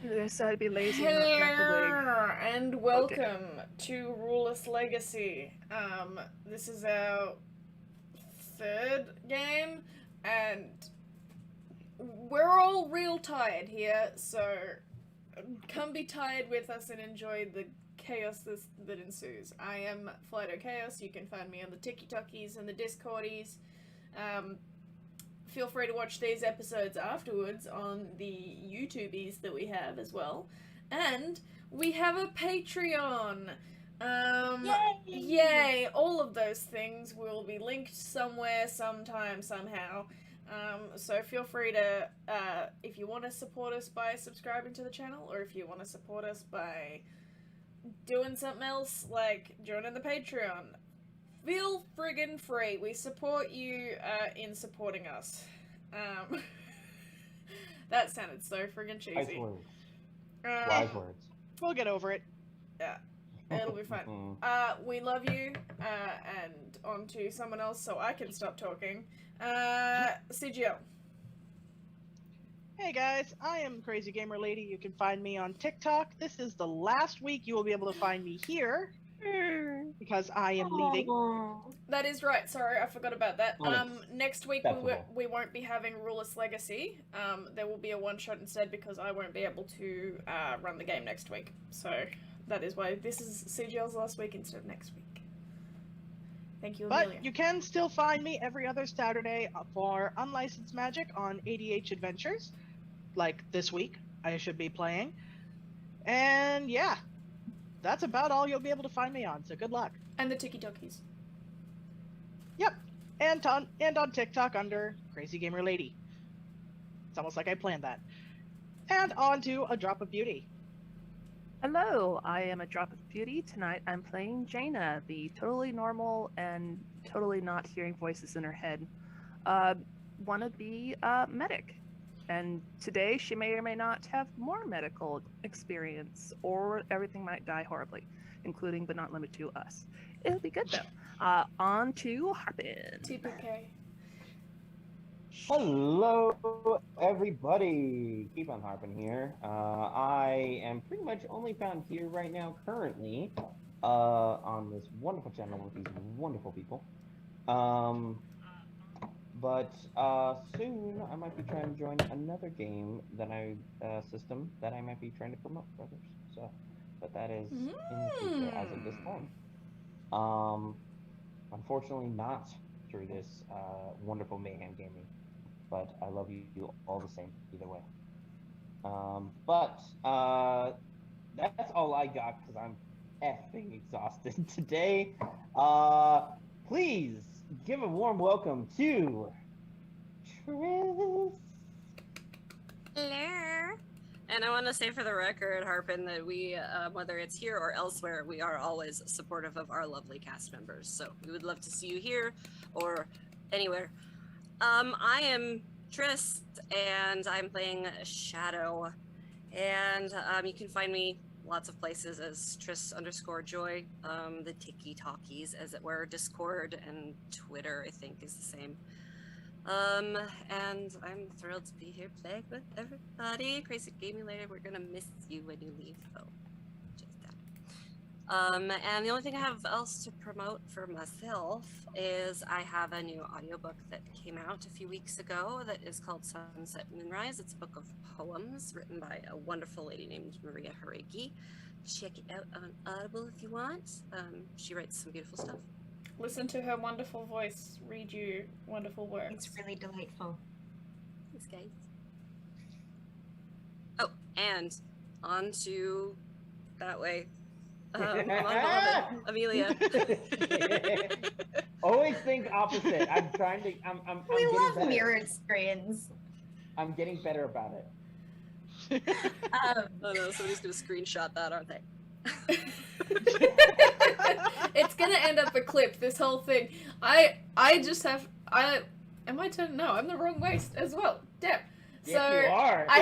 Yes, I'd be lazy and not grab the wig. Hello and Okay. welcome to Rulis Legacy. This is our third game, and we're all real tired here. So come be tired with us and enjoy the chaos that ensues. I am Flido Chaos. You can find me on the TikTokies and the Discordies. Um, Feel free to watch these episodes afterwards on the YouTubies that we have as well. And we have a Patreon. Yay! All of those things will be linked somewhere, sometime, somehow. So feel free to, if you want to support us by subscribing to the channel, or if you want to support us by doing something else, like joining the Patreon, feel friggin' free. We support you in supporting us. That sounded so friggin' Wise cheesy. words. Uh, Wise words. We'll get over it. yeah, it'll be fun. We love you, and on to someone else so I can stop talking. CGL. Hey guys, I am Crazy Gamer Lady. You can find me on TikTok. This is the last week you will be able to find me here because I am leaving. That is right. Sorry, I forgot about that. Next week Unacceptable. we won't be having Rulis Legacy. There will be a one shot instead because I won't be able to run the game next week. So that is why this is CGL's last week instead of next week. Thank you, Amelia. But you can still find me every other Saturday for Unlicensed Magic on ADH Adventures. Like this week, I should be playing. And yeah, that's about all you'll be able to find me on, so good luck. And the TikTokies. Yep, and on TikTok under Crazy Gamer Lady. It's almost like I planned that. And on to A Drop of Beauty. Hello, I am a Drop of Beauty. Tonight I'm playing Jaina, the totally normal and totally not hearing voices in her head wannabe medic. And today she may or may not have more medical experience, or everything might die horribly, including but not limited to us. It'll be good though. On to Harpin. TPK. Hello, everybody. Keep on harping here. I am pretty much only found here right now, currently, on this wonderful channel with these wonderful people. But soon I might be trying to join another game that system that I might be trying to promote for others. So, but that is in the future as of this time. Unfortunately, not through this wonderful Mayhem Gaming. But I love you all the same, either way. But that's all I got because I'm effing exhausted today. Please give a warm welcome to Tris. Hello. And I want to say for the record, Harpin, that we, whether it's here or elsewhere, we are always supportive of our lovely cast members. So we would love to see you here or anywhere. I am Tris, and I'm playing Shadow. And you can find me lots of places as Tris_Joy. The TikTokies, as it were, Discord and Twitter, I think, is the same. And I'm thrilled to be here playing with everybody. Crazy Gaming Lady, we're gonna miss you when you leave. Oh, just that. And the only thing I have else to promote for myself is I have a new audiobook that came out a few weeks ago that is called Sunset Moonrise. It's a book of poems written by a wonderful lady named Maria Haregi. Check it out on Audible if you want. She writes some beautiful stuff. Listen to her wonderful voice read you wonderful words. It's really delightful. Thanks, guys. Oh, and on to that way. Amelia. Always think opposite. I'm trying to. I'm We getting love better. mirrored screens. I'm getting better about it. Oh no, somebody's gonna screenshot that, aren't they? It's gonna end up a clip, this whole thing. I just have am I turning? No, I'm the wrong way as well. Damn. Yes, So you are. I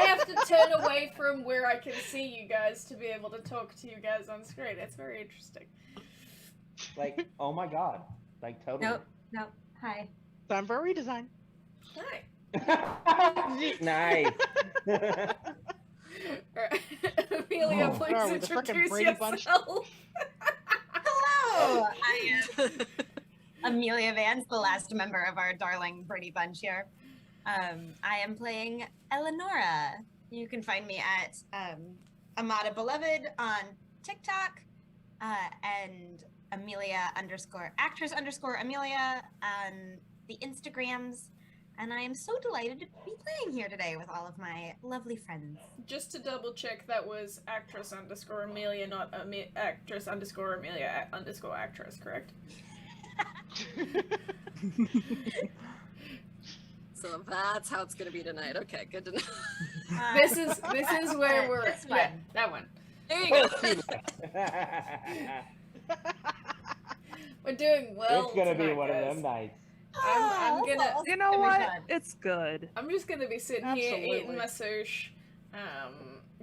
have to turn away from where I can see you guys to be able to talk to you guys on screen. It's very interesting. Like, oh my god. Like, totally. Nope. Hi. Time for a redesign. Hi. Nice. Amelia, Oh. please Are we the frickin' introduce Brady Bunch? yourself. Hello! I am Amelia Vance, the last member of our darling Brady Bunch here. I am playing Eleonora. You can find me at Amada Beloved on TikTok and Amelia_actress_Amelia on the Instagrams. And I am so delighted to be playing here today with all of my lovely friends. Just to double check, that was actress_Amelia, not actress_Amelia_actress, correct? So that's how it's gonna be tonight. Okay, good to know. This is where we're This yeah, one. that one. There you go. We're doing well. It's gonna be tonight, one guys. of them nights. I'm gonna. You know Every what? time. It's good. I'm just gonna be sitting here Absolutely. eating my sushi,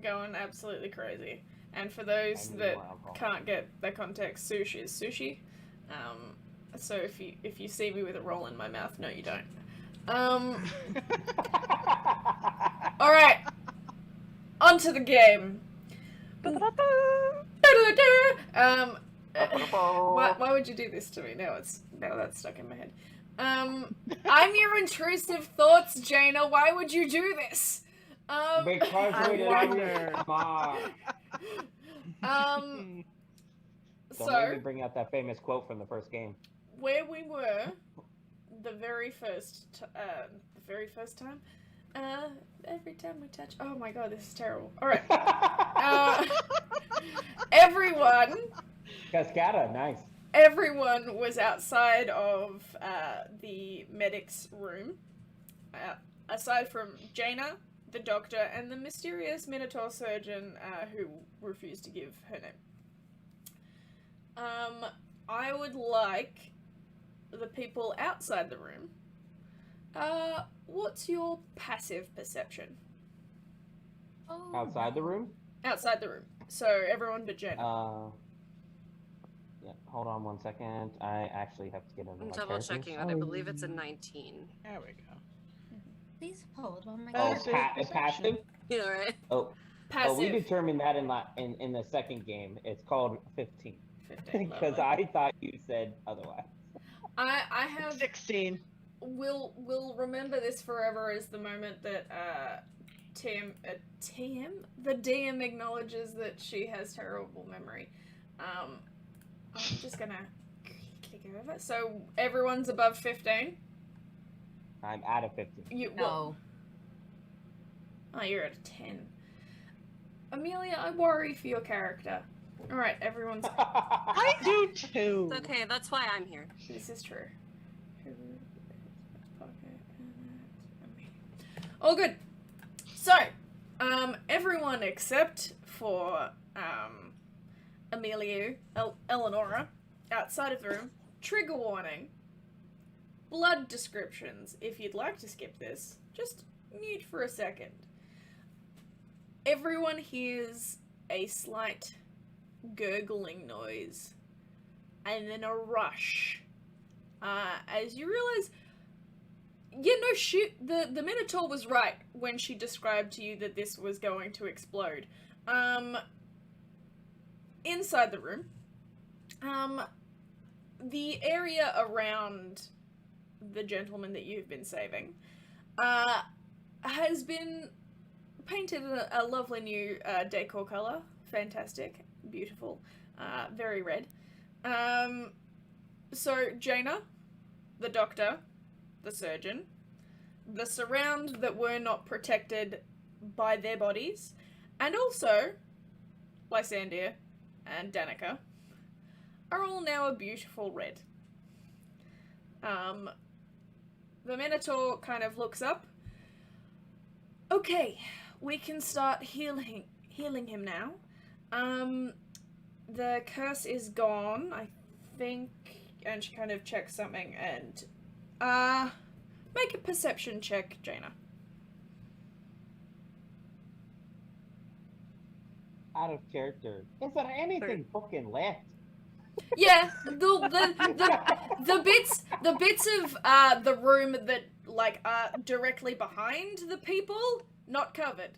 going absolutely crazy. And for those I need that more alcohol. can't get the context, sushi is sushi. So if you see me with a roll in my mouth, no, you don't. All right, on to the game. Why would you do this to me? Now that's stuck in my head. I'm your intrusive thoughts, Jaina. Why would you do this? Because I we did wonder. Don't So let me bring out that famous quote from the first game. where we were, the very first time. Every time we touch. Oh my god, this is terrible. All right. Everyone. Cascada, nice. Everyone was outside of the medic's room, aside from Jaina, the doctor, and the mysterious Minotaur surgeon who refused to give her name. I would like the people outside the room. What's your passive perception? Oh. Outside the room? Outside the room. So everyone but Jaina. Yeah, hold on one second. I actually have to get into I'm my double character. checking it. I believe it's a 19. There we go. Please hold while my Oh, Passive passive? perception. You know, right? Oh, Passive. we determined that in the second game. It's called 15. 15. Because lovely. I thought you said otherwise. I have 16. We'll remember this forever as the moment that the DM acknowledges that she has terrible memory. I'm just gonna click over. So everyone's above 15. I'm out of 15. You No. Oh, you're at a 10. Amelia, I worry for your character. All right, everyone's. I do too. It's okay, that's why I'm here. This is true. All good. So, everyone except for Eleonora, outside of the room. Trigger warning. Blood descriptions. If you'd like to skip this, just mute for a second. Everyone hears a slight gurgling noise, and then a rush. As you realize, the Minotaur was right when she described to you that this was going to explode. Inside the room, the area around the gentleman that you've been saving, has been painted a lovely new decor color. Fantastic, beautiful, very red. So Jaina, the doctor, the surgeon, the surround that were not protected by their bodies, and also Lysandia and Danica are all now a beautiful red. The Minotaur kind of looks up. Okay, we can start healing him now. The curse is gone, I think, and she kind of checks something and make a perception check, Jaina. Out of character. Is there anything fucking left? Yeah, the bits of the room that like are directly behind the people not covered,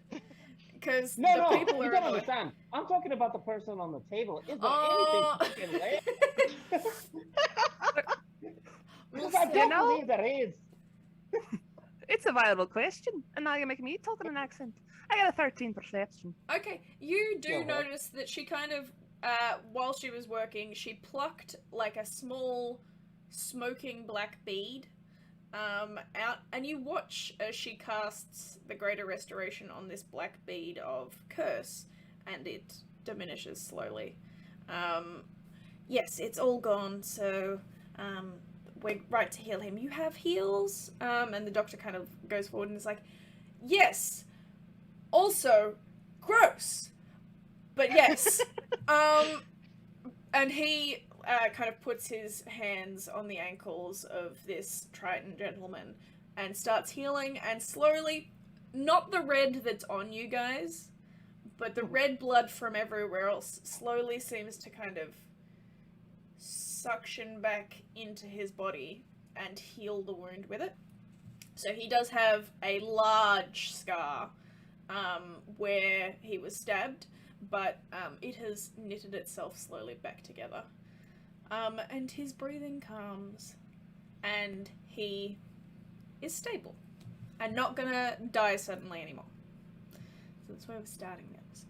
because No, the no, people you are don't annoying. understand. I'm talking about the person on the table. Is there Oh. anything fucking left? We'll Because I see. don't know- believe there is. It's a viable question, and now you're making me talk in an accent. I got a 13 perception. Okay, you do Go ahead. notice that she kind of, while she was working, she plucked like a small smoking black bead out, and you watch as she casts the Greater Restoration on this black bead of curse, and it diminishes slowly. Yes, it's all gone, so we're right to heal him. You have heals? And the doctor kind of goes forward and is like, yes, also gross, but yes. And he kind of puts his hands on the ankles of this Triton gentleman and starts healing, and slowly, not the red that's on you guys, but the red blood from everywhere else slowly seems to kind of suction back into his body and heal the wound with it. So he does have a large scar where he was stabbed, but it has knitted itself slowly back together. And his breathing calms, and he is stable, and not gonna die suddenly anymore. So that's where we're starting the episode.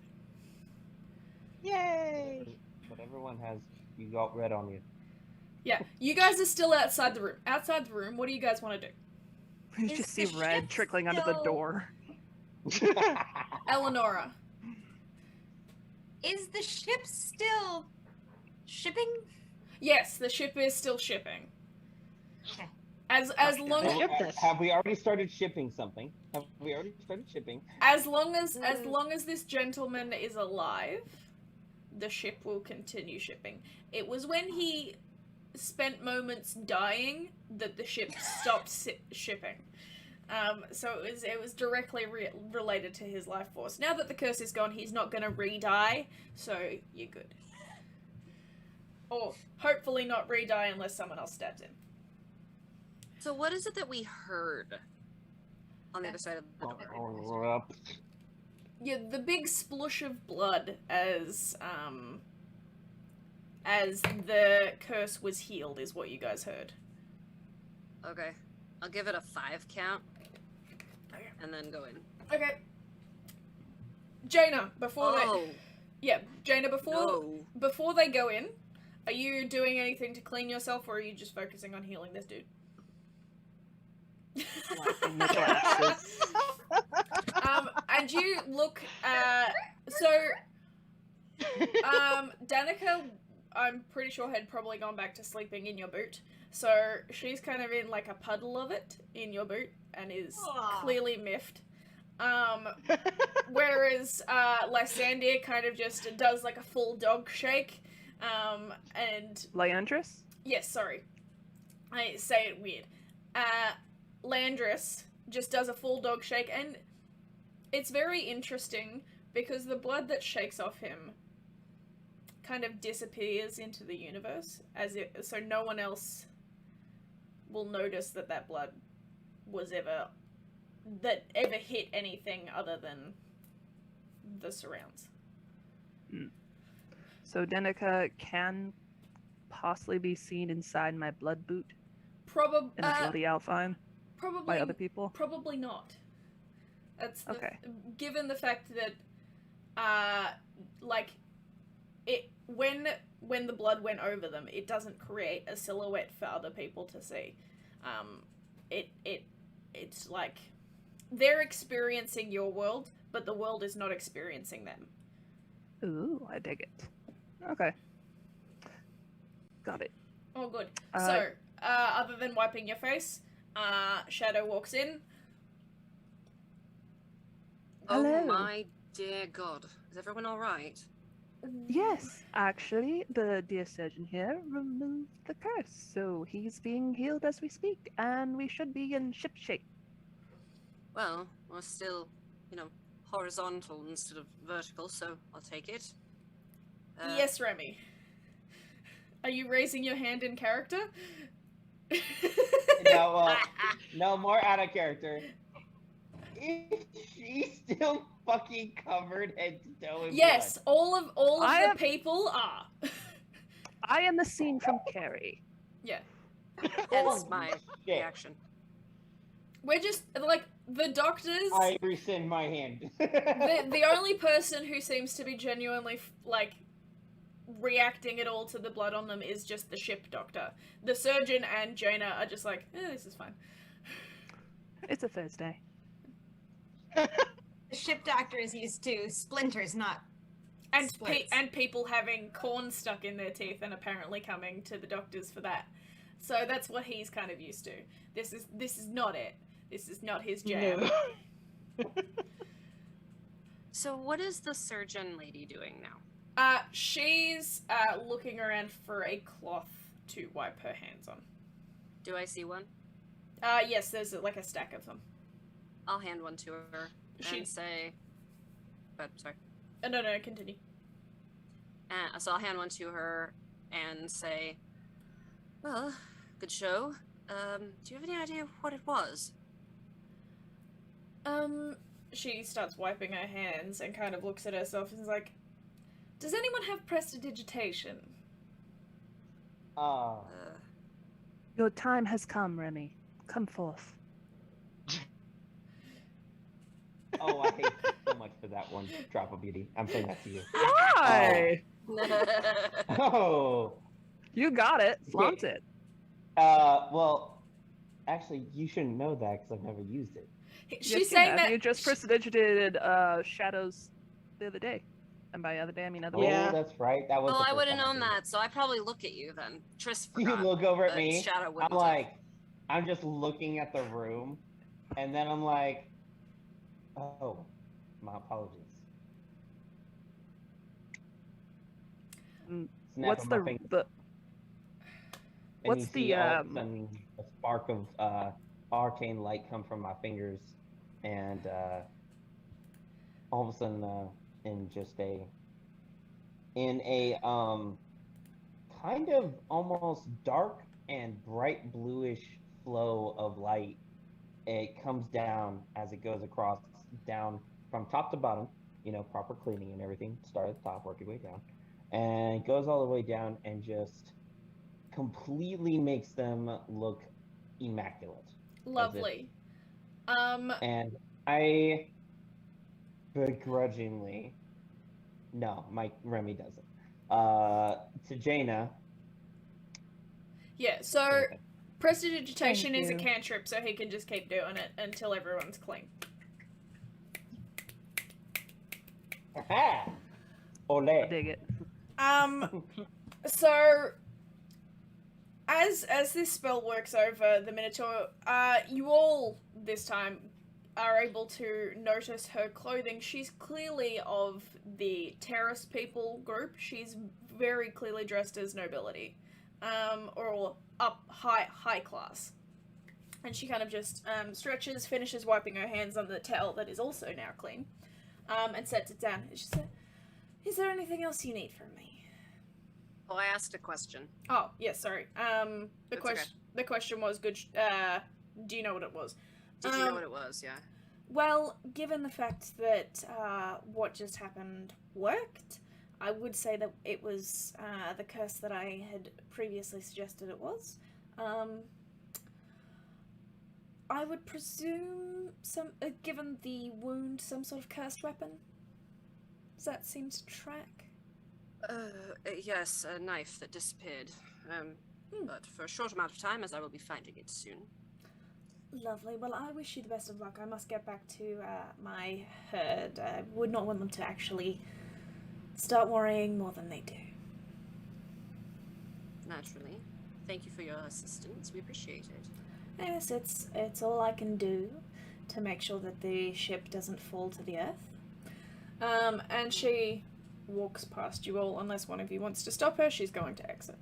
Yay! But everyone has, you got red on you. Yeah, you guys are still outside the room. Outside the room, what do you guys want to do? You Is just see the red ship trickling under the still- door. Eleonora. Is the ship still shipping? Yes, the ship is still shipping. Okay. As long They ship this. Have we already started shipping something? Have we already started shipping? as long as this gentleman is alive, the ship will continue shipping. It was when he spent moments dying that the ship stopped shipping. So it was directly related to his life force. Now that the curse is gone, he's not gonna re-die, so you're good. Or hopefully not re-die unless someone else stabs him. So what is it that we heard on the other side of the door? Yeah, the big splush of blood as the curse was healed is what you guys heard. Okay. I'll give it a 5 count. Okay. And then go in. Okay. Jaina, before Oh, before no. before they go in, are you doing anything to clean yourself, or are you just focusing on healing this dude? In the glasses. And you look, Danica, I'm pretty sure had probably gone back to sleeping in your boot. So she's kind of in like a puddle of it in your boot and is Aw. clearly miffed. Whereas Lysandia kind of just does like a full dog shake. And Leandris? yes, sorry, I say it weird. Landris just does a full dog shake, and it's very interesting because the blood that shakes off him kind of disappears into the universe, so no one else will notice that blood was ever hit anything other than the surrounds. So Danica can possibly be seen inside my blood boot Probably, in Agility Alpine by other people. Probably not. That's Okay. Given the fact that, like, it when the blood went over them, it doesn't create a silhouette for other people to see. It's like they're experiencing your world, but the world is not experiencing them. Ooh, I dig it. Okay. Got it. Oh, good. Uh, So, other than wiping your face, Shadow walks in. Hello. Oh my dear God. Is everyone alright? Yes, actually, the dear surgeon here removed the curse, so he's being healed as we speak, and we should be in ship shape. Well, we're still, horizontal instead of vertical, so I'll take it. Yes, Remy. Are you raising your hand in character? No, no, more out of character. Is she still fucking covered head to toe in Yes, blood? all of I the am- people are. I am the scene from Carrie. Yeah. Hence my Shit. reaction. We're just like the doctors. I rescind my hand. The only person who seems to be genuinely like reacting at all to the blood on them is just the ship doctor. The surgeon and Jaina are just like, this is fine. It's a Thursday. The ship doctor is used to splinters, not And splits. and people having corn stuck in their teeth and apparently coming to the doctors for that. So that's what he's kind of used to. This is not it. This is not his jam. No. So what is the surgeon lady doing now? She's looking around for a cloth to wipe her hands on. Do I see one? Yes, there's like a stack of them. I'll hand one to her She- and say... But, sorry. No, continue. So I'll hand one to her and say, well, good show. Do you have any idea what it was? She starts wiping her hands and kind of looks at herself and is like, does anyone have prestidigitation? Uh, Your time has come, Remy. Come forth. Oh, I hate you so much for that one drop of beauty. I'm saying that to you. Why? Oh. You got it. Flaunt it. Well, actually, you shouldn't know that because I've never used it. She's Yes, you saying have. that You just prestidigitated Shadows the other day. And by other day, I mean other Oh, week. Yeah. that's right. That was. well, the I first would have time known did it. that, so I probably look at you then. Tris You forgot. look over at but me. Shadow I'm wouldn't have. like, I'm just looking at the room, and then I'm like, oh, my apologies. Mm, Snap What's of my the fingers. the And what's you the, see all of a sudden a spark of arcane light come from my fingers, and all of a sudden, in a kind of almost dark and bright bluish flow of light, it comes down as it goes across down from top to bottom. You know, proper cleaning and everything. Start at the top, work your way down, and it goes all the way down and just completely makes them look immaculate. lovely. And I begrudgingly, no, Remy doesn't. To Jaina. Yeah, so prestidigitation Thank is a you. cantrip, so he can just keep doing it until everyone's clean. Aha! Ole. dig it. So as this spell works over the Minotaur, you all this time are able to notice her clothing. She's clearly of the terrace people group. She's very clearly dressed as nobility, or up high class. And she kind of just stretches, finishes wiping her hands on the towel that is also now clean, and sets it down. She said, "Is there anything else you need from me?" Oh, I asked a question. Oh, yes, sorry. That's okay. The question was good. Do you know what it was? Did you know what it was? Yeah. Well, given the fact that what just happened worked, I would say that it was the curse that I had previously suggested it was. I would presume given the wound, some sort of cursed weapon. Does that seem to track? Yes, a knife that disappeared. But for a short amount of time, as I will be finding it soon. Lovely. Well, I wish you the best of luck. I must get back to my herd. I would not want them to actually start worrying more than they do. Naturally. Thank you for your assistance. We appreciate it. Yes, it's all I can do to make sure that the ship doesn't fall to the earth. And she walks past you all. Unless one of you wants to stop her, she's going to exit.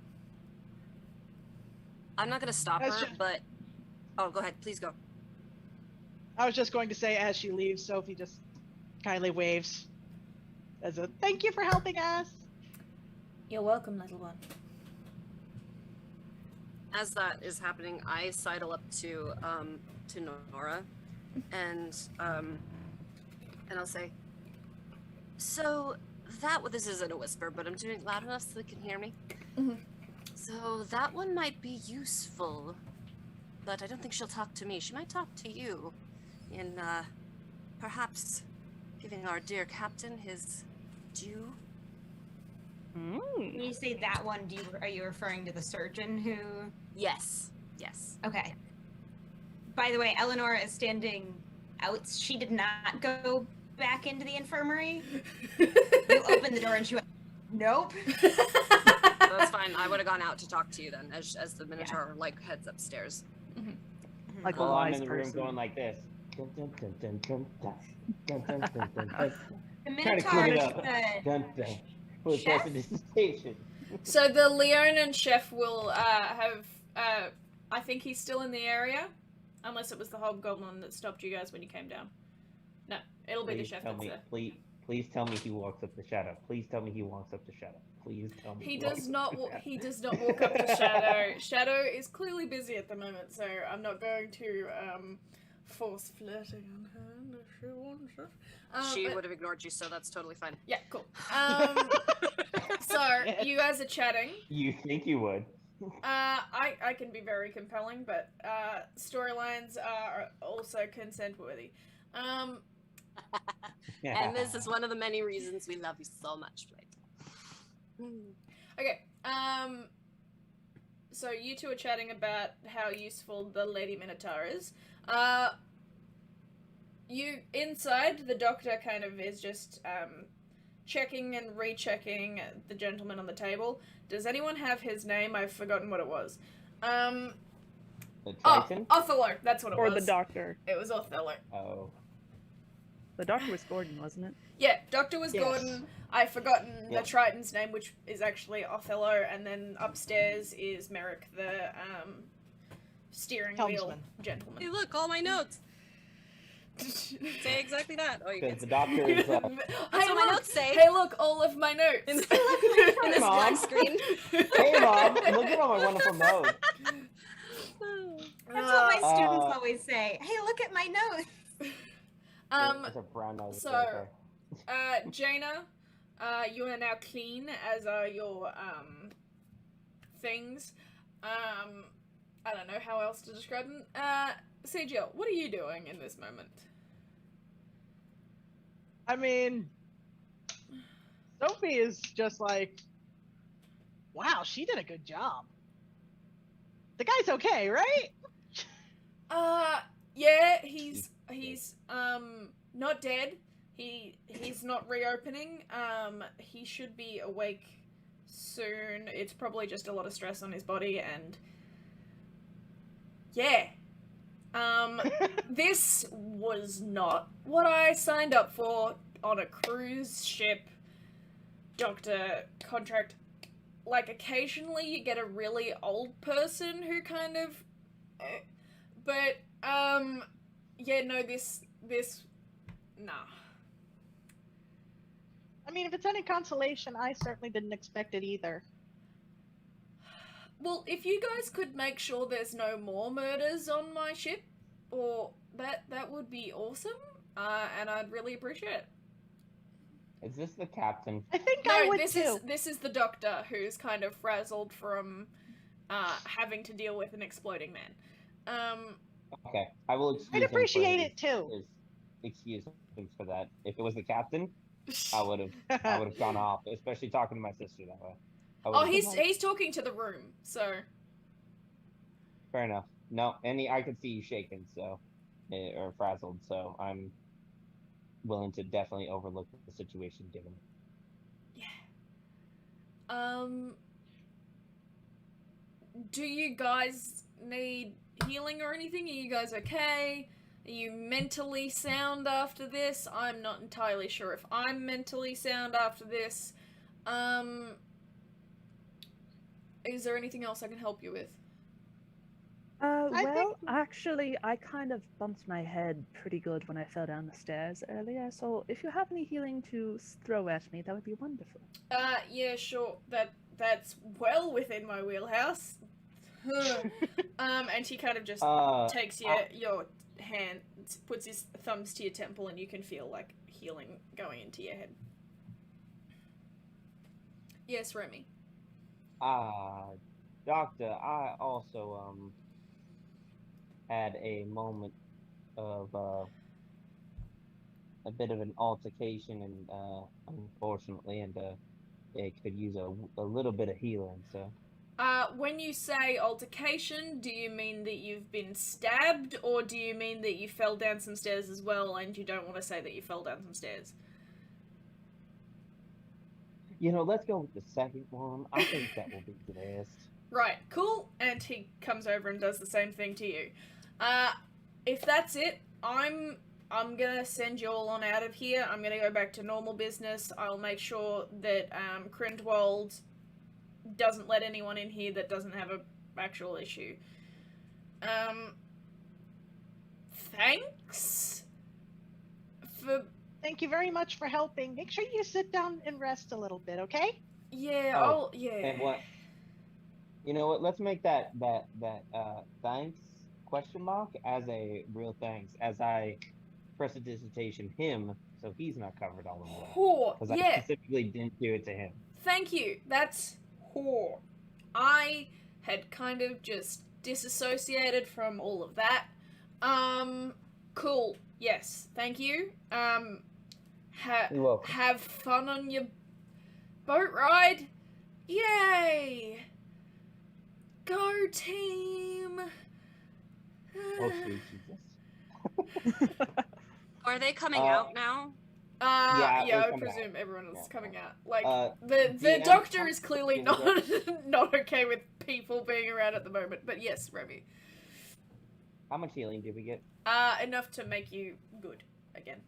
I'm not going to stop That's her, just- but... Oh, go ahead. Please go. I was just going to say, as she leaves, Sophie just kindly waves as a thank you for helping us. You're welcome, little one. As that is happening, I sidle up to Nora and I'll say, so this isn't a whisper, but I'm doing it loud enough so they can hear me. Mhm. So that one might be useful, but I don't think she'll talk to me. She might talk to you in, perhaps giving our dear captain his due. When you say that one, are you referring to the surgeon who? Yes. Okay. By the way, Eleanor is standing out. She did not go back into the infirmary. You opened the door and she went, nope. That's fine. I would have gone out to talk to you then, as the Minotaur like heads upstairs. Like a Well, I'm wise in the room person. going like this. Dun, dun, dun, dun, dun, dun. Dun, dun, dun, dun, dun. The Trying to Minotaur clean it is up. the Dun, dun. For the Chef? presentation. So the Leonin chef will have. I think he's still in the area, unless it was the hobgoblin that stopped you guys when you came down. No, it'll be the Please chef tell that's me, there. please tell me he walks up the shadow. Please tell me he walks up the shadow. Please tell me. He walks does up not. the shadow. He does not walk up to Shadow. Shadow is clearly busy at the moment, so I'm not going to force flirting on her if she wants it. She but- would have ignored you, so that's totally fine. Yeah, cool. So you guys are chatting. You think you would? I can be very compelling, but storylines are also consent worthy. And this is one of the many reasons we love you so much, Blade. Okay. So you two are chatting about how useful the Lady Minotaur is. You inside, the doctor kind of is just checking and rechecking the gentleman on the table. Does anyone have his name? I've forgotten what it was. The Triton? Othello. That's what it Or was. the doctor. It was Othello. Oh. The doctor was Gordon, wasn't it? Yeah, Doctor was Yes. Gordon. I've forgotten Yep. the Triton's name, which is actually Othello, and then upstairs is Merrick, the steering wheel Helmsman. gentleman. Hey, look, all my notes say exactly that. Oh, you Because can't the see. doctor is. That's what my notes say. Hey, look, all of my notes. In this Hey, black Mom. screen. Hey, Mom, look at all my wonderful notes. That's what my students Uh, always say. Hey, look at my notes. That's a brown nose so- right there. Jaina, you are now clean, as are your things. I don't know how else to describe them. CGL, what are you doing in this moment? I mean, Sophie is just like, wow, she did a good job. The guy's okay, right? Yeah, he's not dead. He's not reopening. He should be awake soon. It's probably just a lot of stress on his body, and yeah. This was not what I signed up for on a cruise ship doctor contract. Like, occasionally you get a really old person who kind of but yeah, no, this nah. I mean, if it's any consolation, I certainly didn't expect it either. Well, if you guys could make sure there's no more murders on my ship, or that would be awesome, and I'd really appreciate it. Is this the captain? I think I No, would this too. is the doctor who's kind of frazzled from having to deal with an exploding man. Okay, I will excuse I'd him for appreciate his- it too. his- excuse him for that. If it was the captain, I would have gone off, especially talking to my sister that way. I Oh, would've been like, he's talking to the room, so fair enough. No, I could see you shaking, so or frazzled, so I'm willing to definitely overlook the situation given. do you guys need healing or anything? Are you guys okay? Are you mentally sound after this? I'm not entirely sure if I'm mentally sound after this. Is there anything else I can help you with? I Well, think- actually, I kind of bumped my head pretty good when I fell down the stairs earlier, so if you have any healing to throw at me, that would be wonderful. Yeah, sure. That's well within my wheelhouse. And she kind of just takes your hand, puts his thumbs to your temple, and you can feel like healing going into your head. Yes, Remy. Doctor, I also had a moment of a bit of an altercation, and unfortunately, and it could use a little bit of healing. So, When you say altercation, do you mean that you've been stabbed, or do you mean that you fell down some stairs as well, and you don't want to say that you fell down some stairs? let's go with the second one. I think that will be the best. Right, cool. And he comes over and does the same thing to you. If that's it, I'm gonna send you all on out of here. I'm gonna go back to normal business. I'll make sure that Krindwald doesn't let anyone in here that doesn't have a actual issue. Thanks for. Thank you very much for helping. Make sure you sit down and rest a little bit, okay? Yeah, Oh, yeah. And what? You know what? Let's make that thanks question mark as a real thanks, as I prestidigitation him, so he's not covered all in blood. Whore, Because I yeah. specifically didn't do it to him. Thank you. That's whore. I had kind of just disassociated from all of that. Cool. Yes. Thank you. You're welcome. Have fun on your boat ride. Yay! Go team. Oh, sweet Jesus. Are they coming out now? Yeah, they're I would coming out. presume everyone is Yeah. coming out. Like, the the DM doctor is clearly comes not not okay with people being around at the moment. But yes, Remy. How much healing did we get? Enough to make you good again.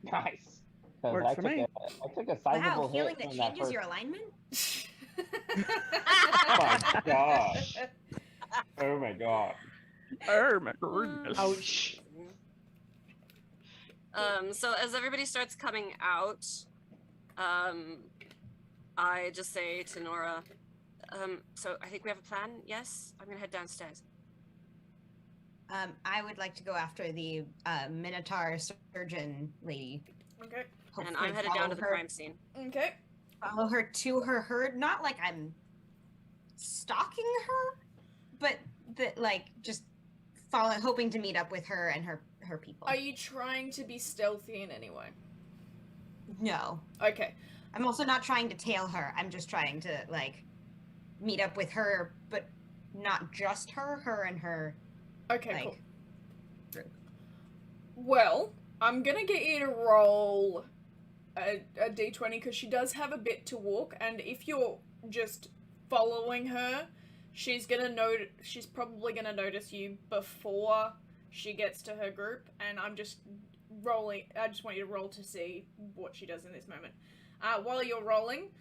Nice. 'Cause Works I for took me. I took a sizable Wow, healing hit that from that changes first. your alignment? Oh my gosh. Oh my god. Oh my goodness. Ouch. So as everybody starts coming out, I just say to Nora, so I think we have a plan, yes? I'm gonna head downstairs. I would like to go after the Minotaur surgeon lady. Okay. And Hopefully I'm headed down to the follow her- crime scene. Okay. Follow her to her herd. Not like I'm stalking her, but just hoping to meet up with her and her people. Are you trying to be stealthy in any way? No. Okay. I'm also not trying to tail her. I'm just trying to meet up with her, but not just her and her. Okay, cool. group. Well, I'm gonna get you to roll a d20 because she does have a bit to walk, and if you're just following her, she's probably gonna notice you before she gets to her group, and I'm just rolling. I just want you to roll to see what she does in this moment. While you're rolling,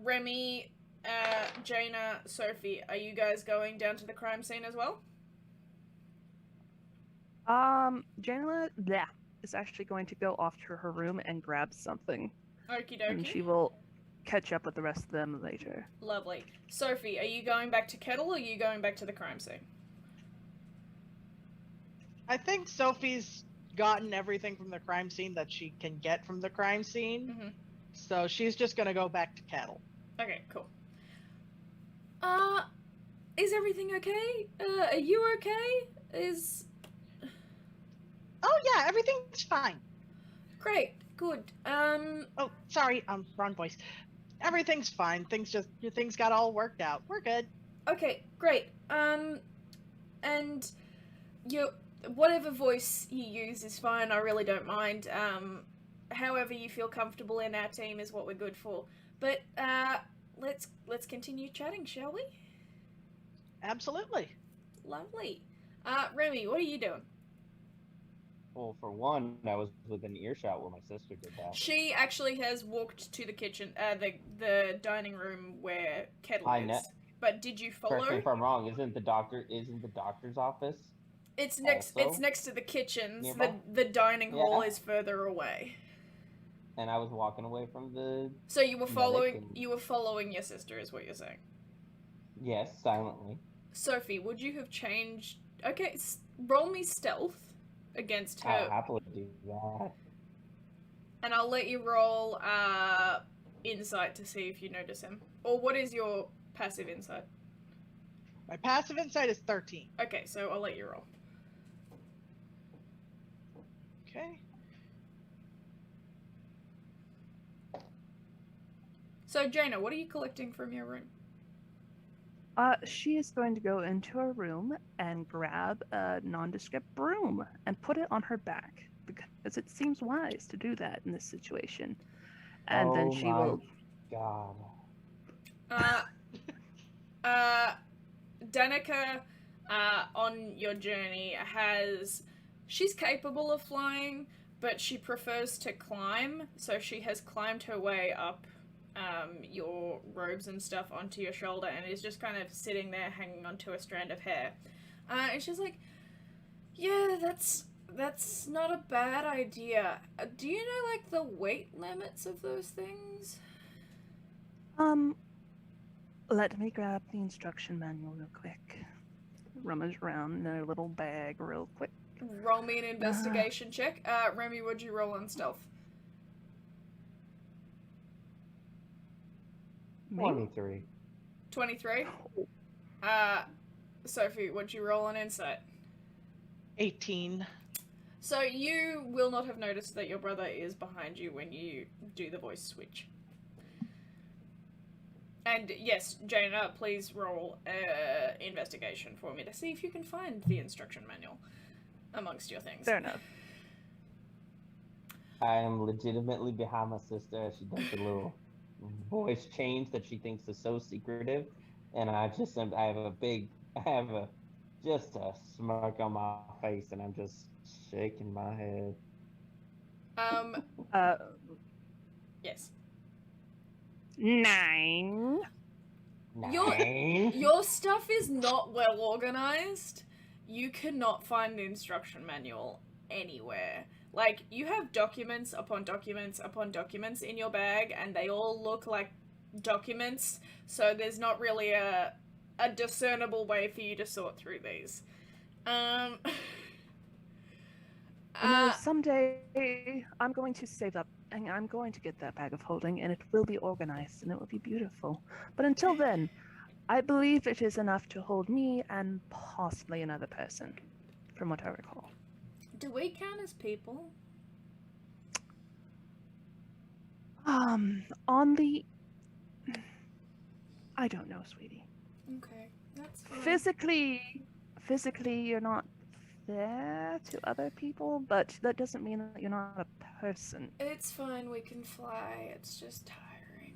Remy, Jaina, Sophie, are you guys going down to the crime scene as well? Janela, is actually going to go off to her room and grab something, Okie and dokie. she will catch up with the rest of them later. Lovely. Sophie, are you going back to Kettle or are you going back to the crime scene? I think Sophie's gotten everything from the crime scene that she can get from the crime scene. Mm-hmm. So she's just gonna go back to Kettle. Okay, cool. Is everything okay? Are you okay? Oh yeah, everything's fine. Great, good. Oh, sorry, wrong voice. Everything's fine. Things got all worked out. We're good. Okay, great. And whatever voice you use is fine. I really don't mind. However you feel comfortable in our team is what we're good for. But let's continue chatting, shall we? Absolutely. Lovely. Remy, what are you doing? Well, for one, I was within earshot when my sister did that. She actually has walked to the kitchen, the dining room where Kettle I is. know. But did you Correct me follow? if I'm wrong. Isn't the doctor's office? It's next. also It's next to the kitchens. nearby? The dining hall Yeah. is further away. And I was walking away from the So you were following. and- You were following your sister, is what you're saying. yes, silently. Sophie, would you have changed? Okay, roll me stealth against I'll her, happily do that. and I'll let you roll insight to see if you notice him. Or what is your passive insight? My passive insight is 13. Okay, so I'll let you roll. Okay. So, Jaina, what are you collecting from your room? She is going to go into her room and grab a nondescript broom and put it on her back because it seems wise to do that in this situation. And then she will. God. Danica, on your journey, she's capable of flying, but she prefers to climb, so she has climbed her way up your robes and stuff onto your shoulder and is just kind of sitting there hanging onto a strand of hair. And she's like, yeah, that's not a bad idea. Do you know, like, the weight limits of those things? Let me grab the instruction manual real quick. Rummage around in their little bag real quick. Roll me an investigation check. Remy, what'd you roll on stealth? Me? 23. 23? Sophie, what'd you roll on insight? 18. So you will not have noticed that your brother is behind you when you do the voice switch. And yes, Jaina, please roll investigation for me to see if you can find the instruction manual amongst your things. Fair enough. I am legitimately behind my sister as she does the little voice change that she thinks is so secretive, and I have just a smirk on my face, and I'm just shaking my head. Yes. 9. 9? Your stuff is not well organized. You cannot find the instruction manual anywhere. Like, you have documents upon documents upon documents in your bag, and they all look like documents, so there's not really a discernible way for you to sort through these. Someday I'm going to save up and I'm going to get that bag of holding, and it will be organized and it will be beautiful. But until then, I believe it is enough to hold me and possibly another person, from what I recall. Do we count as people? On the... I don't know, sweetie. Okay, that's fine. Physically, you're not there to other people, but that doesn't mean that you're not a person. It's fine, we can fly. It's just tiring.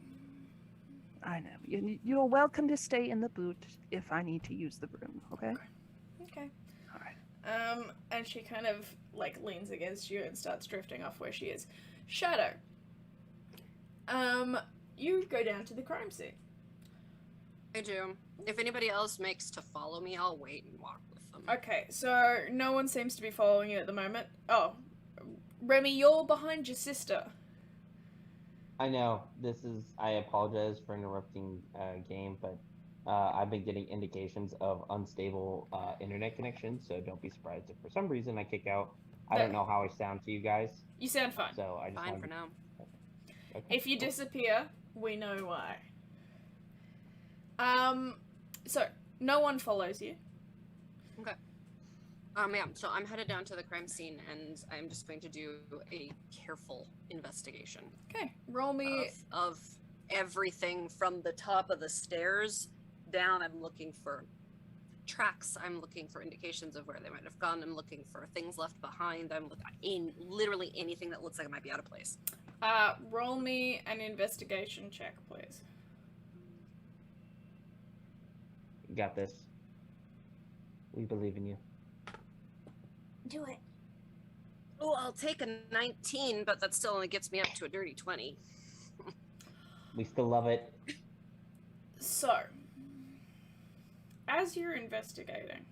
I know. You're welcome to stay in the boot if I need to use the room, okay? Okay. All right. And she kind of, like, leans against you and starts drifting off where she is. Shadow. You go down to the crime scene. I do. If anybody else makes to follow me, I'll wait and walk with them. Okay, so no one seems to be following you at the moment. Oh, Remy, you're behind your sister. I know. I apologize for interrupting game, but I've been getting indications of unstable internet connection, so don't be surprised if for some reason I kick out. I don't know how I sound to you guys. You sound fine. So I just Fine for now. Okay. If you disappear, we know why. So no one follows you. Okay. Yeah, so I'm headed down to the crime scene, and I'm just going to do a careful investigation. Okay, roll me of everything from the top of the stairs down. I'm looking for tracks. I'm looking for indications of where they might have gone. I'm looking for things left behind. I'm looking in literally anything that looks like it might be out of place. Roll me an investigation check, please. You got this. We believe in you. Do it. Oh, I'll take a 19, but that still only gets me up to a dirty 20. We still love it. So, as you're investigating,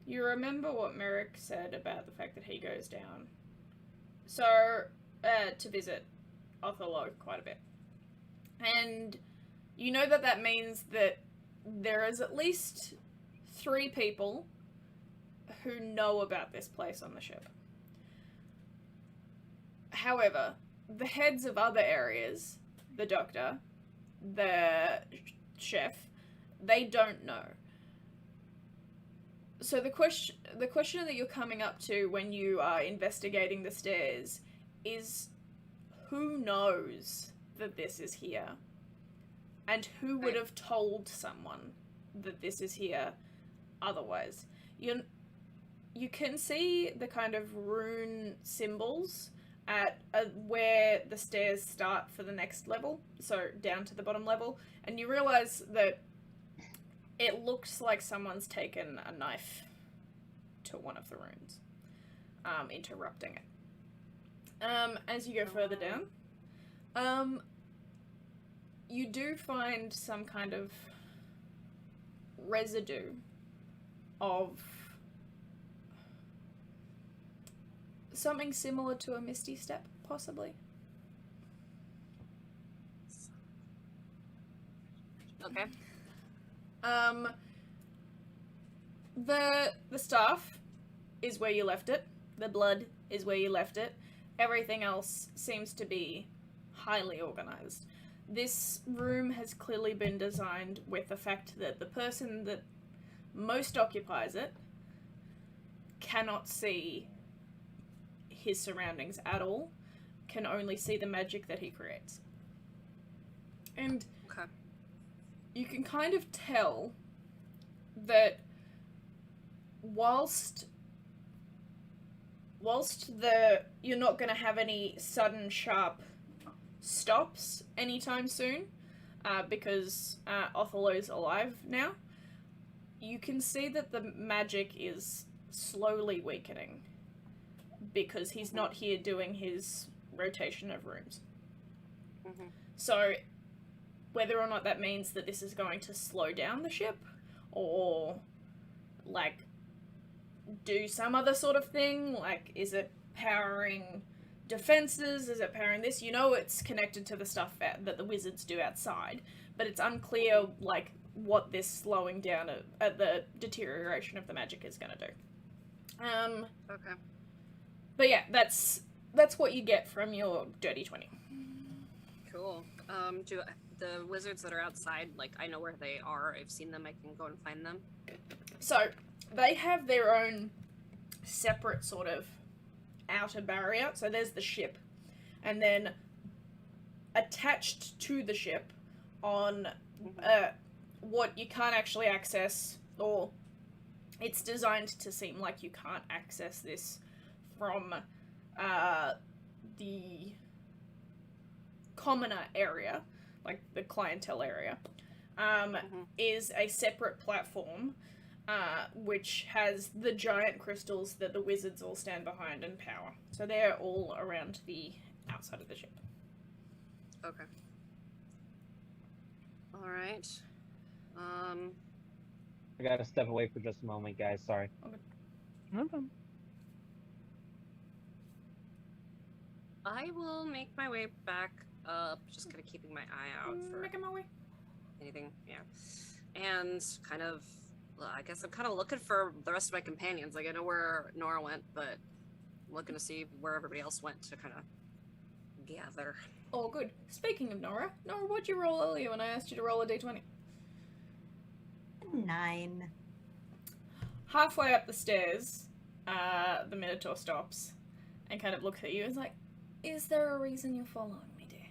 you remember what Merrick said about the fact that he goes down. So, to visit Othello quite a bit. And you know that means that there is at least 3 people who know about this place on the ship. However, the heads of other areas, the doctor, the chef, they don't know. So the question that you're coming up to when you are investigating the stairs is, who knows that this is here? And who would have told someone that this is here otherwise? You can see the kind of rune symbols at where the stairs start for the next level, so down to the bottom level, and you realize that it looks like someone's taken a knife to one of the runes, interrupting it. As you go further down, you do find some kind of residue of something similar to a Misty Step, possibly. Okay. The staff is where you left it. The blood is where you left it. Everything else seems to be highly organized. This room has clearly been designed with the fact that the person that most occupies it cannot see his surroundings at all, can only see the magic that he creates. And Okay. you can kind of tell that whilst you're not going to have any sudden sharp stops anytime soon, because Othello's alive now, you can see that the magic is slowly weakening because he's not here doing his rotation of rooms. Mm-hmm. So whether or not that means that this is going to slow down the ship, or like do some other sort of thing, like is it powering defenses, is it powering this? You know it's connected to the stuff that the wizards do outside, but it's unclear like what this slowing down at the deterioration of the magic is going to do. Okay. But yeah, that's what you get from your dirty 20. Cool. Do the wizards that are outside, like, I know where they are. I've seen them. I can go and find them. So they have their own separate sort of outer barrier. So there's the ship, and then attached to the ship on what you can't actually access, or it's designed to seem like you can't access this from the commoner area, like the clientele area, is a separate platform which has the giant crystals that the wizards all stand behind and power. So they're all around the outside of the ship. Okay. All right. I gotta step away for just a moment, guys. Sorry. No problem. I will make my way back up, just kind of keeping my eye out for Making my way. anything. Yeah. And kind of, well, I guess I'm kind of looking for the rest of my companions. Like, I know where Nora went, but I'm looking to see where everybody else went to kind of gather. Oh, good. Speaking of Nora, what'd you roll earlier when I asked you to roll a d20? 9. Halfway up the stairs, the Minotaur stops and kind of looks at you and is like, is there a reason you're following me, dear?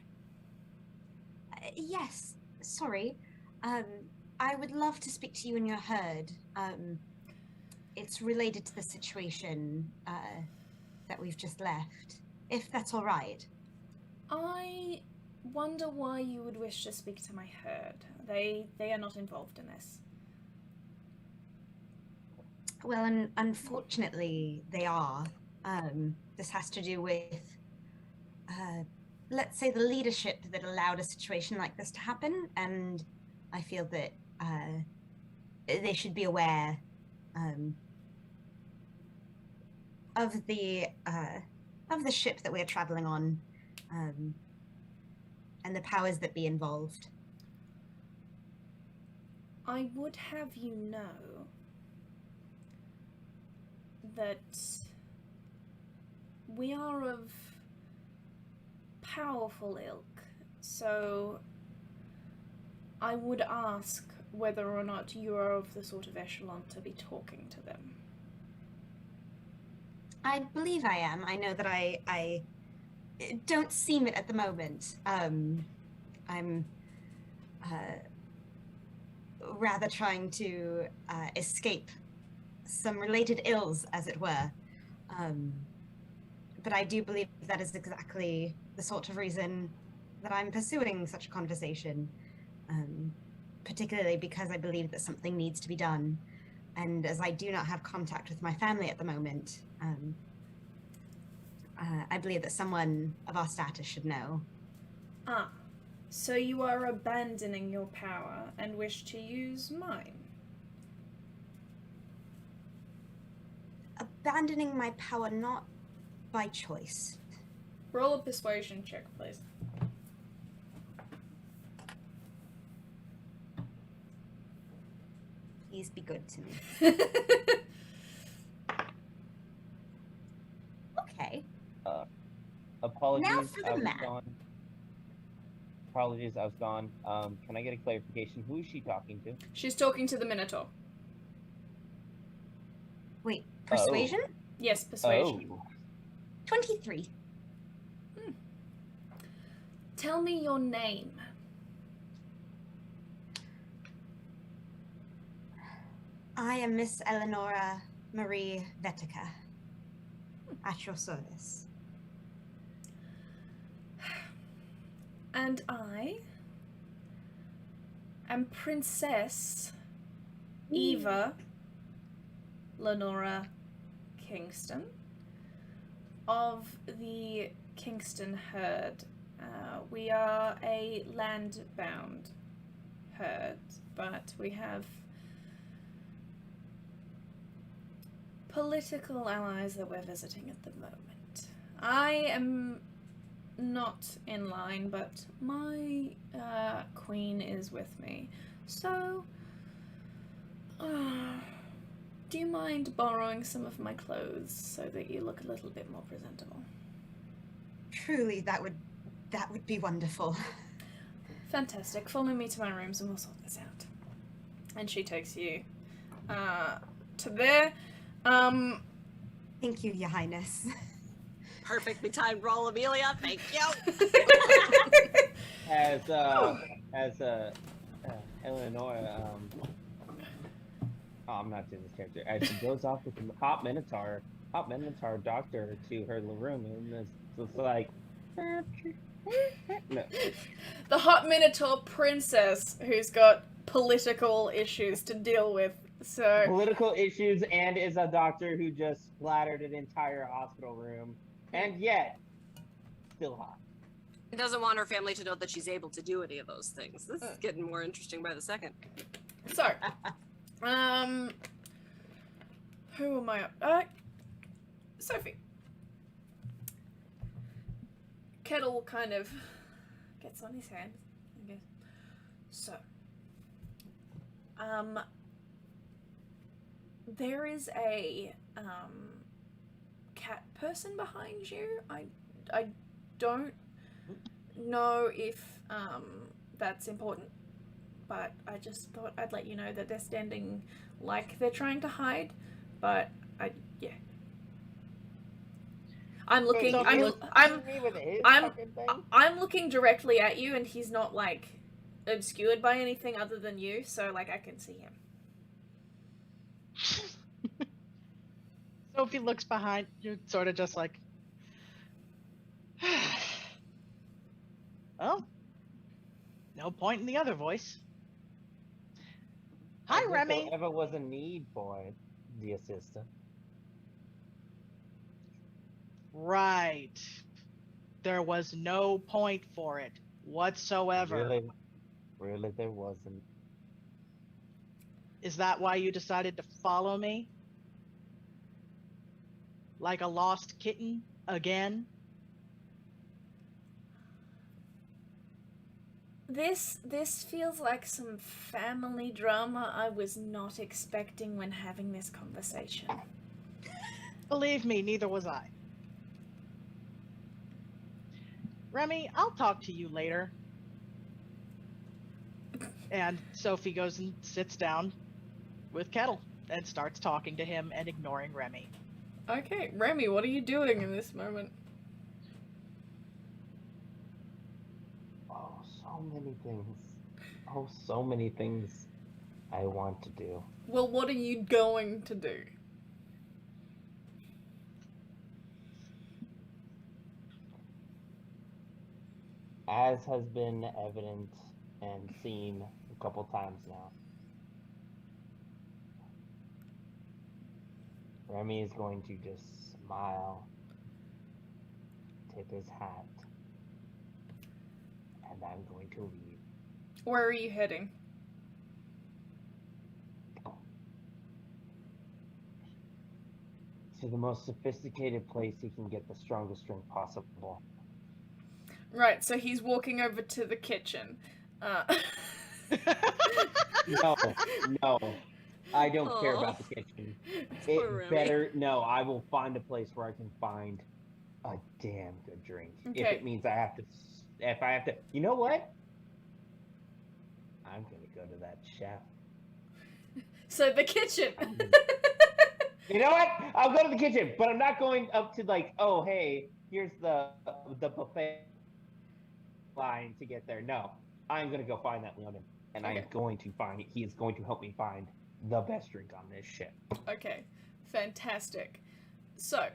Yes, sorry. I would love to speak to you and your herd. It's related to the situation that we've just left, if that's all right. I wonder why you would wish to speak to my herd. They are not involved in this. Well, unfortunately, they are. This has to do with, let's say, the leadership that allowed a situation like this to happen, and I feel that they should be aware of the ship that we're traveling on, and the powers that be involved. I would have you know that we are of powerful ilk, so I would ask whether or not you are of the sort of echelon to be talking to them. I believe I am. I know that I don't seem it at the moment. I'm rather trying to escape some related ills, as it were. But I do believe that is exactly the sort of reason that I'm pursuing such a conversation, particularly because I believe that something needs to be done. And as I do not have contact with my family at the moment, I believe that someone of our status should know. Ah, so you are abandoning your power and wish to use mine. Abandoning my power not by choice. Roll a persuasion check, please. Please be good to me. Okay. Apologies, Now for the I was map. gone. Apologies, I was gone. Can I get a clarification? Who is she talking to? She's talking to the Minotaur. Wait, persuasion? Yes, persuasion. Oh. 23. Tell me your name. I am Miss Eleonora Marie Vetica. At your service. And I am Princess Eva Lenora Kingston of the Kingston herd. We are a land-bound herd, but we have political allies that we're visiting at the moment. I am not in line, but my queen is with me. So, do you mind borrowing some of my clothes so that you look a little bit more presentable? Truly, that would be wonderful. Fantastic. Follow me to my rooms and we'll sort this out. And she takes you to there. Thank you, Your Highness. Perfectly timed roll, Amelia. Thank you. As Eleanor, I'm not doing this character. As she goes off with the hot Minotaur doctor to her room, and it's like, no. The hot Minotaur princess who's got political issues to deal with. So Political issues, and is a doctor who just splattered an entire hospital room, and yet still hot. She doesn't want her family to know that she's able to do any of those things. This is getting more interesting by the second. So, who am I up? Sophie. Kettle kind of gets on his hand and goes, so, there is a, cat person behind you. I don't know if, that's important, but I just thought I'd let you know that they're standing like they're trying to hide, but I'm looking. I'm looking directly at you, and he's not like obscured by anything other than you, so like I can see him. Sophie looks behind you, sort of just like, well, no point in the other voice. Hi, Remy. If ever was a need for it, the assistant. Right. There was no point for it whatsoever. Really, there wasn't. Is that why you decided to follow me? Like a lost kitten again? This feels like some family drama I was not expecting when having this conversation. Believe me, neither was I. Remy, I'll talk to you later. And Sophie goes and sits down with Kettle and starts talking to him and ignoring Remy. Okay, Remy, what are you doing in this moment? Oh, so many things. Oh, so many things I want to do. Well, what are you going to do? As has been evident and seen a couple times now, Remy is going to just smile, tip his hat, and I'm going to leave. Where are you heading? To the most sophisticated place he can get the strongest drink possible. Right, so he's walking over to the kitchen. No, no. I don't care Aw. about the kitchen. Poor It Remy. better no, I will find a place where I can find a damn good drink. If Okay. it means I have to you know what? I'm gonna go to that chef. So the kitchen. You know what? I'll go to the kitchen, but I'm not going up to like, oh hey, here's the buffet line to get there. No. I'm gonna go find that woman. And Okay. I'm going to find it. He is going to help me find the best drink on this ship. Okay, fantastic. So,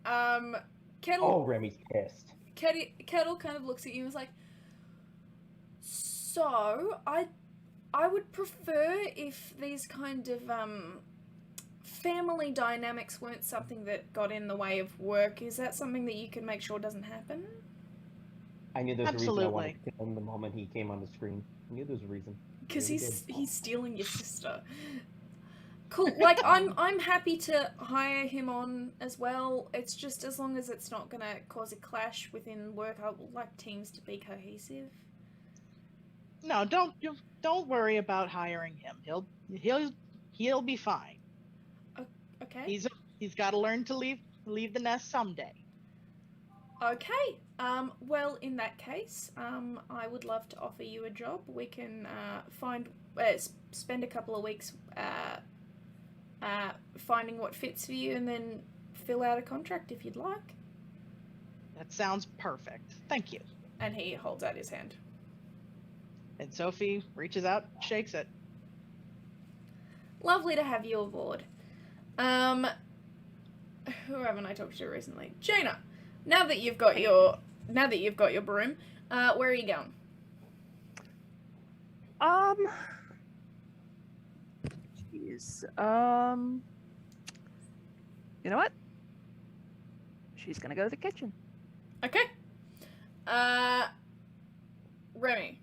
Kettle. Oh, Remy's pissed. Kettle kind of looks at you and is like, so I would prefer if these kind of family dynamics weren't something that got in the way of work. Is that something that you can make sure doesn't happen? I knew there was a reason I Absolutely. wanted to kill him the moment he came on the screen. I knew there was a reason. Because Really he's stealing your sister. Cool. Like I'm happy to hire him on as well. It's just as long as it's not gonna cause a clash within work. I would like teams to be cohesive. No, don't worry about hiring him. He'll be fine. Okay. He's got to learn to leave the nest someday. Okay. Well, in that case, I would love to offer you a job. We can spend a couple of weeks finding what fits for you, and then fill out a contract if you'd like. That sounds perfect. Thank you. And he holds out his hand. And Sophie reaches out, shakes it. Lovely to have you aboard. Who haven't I talked to recently? Jaina. Now that you've got your broom, where are you going? Jeez. You know what? She's gonna go to the kitchen. Okay. Remy.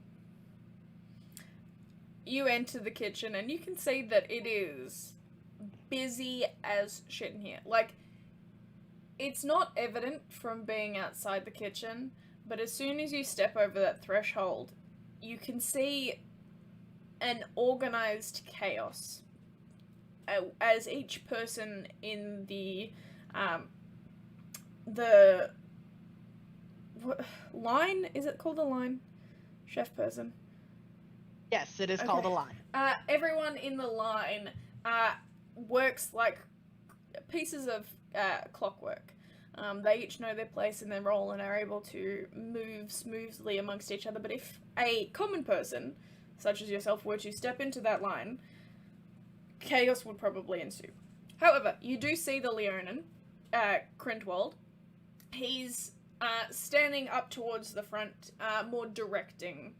You enter the kitchen and you can see that it is busy as shit in here. Like, it's not evident from being outside the kitchen, but as soon as you step over that threshold, you can see an organized chaos as each person in the line, is it called a line? Chef person. Yes, it is called a line. Everyone in the line works like pieces of clockwork. They each know their place in their role and are able to move smoothly amongst each other. But if a common person, such as yourself, were to step into that line, chaos would probably ensue. However, you do see the Leonin, Krentwald. He's standing up towards the front, more directing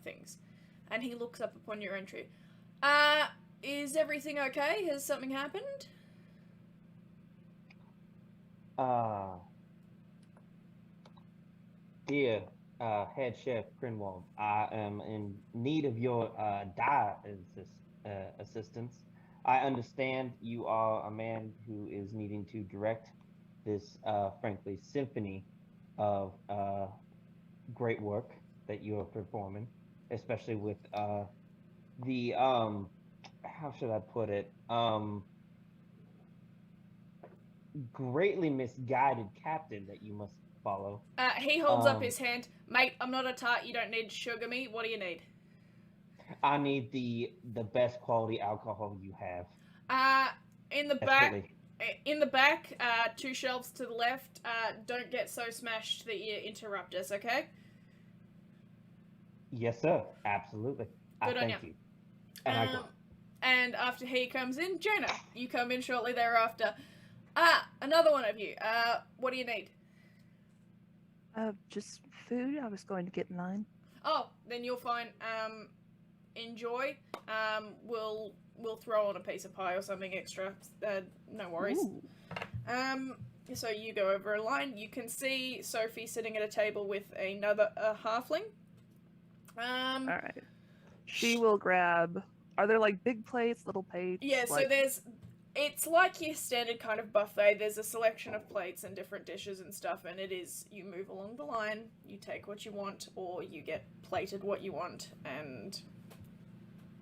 things. And he looks up upon your entry. Is everything okay? Has something happened? Dear head chef Grinwald, I am in need of your dire assistance. I understand you are a man who is needing to direct this, frankly, symphony of great work that you are performing, especially with the how should I put it? greatly misguided captain that you must follow. He holds up his hand. Mate, I'm not a tart. You don't need to sugar me. What do you need? I need the best quality alcohol you have. In the Desperately. back. In the back, 2 shelves to the left. Don't get so smashed that you interrupt us, okay? Yes, sir. Absolutely. Good on thank ya. you. And I go. And after he comes in, Jonah, you come in shortly thereafter. Another one of you. What do you need? Just food. I was going to get in line. Oh, then you'll find. Enjoy. We'll throw on a piece of pie or something extra. No worries. Ooh. So you go over a line. You can see Sophie sitting at a table with another halfling. All right. She will grab. Are there like big plates, little plates? Yeah. So it's like your standard kind of buffet. There's a selection of plates and different dishes and stuff, and it is you move along the line, you take what you want, or you get plated what you want, and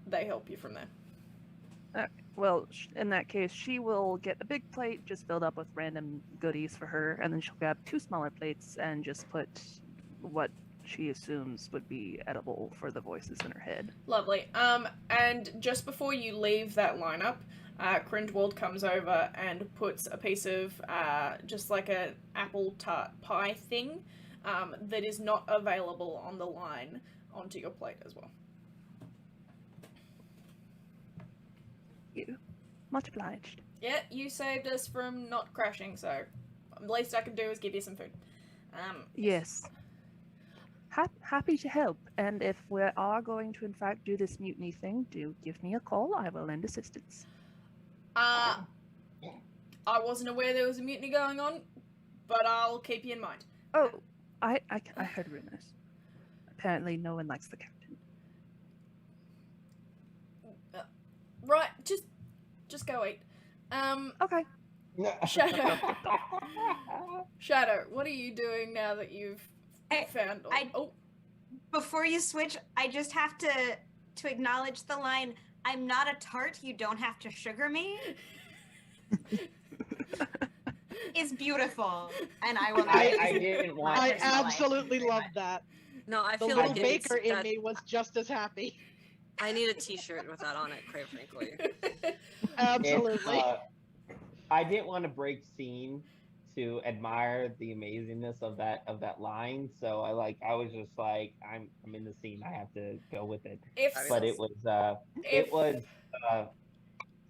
they help you from there. Well, in that case, she will get a big plate just filled up with random goodies for her, and then she'll grab 2 smaller plates and just put what she assumes would be edible for the voices in her head. Lovely. And just before you leave that lineup, Grindwald comes over and puts a piece of just like a apple tart pie thing that is not available on the line onto your plate as well. You. Much obliged. Yeah, you saved us from not crashing, so the least I can do is give you some food. Yes. Happy to help, and if we are going to in fact do this mutiny thing, do give me a call. I will lend assistance. I wasn't aware there was a mutiny going on, but I'll keep you in mind. Oh, I heard rumors. Apparently, no one likes the captain. Right, just go eat. Okay. Shadow. Shadow, what are you doing now that you've found? Before you switch, I just have to acknowledge the line. I'm not a tart. You don't have to sugar me. It's beautiful, and I will. I didn't want. I absolutely love that. No, I The feel little like baker in me was just as happy. I need a T-shirt with that on it, quite frankly. Absolutely. I didn't want to break scene to admire the amazingness of that line, so I was just like, I'm in the scene. I have to go with it. But it was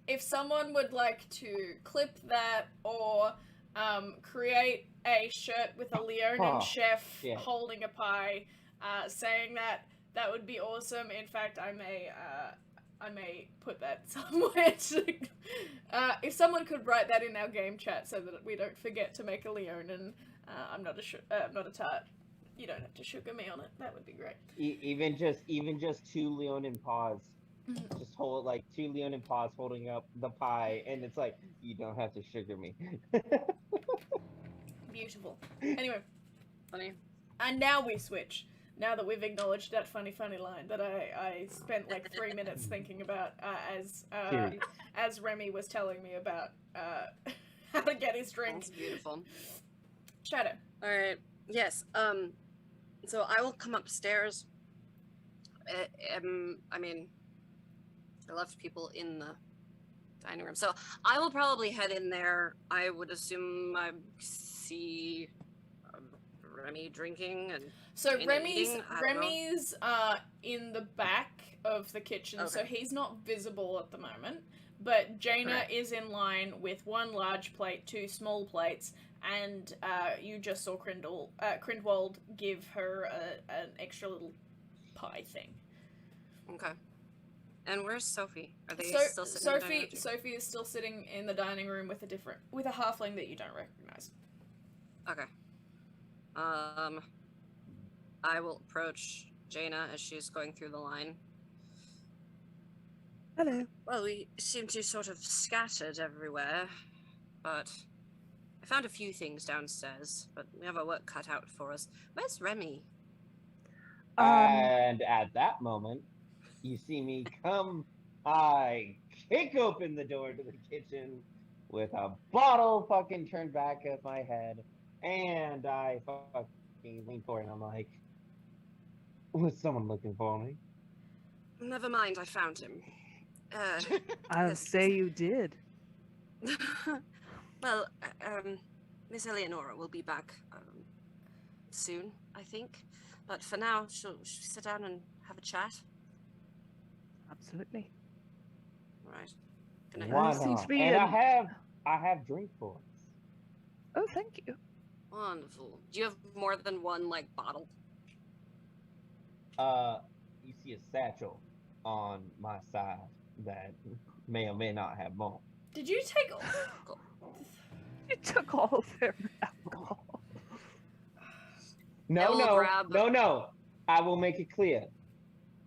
if someone would like to clip that or create a shirt with a Leonin chef holding a pie, saying that would be awesome. In fact, I may put that somewhere. If someone could write that in our game chat so that we don't forget to make a Leonin, I'm not a tart. You don't have to sugar me on it. That would be great. Even just 2 Leonin paws. Just hold 2 Leonin paws holding up the pie, and it's like, you don't have to sugar me. Beautiful. Anyway, Funny. and now we switch. Now that we've acknowledged that funny line that I spent 3 minutes thinking about as Remy was telling me about how to get his drink. That's beautiful. Shadow. All right. Yes. So I will come upstairs. I mean, I left people in the dining room, so I will probably head in there. I would assume I see Remy drinking and. So Remy's in the back of the kitchen, Okay. so he's not visible at the moment. But Jaina is in line with 1 large plate, 2 small plates, and you just saw Grindwald give her an extra little pie thing. Okay. And where's Sophie? Are they still sitting in the dining room too? Sophie is still sitting in the dining room with a halfling that you don't recognize. Okay. I will approach Jaina as she's going through the line. Hello. Well, we seem to sort of scattered everywhere, but I found a few things downstairs, but we have our work cut out for us. Where's Remy? And at that moment, you see me come. I kick open the door to the kitchen with a bottle fucking turned back at my head, and I fucking lean forward and I'm like, was someone looking for me? Never mind, I found him. I'll Yes. say you did. Well, Miss Eleonora will be back soon, I think. But for now, she'll sit down and have a chat. Absolutely. All right. Good night. Why seems not? to be And an- I have drink for us. Oh, thank you. Wonderful. Do you have more than one like bottle? You see a satchel on my side that may or may not have more. Did you take? You took all of their alcohol. No. I will make it clear.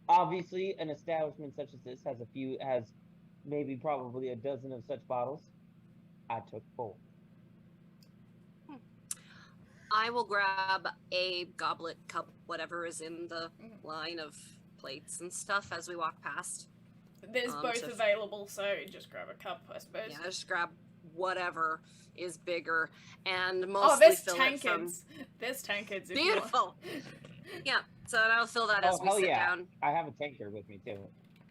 Obviously, an establishment such as this has maybe probably a dozen of such bottles. I took 4. I will grab a goblet, cup, whatever is in the line of plates and stuff as we walk past. There's both available, so just grab a cup, I suppose. Yeah, just grab whatever is bigger and mostly there's fill tankards. it from... There's tankards. Beautiful. Yeah, so I'll fill that as we sit down. I have a tanker with me too.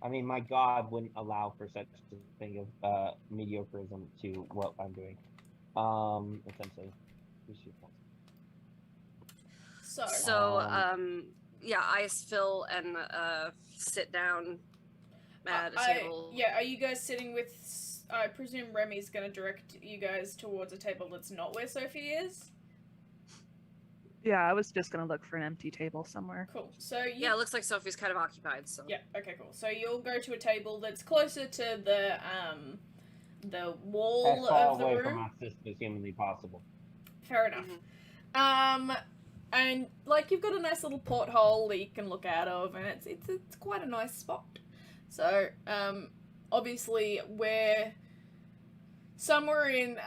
I mean, my god wouldn't allow for such a thing of mediocrism to what I'm doing. Essentially. Yeah, I fill and sit down at a table. Yeah, are you guys sitting with... I presume Remy's going to direct you guys towards a table that's not where Sophie is? Yeah, I was just gonna look for an empty table somewhere. Cool. So yeah, it looks like Sophie's kind of occupied. So yeah, okay, cool. So you'll go to a table that's closer to the wall of the room. As far away from my sister as humanly possible. Fair enough. And like you've got a nice little porthole that you can look out of, and it's quite a nice spot. So obviously we're somewhere in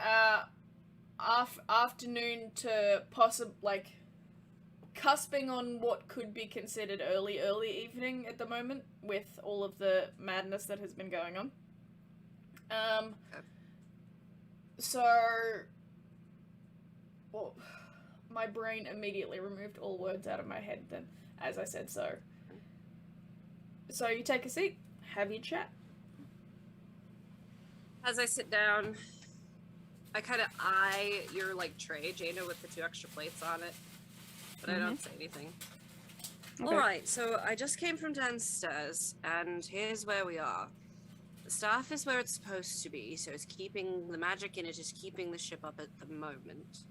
afternoon to cusping on what could be considered early evening at the moment with all of the madness that has been going on. Well, my brain immediately removed all words out of my head then, as I said so. So you take a seat, have your chat. As I sit down, I kind of eye your tray, Jaina, with the 2 extra plates on it. But I don't say anything. Okay. Alright, so I just came from downstairs, and here's where we are. The staff is where it's supposed to be, so it's keeping the magic in it is keeping the ship up at the moment.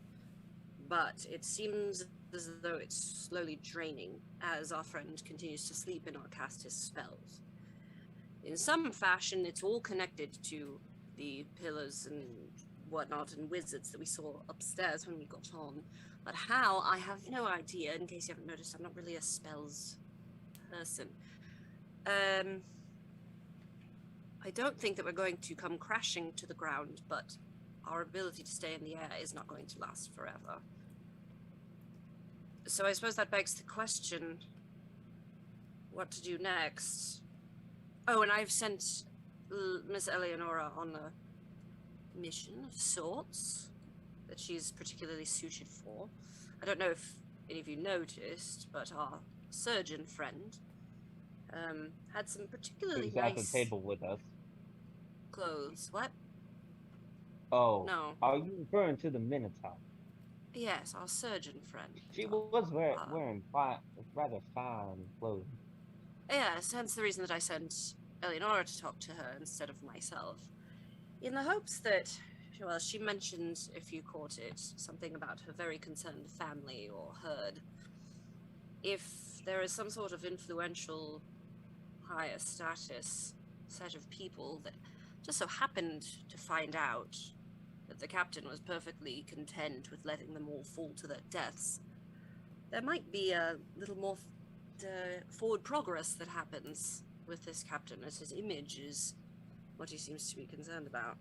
But it seems as though it's slowly draining as our friend continues to sleep and not cast his spells. In some fashion, it's all connected to the pillars and whatnot and wizards that we saw upstairs when we got on. But how, I have no idea. In case you haven't noticed, I'm not really a spells person. I don't think that we're going to come crashing to the ground, but our ability to stay in the air is not going to last forever. So I suppose that begs the question, what to do next? Oh, and I've sent Miss Eleonora on a mission of sorts that she's particularly suited for. I don't know if any of you noticed, but our surgeon friend had some particularly nice... at the table with us. Clothes. What? Oh. No. Are you referring to the Minotaur? Yes, our surgeon friend. She was wearing rather fine clothes. Yes, hence the reason that I sent Eleonora to talk to her instead of myself. In the hopes that, well, she mentioned, if you caught it, something about her very concerned family or herd. If there is some sort of influential, higher status set of people that just so happened to find out that the captain was perfectly content with letting them all fall to their deaths, there might be a little more forward progress that happens with this captain, as his image is what he seems to be concerned about.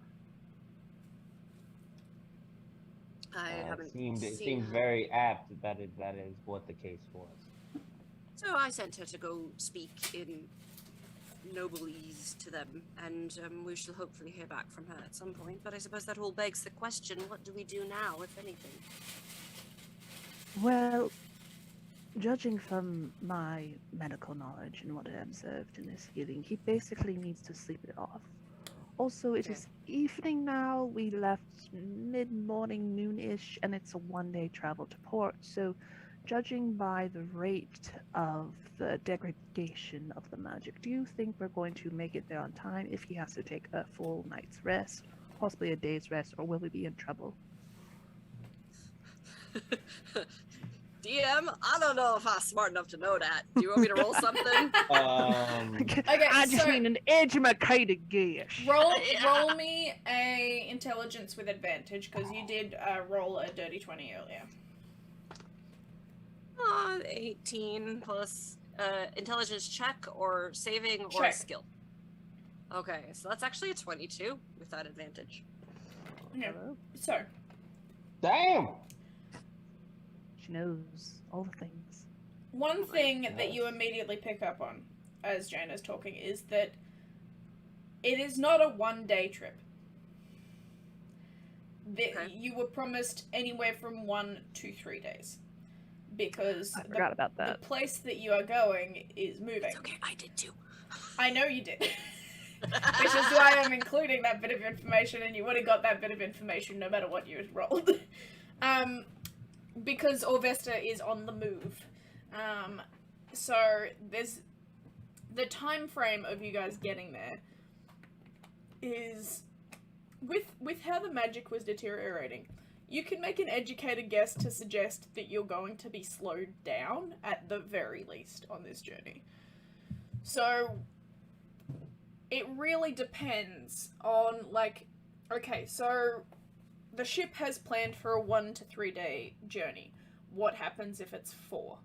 It seemed very apt that that is what the case was. So I sent her to go speak in noble ease to them, and we shall hopefully hear back from her at some point. But I suppose that all begs the question, what do we do now, if anything? Well, judging from my medical knowledge and what I observed in this healing, he basically needs to sleep it off. Also, it is evening now. We left mid-morning, noon-ish, and it's a one-day travel to port. So, judging by the rate of the degradation of the magic, do you think we're going to make it there on time if he has to take a full night's rest, possibly a day's rest, or will we be in trouble? DM, I don't know if I'm smart enough to know that. Do you want me to roll something? I just need an educated guess. Roll me a intelligence with advantage, because you did roll a dirty 20 earlier. 18 plus intelligence check or saving or Check. skill. Okay, so that's actually a 22 with that advantage. Okay. Hello? So, Damn! She knows all the things. one thing that you immediately pick up on as Jane is talking is that it is not a one-day trip. You were promised anywhere from 1 to 3 days. Because I forgot about that. the place that you are going is moving. It's okay, I did too. I know you did. Which is why I'm including that bit of information, and you would have got that bit of information no matter what you had rolled. Because Orvesta is on the move. So there's the time frame of you guys getting there is with how the magic was deteriorating. You can make an educated guess to suggest that you're going to be slowed down at the very least on this journey. So it really depends on, like, okay, so the ship has planned for a 1 to 3 day journey. What happens if it's 4?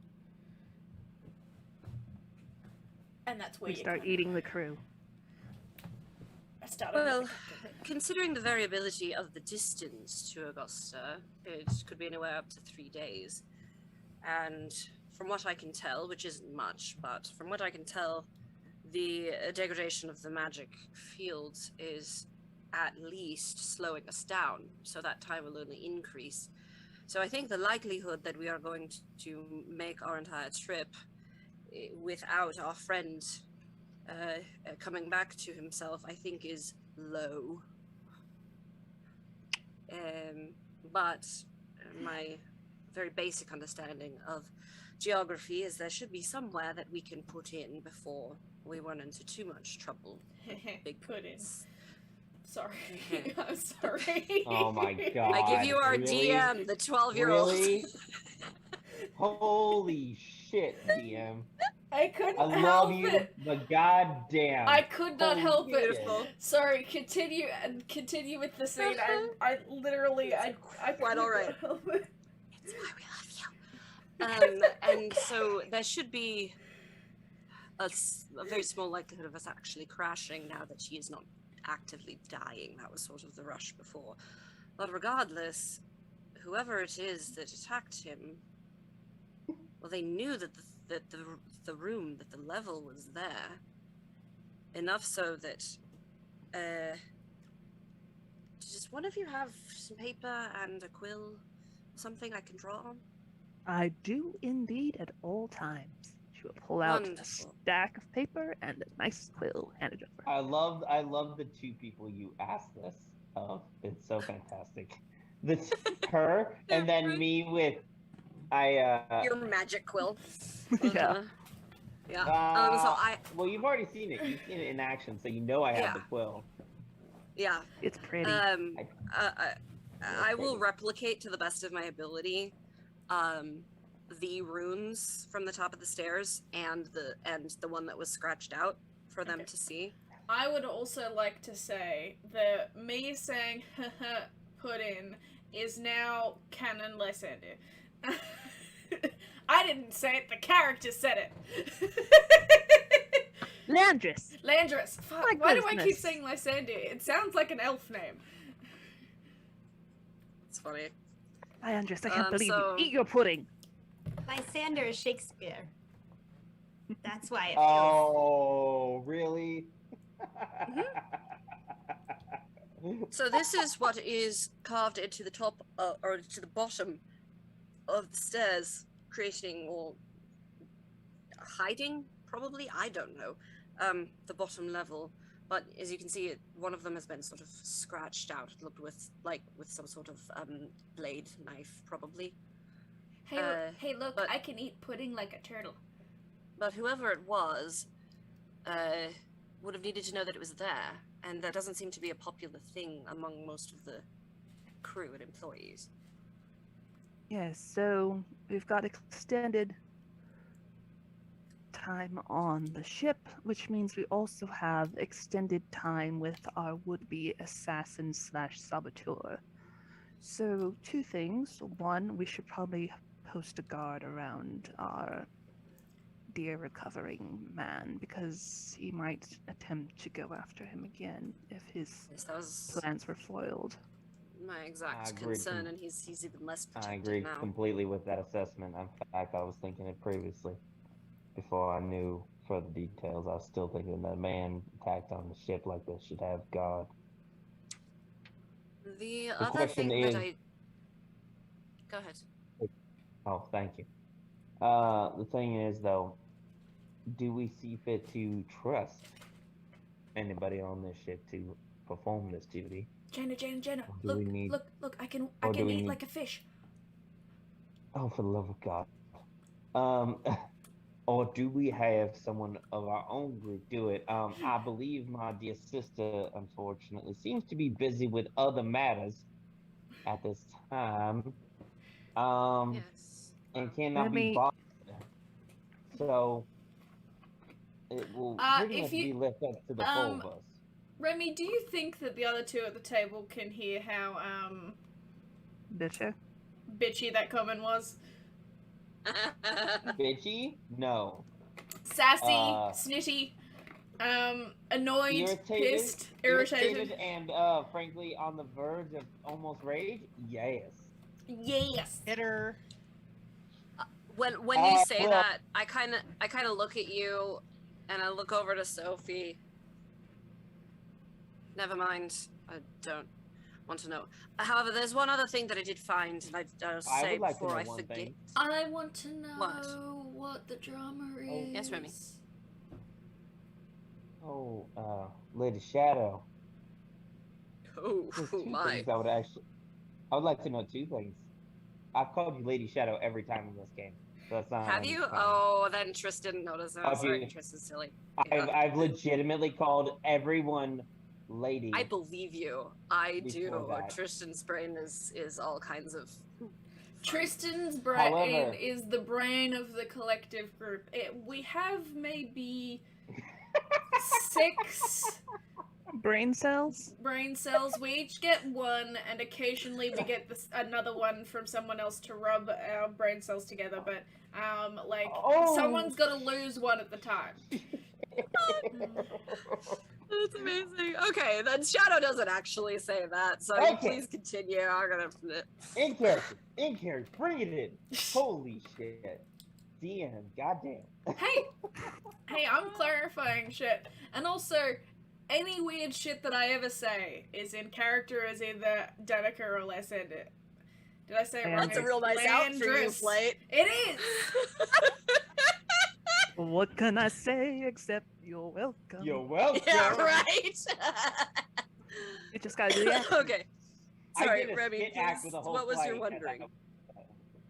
And that's where We start eating the crew. I started. Well, considering the variability of the distance to Augusta, it could be anywhere up to 3 days. And from what I can tell, which isn't much, but from what I can tell, the degradation of the magic field is at least slowing us down, so that time will only increase. So I think the likelihood that we are going to make our entire trip without our friend coming back to himself, I think is low. But my very basic understanding of geography is there should be somewhere that we can put in before we run into too much trouble. Big Put in. points. Sorry. I'm sorry. Oh my god. I give you our really? DM, the 12-year-old. Really? Holy shit, DM. I couldn't I help love you, it. but goddamn. I could not help it. Beautiful. Sorry, continue with the scene. I literally, I Quite all right. couldn't help it. It's why we love you. And so there should be a very small likelihood of us actually crashing now that she is not actively dying. That was sort of the rush before. But regardless, whoever it is that attacked him, well, they knew that the room, that the level was there. Enough so that, does one of you have some paper and a quill? Something I can draw on? I do indeed at all times. She will pull out Wonderful. a stack of paper and a nice quill, hand it over. I love the two people you asked this of. It's so fantastic. Her and then me with Your magic quill. Yeah. Yeah. So well, you've already seen it. You've seen it in action, so you know I have the quill. Yeah. It's pretty. I will replicate to the best of my ability the runes from the top of the stairs and the one that was scratched out for them to see. I would also like to say that me saying put in is now canon Lysander. I didn't say it, the character said it. Landris! Landris. Fuck, My why do I keep goodness. saying Lysander? It sounds like an elf name. It's funny. Landris, I can't believe so- you. Eat your pudding. Lysander is Shakespeare. That's why it feels. Oh, really? So this is what is carved into the top or to the bottom of the stairs, creating or hiding, probably, I don't know, the bottom level. But as you can see, one of them has been sort of scratched out. It looked with some sort of blade knife, probably. Hey, look, but- I can eat pudding like a turtle. But whoever it was would have needed to know that it was there, and that doesn't seem to be a popular thing among most of the crew and employees. Yes, so we've got extended time on the ship, which means we also have extended time with our would-be assassin slash saboteur. So, two things. One, we should probably post a guard around our dear recovering man, because he might attempt to go after him again if his Yes, that was plans were foiled. my I exact agree concern, and he's even less I protected agree now. completely with that assessment. In fact, I was thinking it previously. Before I knew further details, I was still thinking that a man attacked on the ship like this should have guard. The The other question thing is- that I... Go ahead. Oh, thank you. The thing is, though, do we see fit to trust anybody on this ship to perform this duty? Jenna, Do look, we need- look, I can or do we eat need- like a fish. Oh, for the love of God. Or do we have someone of our own group do it? I believe my dear sister, unfortunately, seems to be busy with other matters at this time. Yes. And cannot Let be me- bothered. So it will pretty if much you- be left up to the four of us. Remy, do you think that the other two at the table can hear how Bitcher? bitchy that comment was? Bitchy? No. Sassy, Uh, snitty, annoyed, Irritated? pissed, irritated. And frankly on the verge of almost rage? Yes. Yes. Hitter. When you say well- that, I kind of look at you, and I look over to Sophie. Never mind. I don't want to know. However, there's one other thing that I did find, and I'll I say would like to before know I one forget. thing. I want to know What? what the drama is. Oh. Yes, Remy. Oh, Lady Shadow. Oh, There's two my. things I would like to know two things. I've called you Lady Shadow every time in this game. So that's not Have you? uncommon. Oh, then Trish didn't notice. I'm Oh, sorry, dude. Trish is silly. I've legitimately called everyone Lady. I believe you. I do. Before that. Tristan's brain is all kinds of. Tristan's brain However- is the brain of the collective group. We have maybe 6 Brain cells? brain cells. We each get one, and occasionally we get another one from someone else to rub our brain cells together. But Oh. someone's got to lose one at the time. That's amazing. Okay, then Shadow doesn't actually say that, so Okay. please continue. I'm gonna. In character, bring it in. Holy shit. DM, goddamn. Hey, I'm clarifying shit. And also, any weird shit that I ever say is in character as either Danica or Lysander. Did I say it wrong? That's a real nice out for you, Landris. Flate. It is! What can I say except you're welcome? You're welcome. Yeah, right. You just gotta do that. Okay. I Sorry, did a Remy. skit act Please, with the whole what was you flight, and wondering?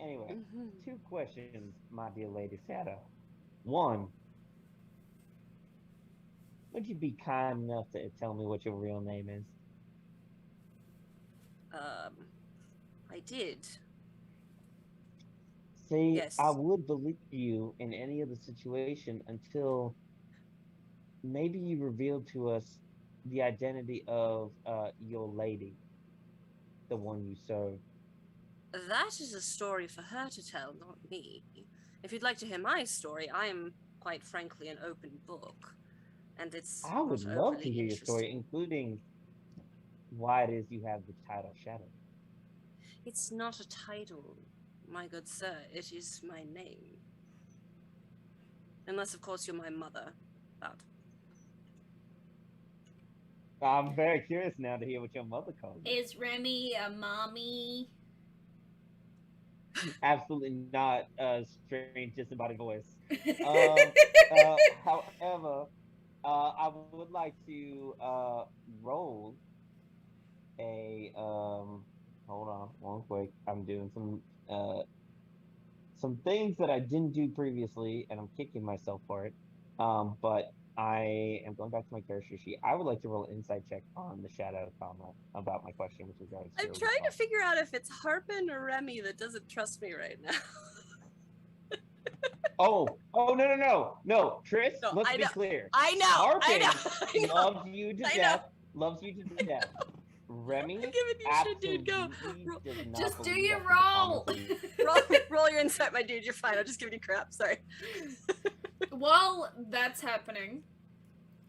Anyway, Mhm. two questions, my dear Lady Shadow. One, would you be kind enough to tell me what your real name is? I did. See, Yes. I would believe you in any other situation until maybe you revealed to us the identity of your lady, the one you serve. That is a story for her to tell, not me. If you'd like to hear my story, I am quite frankly an open book, and it's. I would not love to overly hear your story, interesting. including why it is you have the title Shadow. It's not a title, my good sir. It is my name. Unless, of course, you're my mother. That. I'm very curious now to hear what your mother calls you. Is Remy a mommy? Absolutely not a strange disembodied voice. However, I would like to roll a hold on one quick. I'm doing some things that I didn't do previously, and I'm kicking myself for it. But I am going back to my character sheet. I would like to roll an insight check on the shadow comment about my question with regards to. I'm trying to figure out if it's Harpin or Remy that doesn't trust me right now. Oh, no, Tris. No, Let's I be know. clear. I know. Harpin I know. loves you to I death. know. Loves you to death. Remy, I'm giving you shit, dude. Go. does not Just do believe your that the roll. comments are- roll your insight, my dude. You're fine. I'm just giving you crap. Sorry. While that's happening,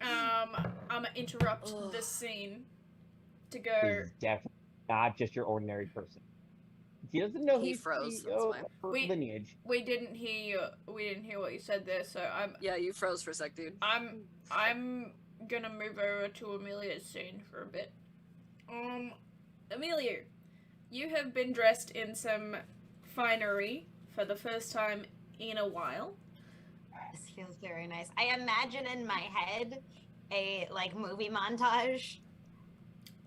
I'm gonna interrupt Ugh. this scene to This go. is definitely not just your ordinary person. He doesn't know He he's froze, the that's why. her We- lineage. We didn't hear you. We didn't hear what you said there. So Yeah, you froze for a sec, dude. I'm gonna move over to Amelia's scene for a bit. Amelia, you have been dressed in some finery for the first time in a while. This feels very nice. I imagine in my head a like movie montage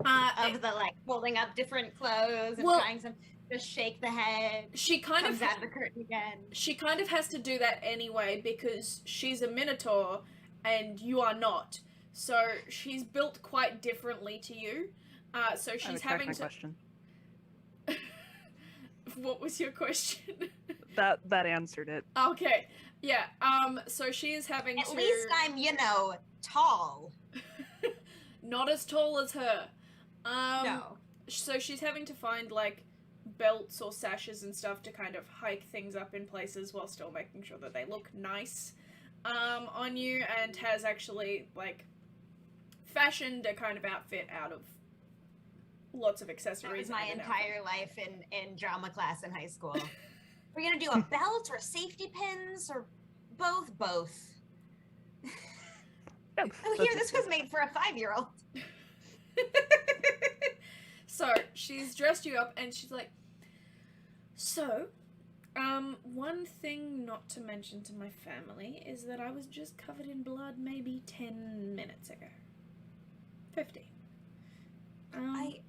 of the like holding up different clothes and Well- trying some. Just shake the head. She kind Comes of out the curtain again. she kind of has to do that anyway because she's a minotaur and you are not. So she's built quite differently to you. So I she's retract having my to. question. What was your question? That answered it. Okay. Yeah. So she is having At to. least I'm, tall. Not as tall as her. No. So she's having to find like belts or sashes and stuff to kind of hike things up in places while still making sure that they look nice on you, and has actually like fashioned a kind of outfit out of lots of That accessories. was my and an entire life in drama class in high school. We're gonna do a belt or safety pins or both? Yeah, Oh, here, this was made for a 5-year-old. So she's dressed you up and she's like, so, one thing not to mention to my family is that I was just covered in blood maybe 10 minutes ago. 15. Are you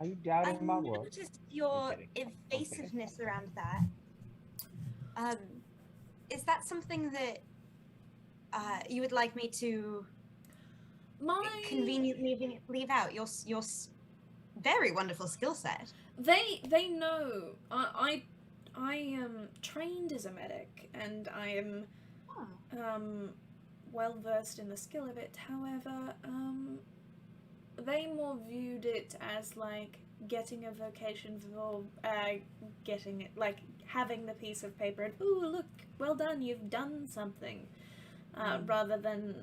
I doubting my work? noticed your kidding. evasiveness around that. Is that something that you would like me to my conveniently leave out? Your very wonderful skill set. They know I am trained as a medic and I am well versed in the skill of it. However, they more viewed it as like getting a vocation for getting it, like having the piece of paper and ooh, look, well done, you've done something. Rather than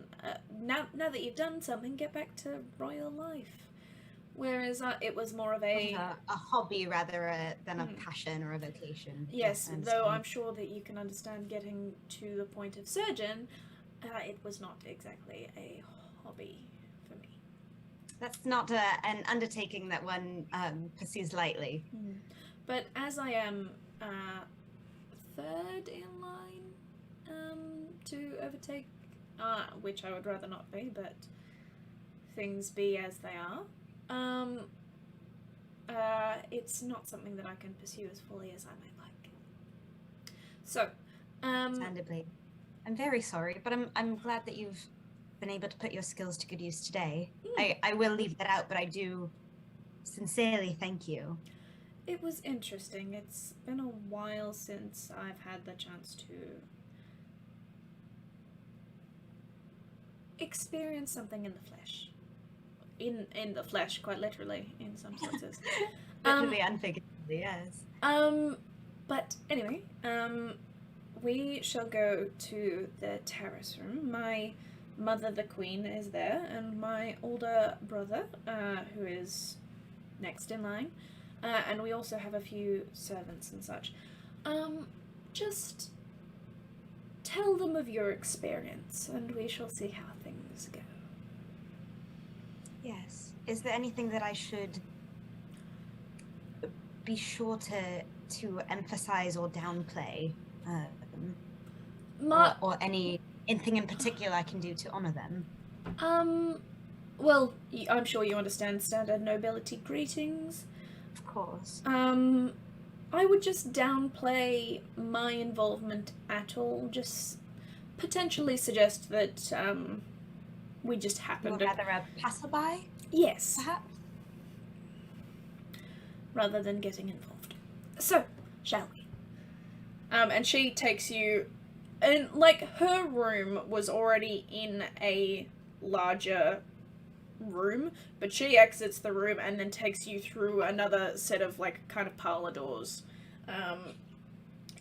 now that you've done something, get back to royal life. Whereas it was more of a hobby rather than a passion or a vocation. yes, I though understand. I'm sure that you can understand getting to the point of surgeon, it was not exactly a hobby for me. That's not an undertaking that one pursues lightly. But as I am third in line to overtake, which I would rather not be, but things be as they are. It's not something that I can pursue as fully as I might like. So, Understandably. I'm very sorry, but I'm glad that you've been able to put your skills to good use today. I will leave that out, but I do sincerely thank you. it was interesting. It's been a while since I've had the chance to experience something in the flesh. In the flesh, quite literally, in some senses. Literally and figuratively, yes. But anyway, we shall go to the terrace room. My mother, the queen, is there, and my older brother, who is next in line, and we also have a few servants and such. Just tell them of your experience, and we shall see how things go. Yes. Is there anything that I should be sure to emphasize or downplay? Or anything in particular I can do to honor them? Well, I'm sure you understand standard nobility greetings. Of course. I would just downplay my involvement at all. Just potentially suggest that, we just happened You're rather a passerby? Yes. Perhaps? Rather than getting involved. So, shall we? And she takes you, and like her room was already in a larger room, but she exits the room and then takes you through another set of like kind of parlor doors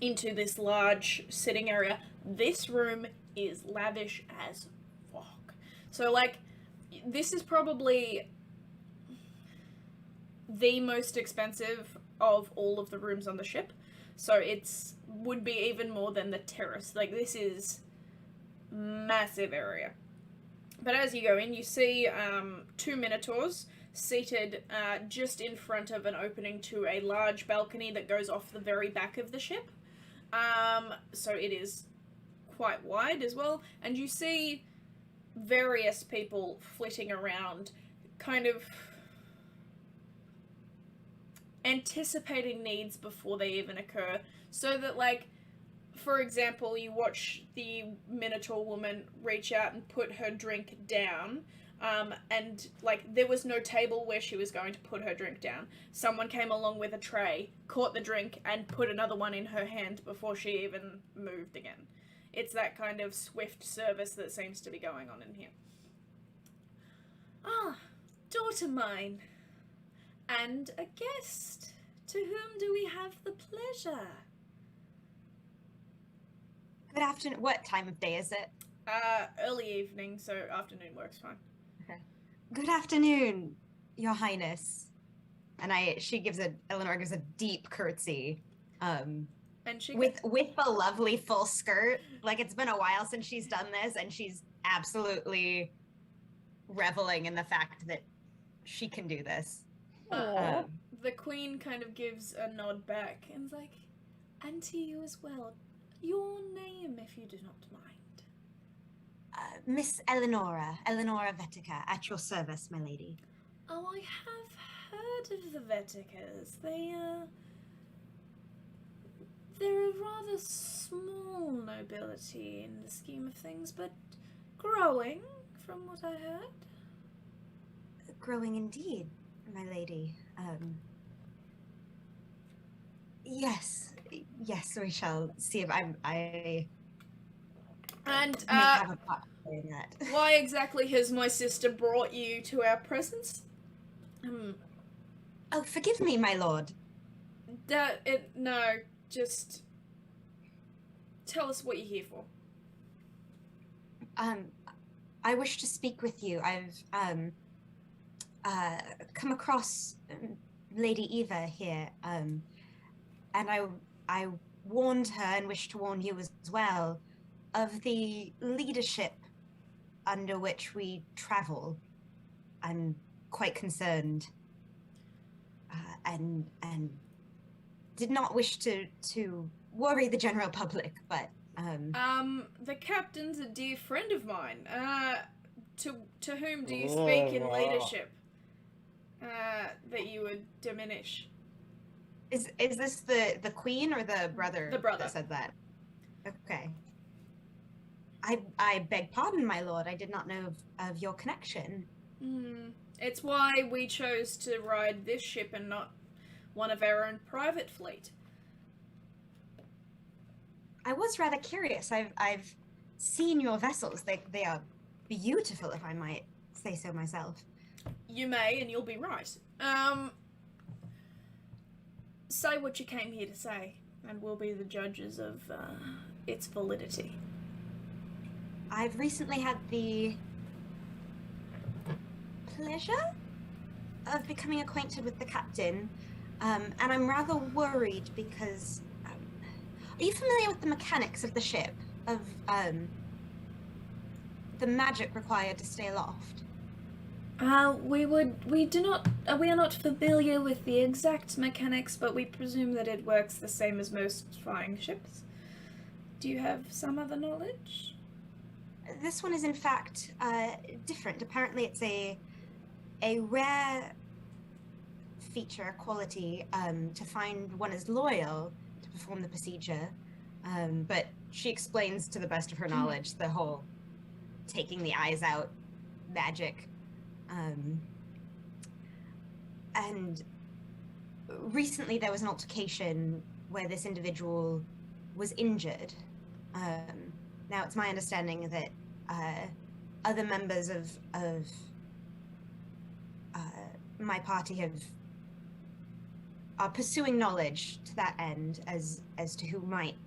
into this large sitting area. This room is lavish as fuck. So like, this is probably the most expensive of all of the rooms on the ship. So would be even more than the terrace. Like, this is massive area. But as you go in, you see 2 minotaurs seated just in front of an opening to a large balcony that goes off the very back of the ship. So it is quite wide as well. And you see various people flitting around, kind of anticipating needs before they even occur. So that, like, for example, you watch the Minotaur woman reach out and put her drink down, and, like, there was no table where she was going to put her drink down. Someone came along with a tray, caught the drink, and put another one in her hand before she even moved again. It's that kind of swift service that seems to be going on in here. Ah, daughter mine. And a guest. To whom do we have the pleasure? Good afternoon. What time of day is it? Early evening, so afternoon works fine. Okay. Good afternoon, Your Highness. And Eleanor gives a deep curtsy. And she with a lovely full skirt. Like, it's been a while since she's done this, and she's absolutely reveling in the fact that she can do this. The queen kind of gives a nod back and's like, and to you as well. Your name, if you do not mind. Miss Eleonora Vetica, at your service, my lady. Oh, I have heard of the Veticas. They're a rather small nobility in the scheme of things, but growing, from what I heard. Growing indeed, my lady. Yes, we shall see if I may have a part in that. Why exactly has my sister brought you to our presence? Oh, forgive me, my lord. No, just tell us what you're here for. I wish to speak with you. I've come across Lady Eva here, and I warned her and wish to warn you as well of the leadership under which we travel. I'm quite concerned, and did not wish to worry the general public, but the captain's a dear friend of mine. To whom do you speak in leadership? That you would diminish. Is this the queen or the brother? The brother that said that. Okay. I beg pardon, my lord. I did not know of your connection. It's why we chose to ride this ship and not one of our own private fleet. I was rather curious. I've seen your vessels. They are beautiful, if I might say so myself. You may, and you'll be right. Say what you came here to say, and we'll be the judges of its validity. I've recently had the pleasure of becoming acquainted with the captain, and I'm rather worried because... are you familiar with the mechanics of the ship? of the magic required to stay aloft? We are not familiar with the exact mechanics, but we presume that it works the same as most flying ships. Do you have some other knowledge? This one is in fact different. Apparently it's a rare feature, quality, to find one is loyal to perform the procedure. But she explains to the best of her knowledge the whole taking the eyes out magic. And recently there was an altercation where this individual was injured. Now it's my understanding that other members of my party are pursuing knowledge to that end as to who might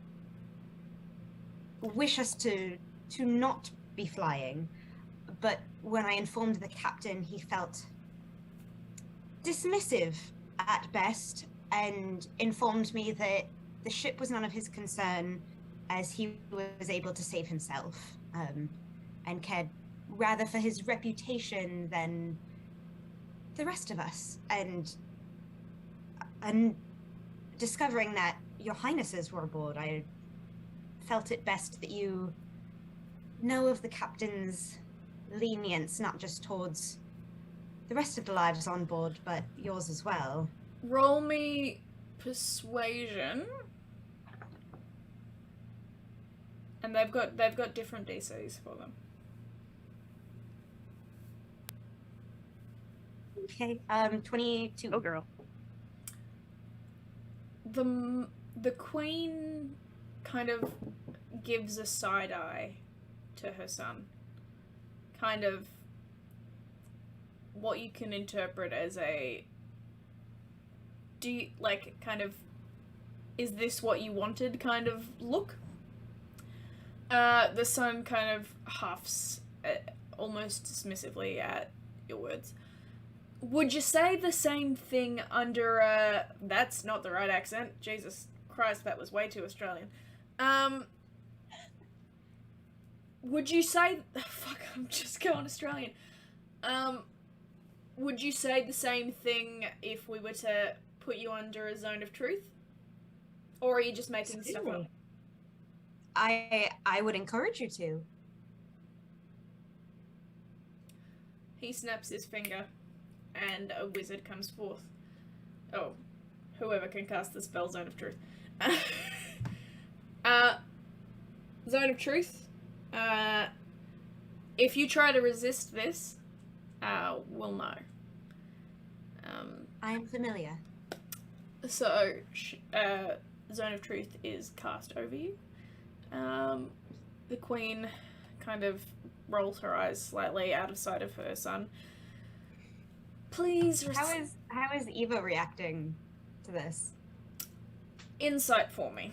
wish us to not be flying. But when I informed the captain, he felt dismissive at best and informed me that the ship was none of his concern as he was able to save himself, and cared rather for his reputation than the rest of us. And discovering that your highnesses were aboard, I felt it best that you know of the captain's lenience, not just towards the rest of the lives on board, but yours as well. Roll me persuasion. And they've got different DCs for them. Okay, 22. Oh, girl. The queen kind of gives a side eye to her son. Kind of what you can interpret as a, do you, like, kind of, is this what you wanted kind of look? The son kind of huffs almost dismissively at your words. Would you say the same thing under that's not the right accent. Jesus Christ, that was way too Australian. Would you say, fuck, I'm just going Australian. Would you say the same thing if we were to put you under a zone of truth? Or are you just making stuff up? I would encourage you to. He snaps his finger, and a wizard comes forth. Oh, whoever can cast the spell Zone of Truth. Zone of Truth. If you try to resist this, we'll know. I am familiar. So, Zone of Truth is cast over you. The queen kind of rolls her eyes slightly out of sight of her son. Please. How is Eva reacting to this? Insight for me.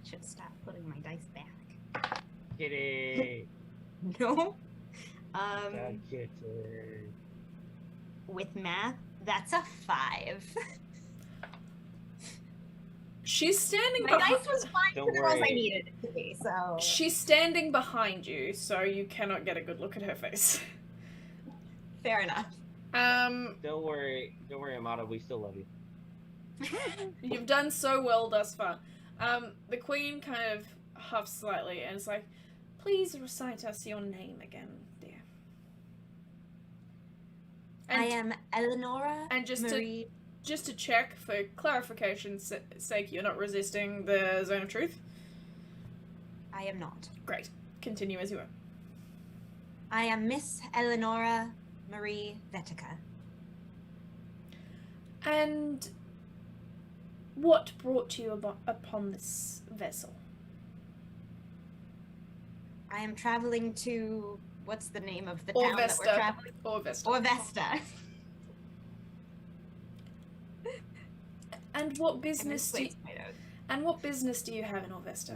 Should stop putting my dice back. Get it. No. Get it. With math, that's a 5. She's standing My behind. dice was fine Don't for the rolls I worry. needed it to be, so. She's standing behind you, so you cannot get a good look at her face. Fair enough. Don't worry, Amada. We still love you. You've done so well thus far. The queen kind of huffs slightly and is like, "Please recite us your name again, dear." I am Eleonora and Marie. Just to check, for clarification's sake, you're not resisting the Zone of Truth? I am not. Great. Continue as you are. I am Miss Eleonora Marie Vetica. And what brought you upon this vessel? I am traveling to, what's the name of the town that we're traveling? Orvesta. And what business do you have in Orvesta?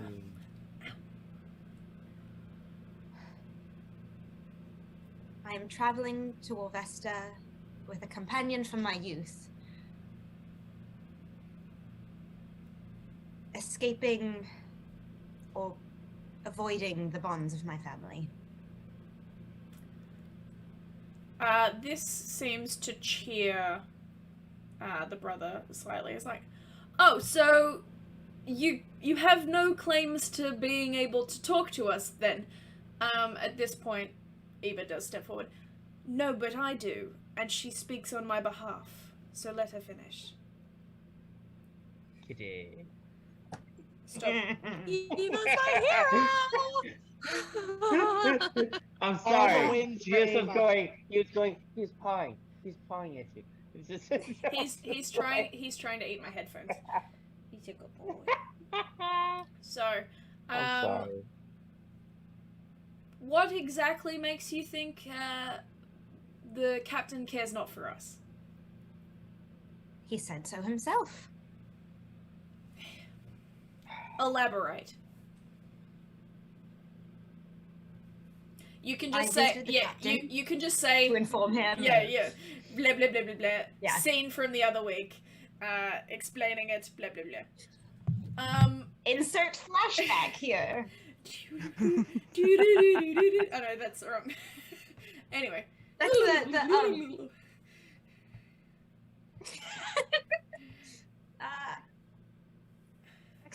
I am traveling to Orvesta with a companion from my youth. escaping or avoiding the bonds of my family. This seems to cheer the brother slightly. It's like, oh, so you have no claims to being able to talk to us then? At this point, Eva does step forward. No, but I do, and she speaks on my behalf. So let her finish. Kitty. Stop. Eva's my hero! I'm All the sorry. wins He for was Ava. he's pawing at you. It's just, He's trying to eat my headphones. He's a good boy. So, I'm sorry. what exactly makes you think the captain cares not for us? He said so himself. Elaborate. You can I just say, visited the yeah. captain You can just say, to inform him. yeah. Blah blah blah blah blah. Yeah. Scene from the other week, explaining it. Blah blah blah. Insert flashback here. Oh no, that's wrong. Anyway. That's the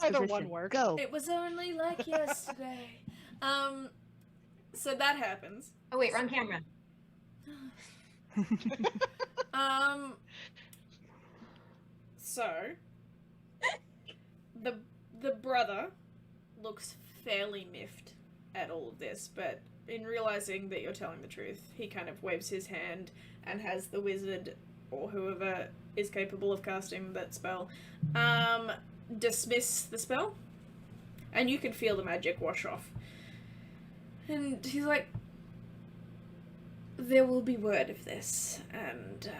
Either Exposition. one works. Go. It was only like yesterday. So that happens. Oh wait, wrong camera. So the brother looks fairly miffed at all of this, but in realizing that you're telling the truth, he kind of waves his hand and has the wizard or whoever is capable of casting that spell dismiss the spell, and you can feel the magic wash off. And he's like, there will be word of this, and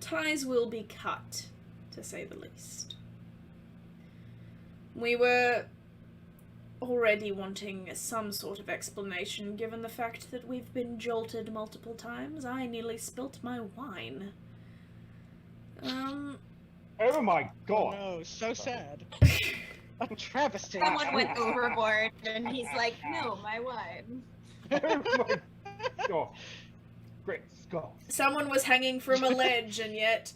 ties will be cut, to say the least. We were already wanting some sort of explanation, given the fact that we've been jolted multiple times. I nearly spilt my wine. Oh my god. No, so sad. A travesty. Someone went overboard, and he's like, "No, my wine." Oh my god. Great Scott. Someone was hanging from a ledge, and yet,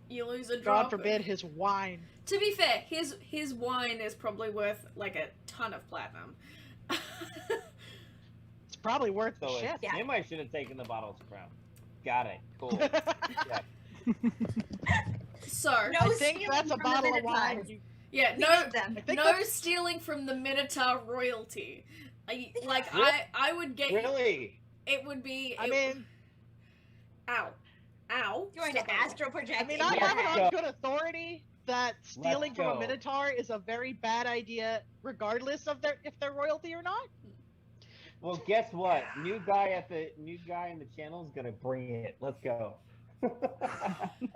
you lose a drop. God forbid his wine. To be fair, his wine is probably worth like a ton of platinum. It's probably worth the So shit. Yeah. maybe I should have taken the bottle's crown. Got it. Cool. Yeah. So, No I think stealing that's a from the bottle of Minotaurs. wine. yeah, We no, need them. I think no that's- stealing from the Minotaur royalty. I Really? I would get Really? it would be. I mean, ow. Going Stop to it. astral project. I mean, in I your have it head. on good authority that stealing from a go. Minotaur is a very bad idea, regardless of if they're royalty or not. Well, guess what? New guy in the channel is gonna bring it. Let's go.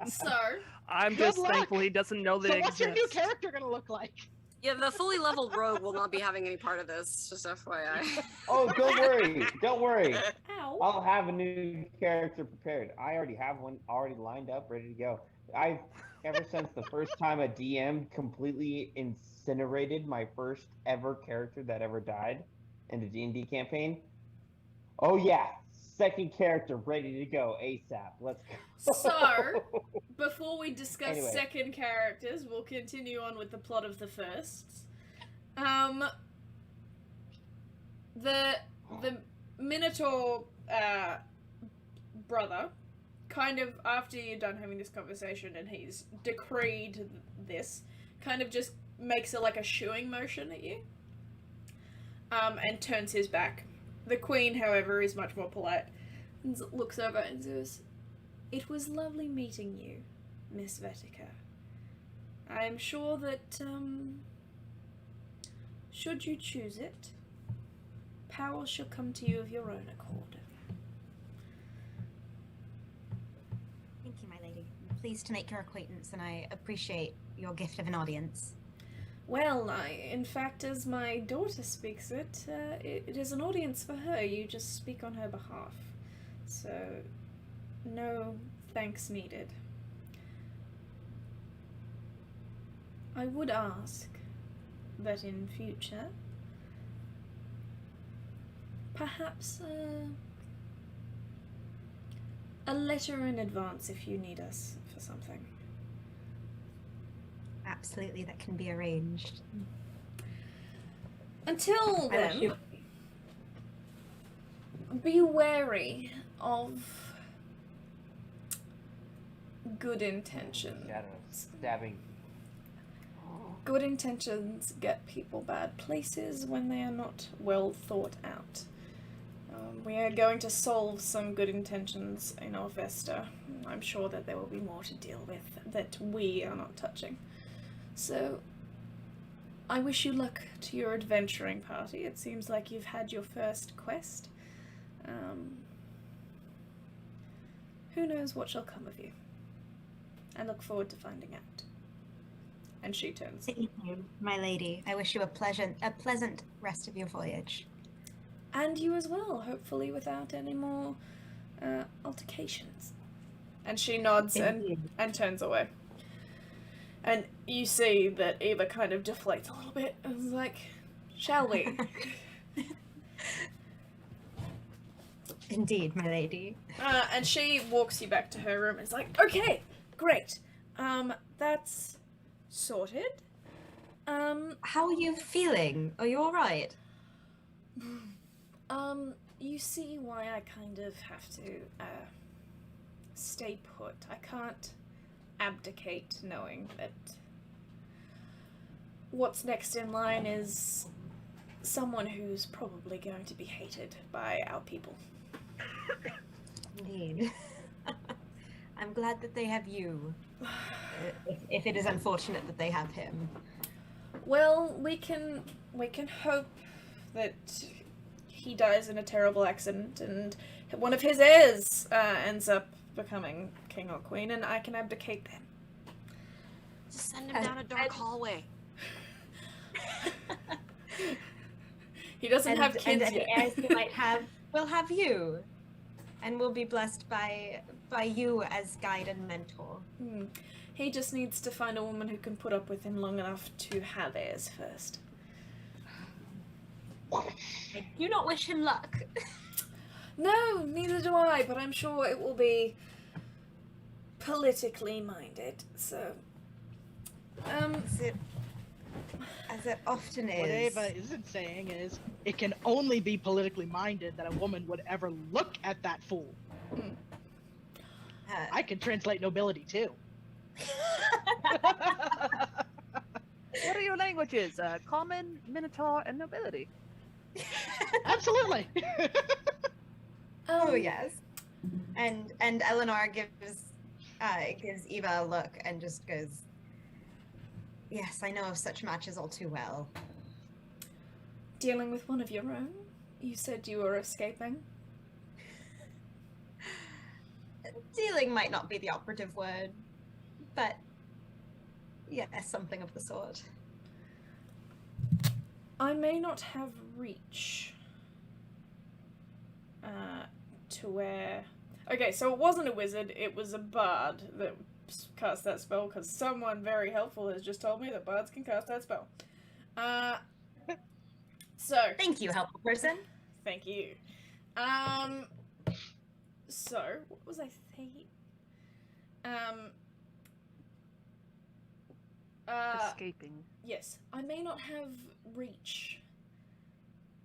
So, I'm Good just luck. thankful he doesn't know that So it what's your new exists. character gonna look like? Yeah, the fully leveled rogue will not be having any part of this, just FYI. Oh, don't worry. Don't worry. ow. I'll have a new character prepared. I already have one already lined up, ready to go. Ever since the first time a DM completely incinerated my first ever character that ever died in the D&D campaign. Oh yeah, second character ready to go ASAP. Let's go. So, before we discuss Anyway. second characters, we'll continue on with the plot of the firsts. The Minotaur brother, kind of after you're done having this conversation and he's decreed this, kind of just makes a shooing motion at you, and turns his back. The queen, however, is much more polite and looks over and says, "It was lovely meeting you, Miss Vetica. I am sure that, should you choose it, power shall come to you of your own accord." Thank you, my lady. I'm pleased to make your acquaintance, and I appreciate your gift of an audience. Well, in fact, as my daughter speaks it, it is an audience for her. You just speak on her behalf. So, no thanks needed. I would ask that in future, perhaps a letter in advance if you need us for something. Absolutely, that can be arranged. Until I wish then, you- be wary of good intentions. Shadow stabbing. Good intentions get people bad places when they are not well thought out. We are going to solve some good intentions in Orvesta. I'm sure that there will be more to deal with that we are not touching. So, I wish you luck to your adventuring party. It seems like you've had your first quest. Who knows what shall come of you? I look forward to finding out. And she turns. Thank you, my lady. I wish you a pleasant rest of your voyage. And you as well, hopefully without any more altercations. And she nods and turns away. And you see that Eva kind of deflates a little bit and is like, shall we? Indeed, my lady. And she walks you back to her room and is like, okay, great. That's sorted. How are you feeling? Are you alright? You see why I kind of have to stay put. I can't abdicate knowing that what's next in line is someone who's probably going to be hated by our people. Indeed. I'm glad that they have you. If it is unfortunate that they have him. Well, we can hope that he dies in a terrible accident and one of his heirs ends up becoming king or queen, and I can abdicate them. Send him down a dark hallway. He doesn't have kids and yet. the heirs he might have will have you, and will be blessed by you as guide and mentor. He just needs to find a woman who can put up with him long enough to have heirs first. I do not wish him luck. No, neither do I, but I'm sure it will be politically minded, so... As it often is. What Ava isn't saying is, it can only be politically minded that a woman would ever look at that fool. I can translate nobility too. What are your languages? Common, Minotaur, and nobility. Absolutely. Oh yes. And Eleanor gives Eva a look and just goes, yes, I know of such matches all too well. Dealing with one of your own? You said you were escaping? Dealing might not be the operative word, but yes, something of the sort. I may not have reach to where... Okay, so it wasn't a wizard, it was a bard that cast that spell, because someone very helpful has just told me that bards can cast that spell. So... Thank you, helpful person. Thank you. So, what was I saying? Escaping. Yes, I may not have reach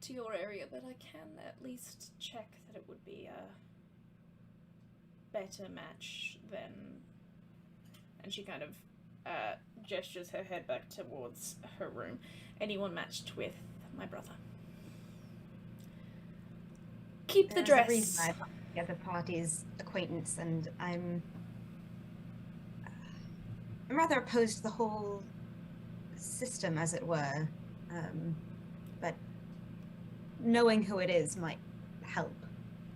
to your area, but I can at least check that it would be a better match than... And she kind of gestures her head back towards her room. Anyone matched with my brother. Keep the There's dress. a reason I thought the other party's acquaintance, and I'm rather opposed to the whole system, as it were. But knowing who it is might help.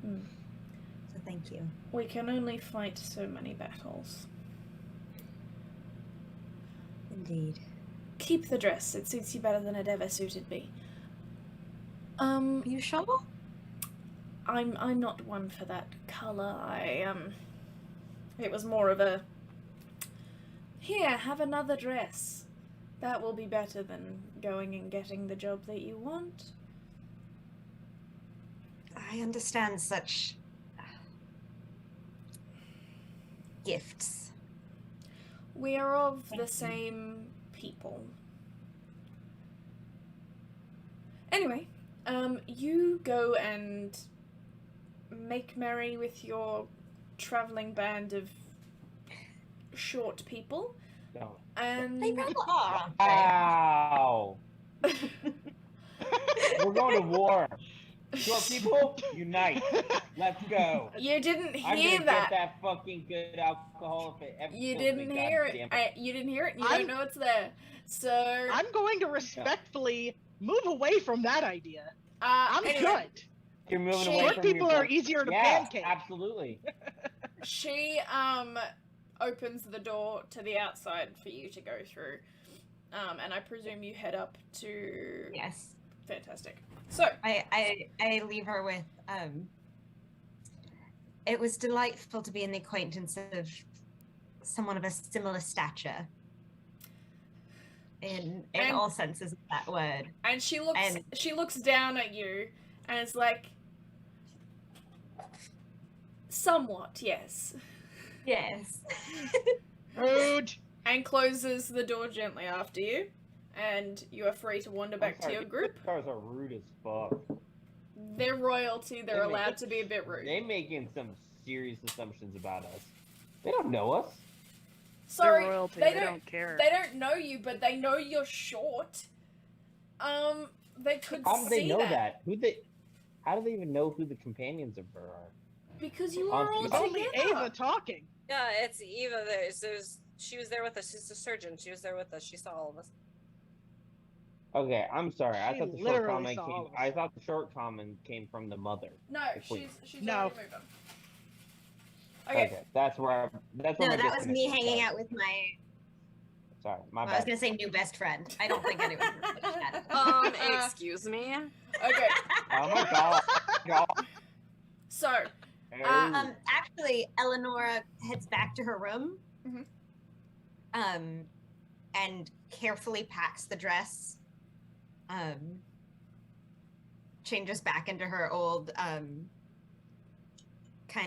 So thank you. We can only fight so many battles. Indeed. Keep the dress. It suits you better than it ever suited me. Are you sure? I'm not one for that colour. It was more of a... Here, have another dress. That will be better than going and getting the job that you want. I understand such gifts. We are of Thank the you. same people. Anyway, you go and make merry with your traveling band of short people, No. and They rather are. Wow. We're going to war. Short people, unite. Let's go. you didn't I'm hear gonna that. get that fucking good alcohol if it ever You kills didn't me, hear it. goddammit. You didn't hear it. And you I'm- don't know it's there. So I'm going to respectfully move away from that idea. I'm anyway, good. You're moving Short away Short from people your are easier to yeah, pancake. absolutely. She opens the door to the outside for you to go through. And I presume you head up to Yes. Fantastic. So I leave her with it was delightful to be in the acquaintance of someone of a similar stature. In And- all senses of that word. and she looks down at you and is like, somewhat, yes. Yes. Rude. And closes the door gently after you, and you are free to wander back to your group. These cars are rude as fuck. They're royalty, they're They make- allowed to be a bit rude. They making some serious assumptions about us. They don't know us. Sorry, They're royalty. they They don't don't care. they don't know you, but they know you're short. They could How do they see know that? How do they even know who the companions of her are? Because you are all It's It's only together. Ava talking. Yeah, it's Eva. She was there with us. She's a surgeon. She was there with us. She saw all of us. Okay, I'm sorry. I She thought the short literally comment saw came. all of us. I thought the short comment came from the mother. No, Wait. she's No. already moved on. Okay. That's where. That's where. No, my that was me disconnect is. hanging out with my Sorry, my well, I was bad. gonna say new best friend. I don't think anyone knows that. Excuse me. Okay. Oh my god. God. So, Oh. Actually, Eleonora heads back to her room. Mhm. And carefully packs the dress. Changes back into her old, kind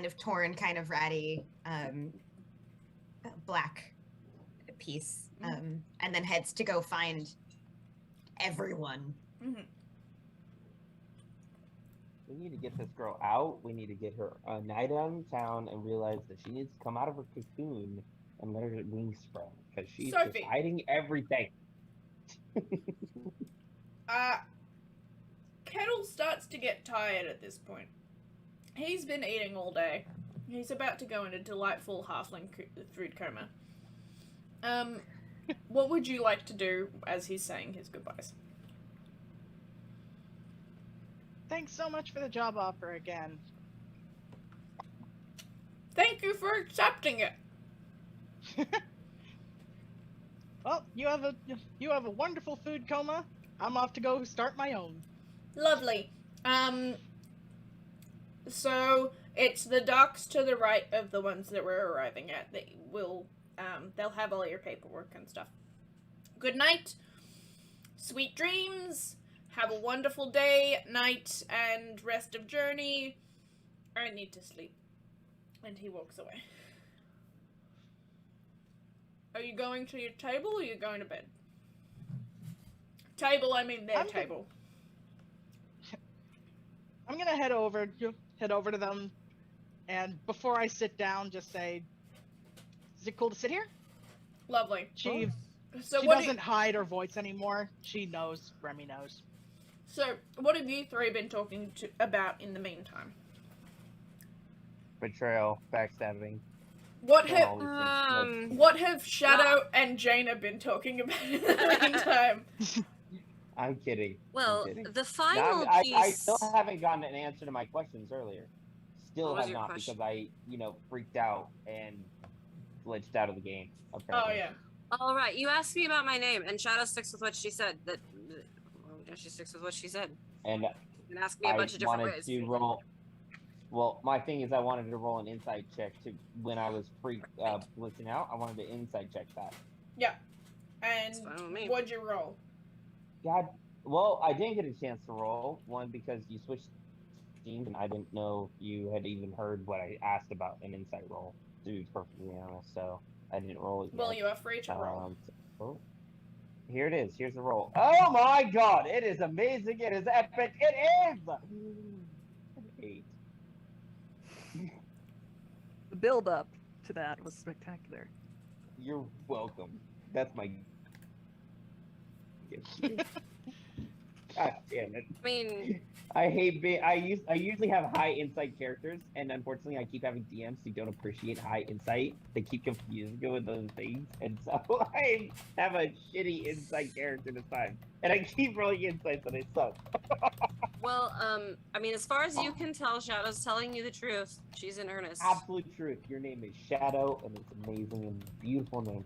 of torn, kind of ratty, black piece. And then heads to go find everyone. mhm. We need to get this girl out. We need to get her a night out in town and realize that she needs to come out of her cocoon and let her wings spread because she's Sophie. just hiding everything. Kettle starts to get tired at this point. He's been eating all day. He's about to go into delightful halfling food coma. What would you like to do as he's saying his goodbyes? Thanks so much for the job offer again. Thank you for accepting it. Well, you have a wonderful food coma. I'm off to go start my own. Lovely. So it's the docks to the right of the ones that we're arriving at. They'll have all your paperwork and stuff. Good night. Sweet dreams. Have a wonderful day, night, and rest of journey. I need to sleep. And he walks away. Are you going to your table or are you going to bed? Table, I mean their I'm table. I'm gonna head over to them, and before I sit down, just say, "Is it cool to sit here?" Lovely. She So she what do doesn't hide her voice anymore. She knows. Remy knows. So, what have you three been talking about in the meantime? Betrayal, backstabbing. What and have all these things. what have Shadow and Jaina been talking about in the meantime? I'm kidding. Well, I'm kidding. the No, final I piece. still haven't gotten an answer to my questions earlier. Still What was have your not question? because I, freaked out and glitched out of the game. Oh Apparently. yeah. All right, you asked me about my name, and Shadow sticks with what she said. She sticks with what she said. And You can ask me a I bunch of different wanted ways. to roll. Well, my thing is, I wanted to roll an insight check to when I was glitching out. I wanted to insight check that. Yeah. And fine with me. what'd you roll? Yeah. Well, I didn't get a chance to roll one because you switched teams, and I didn't know if you had even heard what I asked about an insight roll. To be perfectly honest, so I didn't roll it yet. Well, you are free to roll. So, here it is. Here's the roll. Oh my god! It is amazing. It is epic. It is. An 8. The build up to that was spectacular. You're welcome. That's my gift. God damn it. I mean, I hate being. I usually have high insight characters, and unfortunately, I keep having DMs who don't appreciate high insight. They keep confusing me with those things, and so I have a shitty insight character this time, and I keep rolling insights, and they suck. well, I mean, as far as you can tell, Shadow's telling you the truth. She's in earnest. Absolute truth. Your name is Shadow, and it's amazing and beautiful name.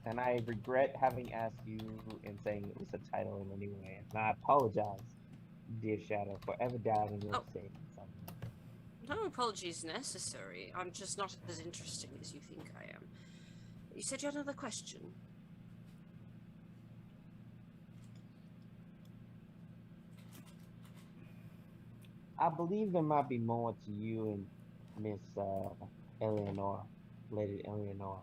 And I regret having asked you and saying it was a title in any way. And I apologize, dear Shadow, for ever doubting your saying something. No apologies necessary. I'm just not as interesting as you think I am. You said you had another question. I believe there might be more to you and Miss Eleanor, Lady Eleanor.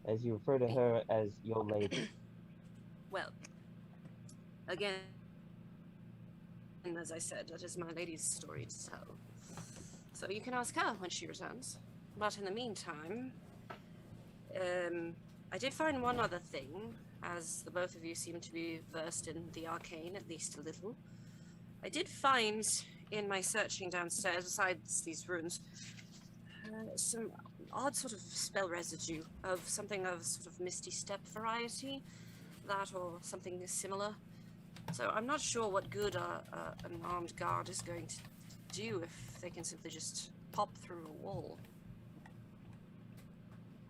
As you refer to her as your lady. Well, again, and as I said, that is my lady's story to tell. So you can ask her when she returns. But in the meantime, I did find one other thing, as the both of you seem to be versed in the arcane, at least a little. I did find, in my searching downstairs, besides these runes, some odd sort of spell residue of something of sort of misty step variety, that or something similar. So I'm not sure what good an armed guard is going to do if they can simply just pop through a wall.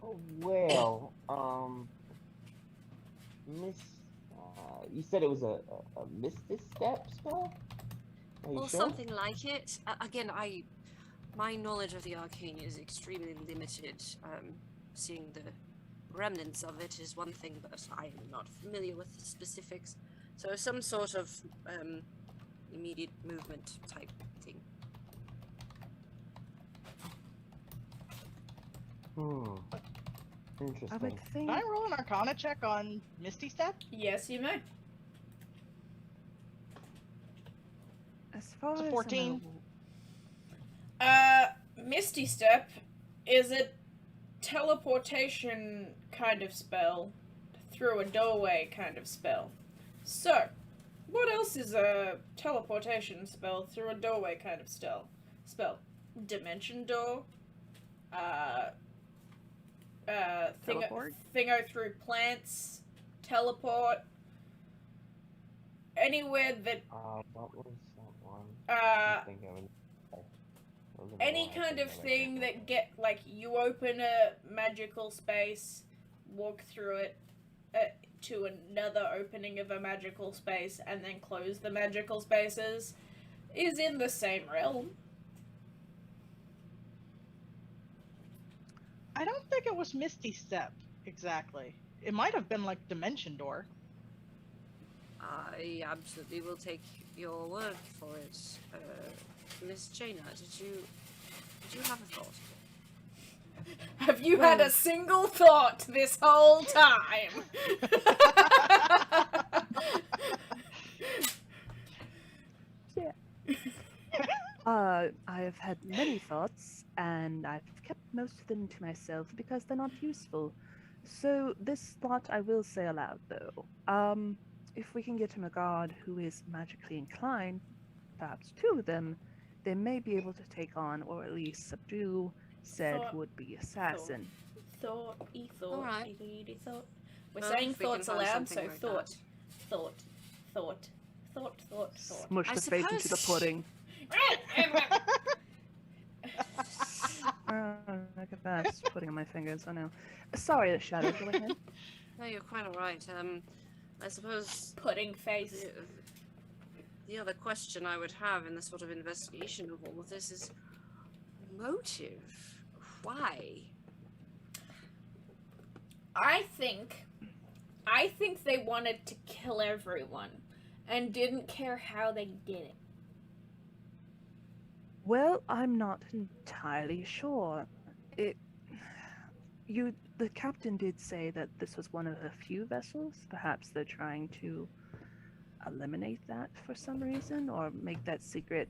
Oh, well, Miss, you said it was a Mystic Step spell? Are you Or sure? something like it. Again, my knowledge of the arcane is extremely limited. Seeing the remnants of it is one thing, but I am not familiar with the specifics. So some sort of immediate movement type thing. Interesting. I would think. Can I roll an Arcana check on Misty Step? Yes, you may. As far It's a as 14. Misty Step is a teleportation kind of spell through a doorway kind of spell. So, what else is a teleportation spell through a doorway kind of spell? Dimension door? Teleport? Thingo through plants? Teleport? Anywhere that What was that one? uh I think I would- those are the any ones I kind think of I like thing to that roll. get like you open a magical space, walk through it to another opening of a magical space, and then close the magical spaces, is in the same realm. I don't think it was Misty Step exactly. It might have been like Dimension Door. I absolutely will take your word for it. Miss Jaina, did you have a thought? Have you had a single thought this whole time? I have had many thoughts, and I've kept most of them to myself because they're not useful. So this thought I will say aloud, though. If we can get him a guard who is magically inclined, perhaps two of them, they may be able to take on, or at least subdue, said Thought- would-be assassin. Thought. Alright. Thought. We're Well, saying if we can thoughts find aloud, something so like thought. that. Thought. Smush I the fate into the suppose- pudding. Look at that, just putting on my fingers. I know. Sorry, Shadow. Go ahead. No, you're quite alright. I suppose Pudding face. the other question I would have in the sort of investigation of all of this is motive. Why? I think they wanted to kill everyone and didn't care how they did it. Well, I'm not entirely sure. The captain did say that this was one of a few vessels. Perhaps they're trying to eliminate that for some reason, or make that secret.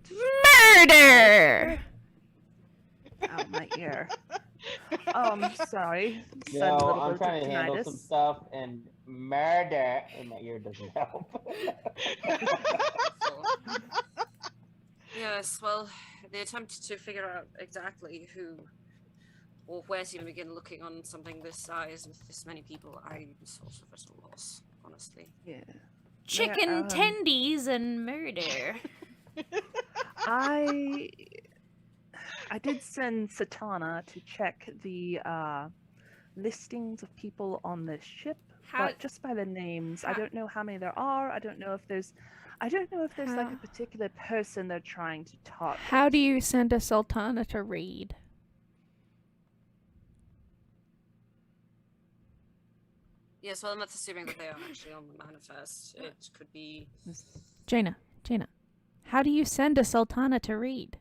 Murder! Out my ear. Sorry. Yo, Sudden little I'm bit trying of to handle some tinnitus. stuff, and murder in my ear doesn't help. Yes, well, they attempted to figure out exactly who or where to even begin looking on something this size with this many people. I'm sort of at a loss, honestly. Yeah. Chicken tendies and murder. I did send Satana to check the listings of people on this ship, but just by the names, I don't know how many there are. I don't know if there's like a particular person they're trying to target. How do you send a Sultana to read? Yes, well, I'm not assuming that they are actually on the manifest. It could be... Jaina, how do you send a Sultana to read?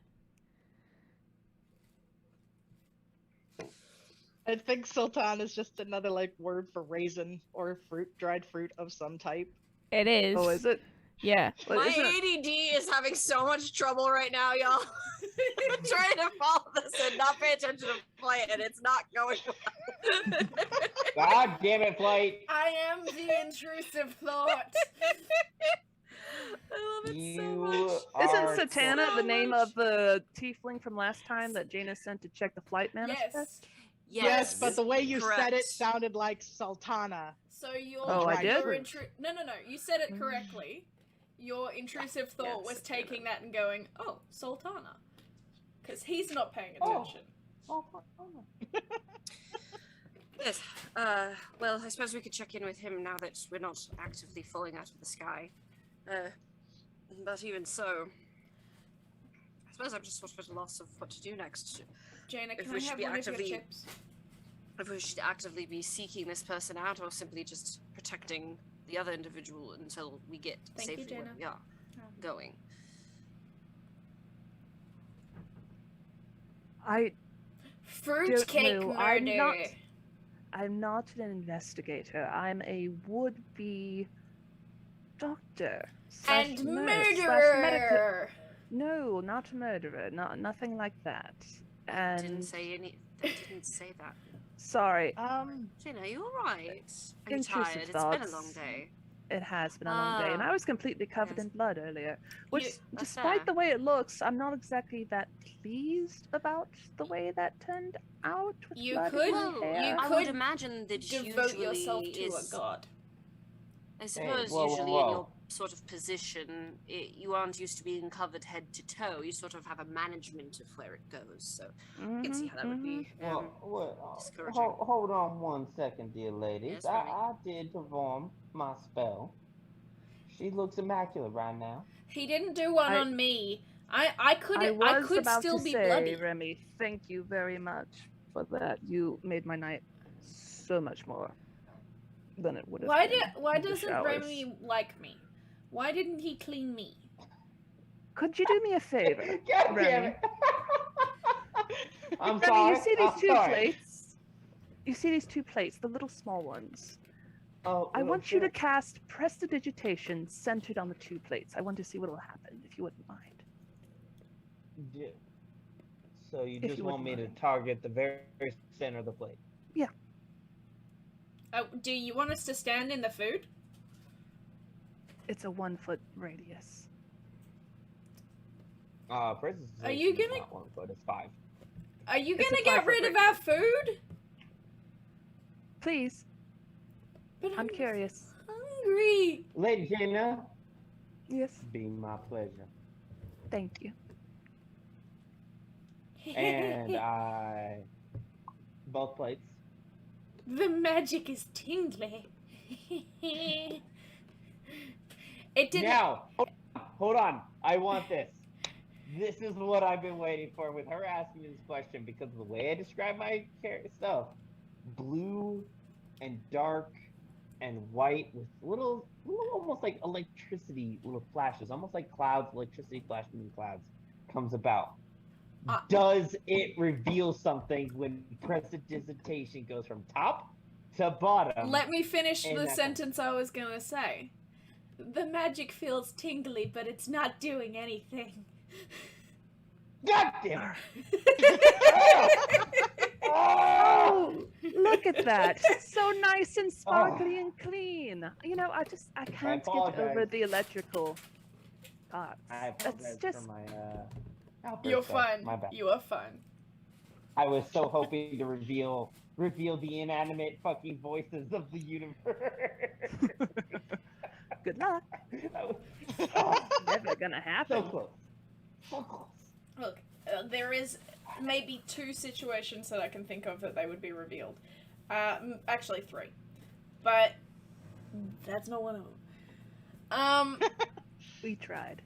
I think Sultan is just another word for raisin or fruit, dried fruit of some type. It is. Oh, is it? Yeah. My ADD is having so much trouble right now, y'all. I'm trying to follow this and not pay attention to play, and it's not going well. God damn it, Flight! I am the intrusive thought. I love it You so much. Isn't Satana so the name much. of the tiefling from last time that Jaina sent to check the flight manifest? Yes, but the way you said it correct. sounded like Sultana. So your Oh, I did? No, you said it correctly. Your intrusive thought was taking that and going, "Oh, Sultana," because he's not paying attention. Yes. Well, I suppose we could check in with him now that we're not actively falling out of the sky. But even so, I suppose I'm just sort of at a loss of what to do next. Jaina, If can we I should have be one of actively- your chips? If we should actively be seeking this person out, or simply just protecting the other individual until we get Thank you, safely where Jaina. we are going. I Fruitcake know. murder. I'm not an investigator. I'm a would-be doctor. And murderer. No, not a murderer. Nothing like that. And Didn't say that. sorry. Jaina, are you alright? Are you Intrusive tired? It's been a thoughts. long day. It has been a long day, and I was completely covered yes. in blood earlier. Which, that's despite fair. the way it looks, I'm not exactly that pleased about the way that turned out. With You blood could- in my Well, hair. I would imagine that Devote usually yourself to is... a god. I suppose whoa, usually whoa. in your sort of position, you aren't used to being covered head to toe. You sort of have a management of where it goes, so you can see how that would be discouraging. Hold on one second, dear ladies. Yes, I Remy? did perform my spell. She looks immaculate right now. He didn't do one on me. I could about still to be say, bloody. Remy, thank you very much for that. You made my night so much more than it would have been. Why in the doesn't showers. Remy like me? Why didn't he clean me? Could you do me a favor, God damn Remy? it! I'm Remy, sorry. you see these I'm two sorry. plates? You see these two plates, the little small ones. Oh, I well, want you to sure. cast Prestidigitation centered on the two plates. I want to see what will happen, if you wouldn't mind. Yeah. So you If just you want wouldn't me to mind. target the very center of the plate? Do you want us to stand in the food? It's a 1 foot radius. Presence Are you is gonna- not 1 foot, it's 5. Are you It's a gonna get 5 foot rid of our food? Please, But I'm curious. hungry. Lady Jaina, Yes, be my pleasure. thank you. And both plates. The magic is tingly. It didn't. Now, hold on. I want this. This is what I've been waiting for with her asking me this question because of the way I describe my stuff. Blue and dark and white with little almost like electricity, little flashes, almost like clouds, electricity flashing in clouds comes about. Does it reveal something when prestidigitation goes from top to bottom? Let me finish in the that- sentence I was gonna say. The magic feels tingly, but it's not doing anything. God damn it! Oh, look at that. So nice and sparkly and clean. You know, I can't get over apologize. the electrical parts. I apologize That's just for my outburst You're there. fine. My bad. You are fine. I was so hoping to reveal the inanimate fucking voices of the universe. good luck. That was Never gonna happen. so close. So close. Look, there is maybe 2 situations that I can think of that they would be revealed. Actually 3. But that's not one of them. We tried.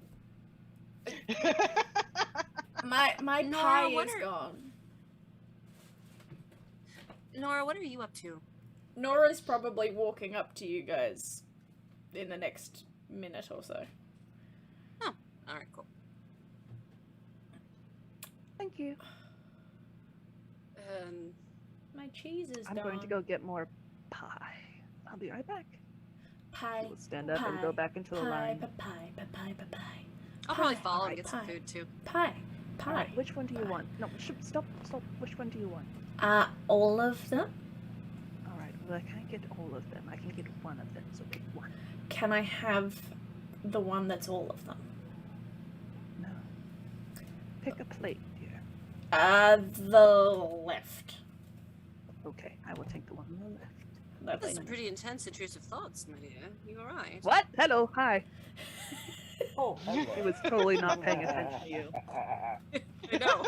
My Nora, pie what is are- gone. Nora, what are you up to? Nora's probably walking up to you guys in the next minute or so. All right, cool. Thank you. My cheese is I'm gone. going to go get more pie. I'll be right back. Pie. We'll stand up and go back into the line. Pie. I'll probably Pie. follow and Alright, get some pie. food too. Pie. All right, which one do you want? No, stop. Which one do you want? All of them? All right, well, I can't get all of them. I can get one of them, so pick one. Can I have the one that's all of them? No. Pick a plate, dear. The left. Okay, I will take the one on the left. Lovely. That's some pretty intense, intrusive thoughts, my dear. You alright? What? Hello, hi. Oh, hello. He was totally not paying attention to you. I know.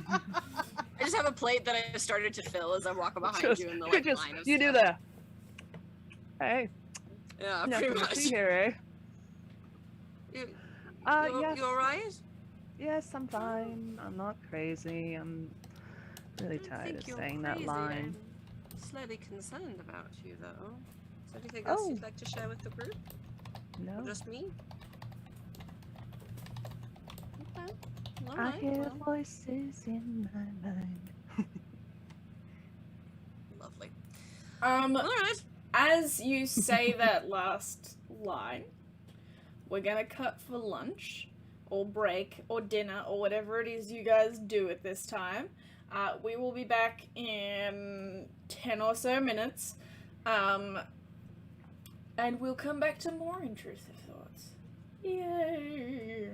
I just have a plate that I started to fill as I'm walking behind Just- you in the you like, just- line of you do stuff. that. Hey, Yeah, nothing pretty to see much. here, eh? You, Yes. you alright? Yes, I'm fine. I'm not crazy. I'm really I don't tired think of you're saying that crazy. line. I'm slightly concerned about you, though. Is there anything else Oh. you'd like to share with the group? No. Or just me? Okay. I Alright, hear well, voices in my mind. lovely. Alright. As you say that last line, we're gonna cut for lunch, or break, or dinner, or whatever it is you guys do at this time. We will be back in 10 or so minutes. And we'll come back to more intrusive thoughts. Yay!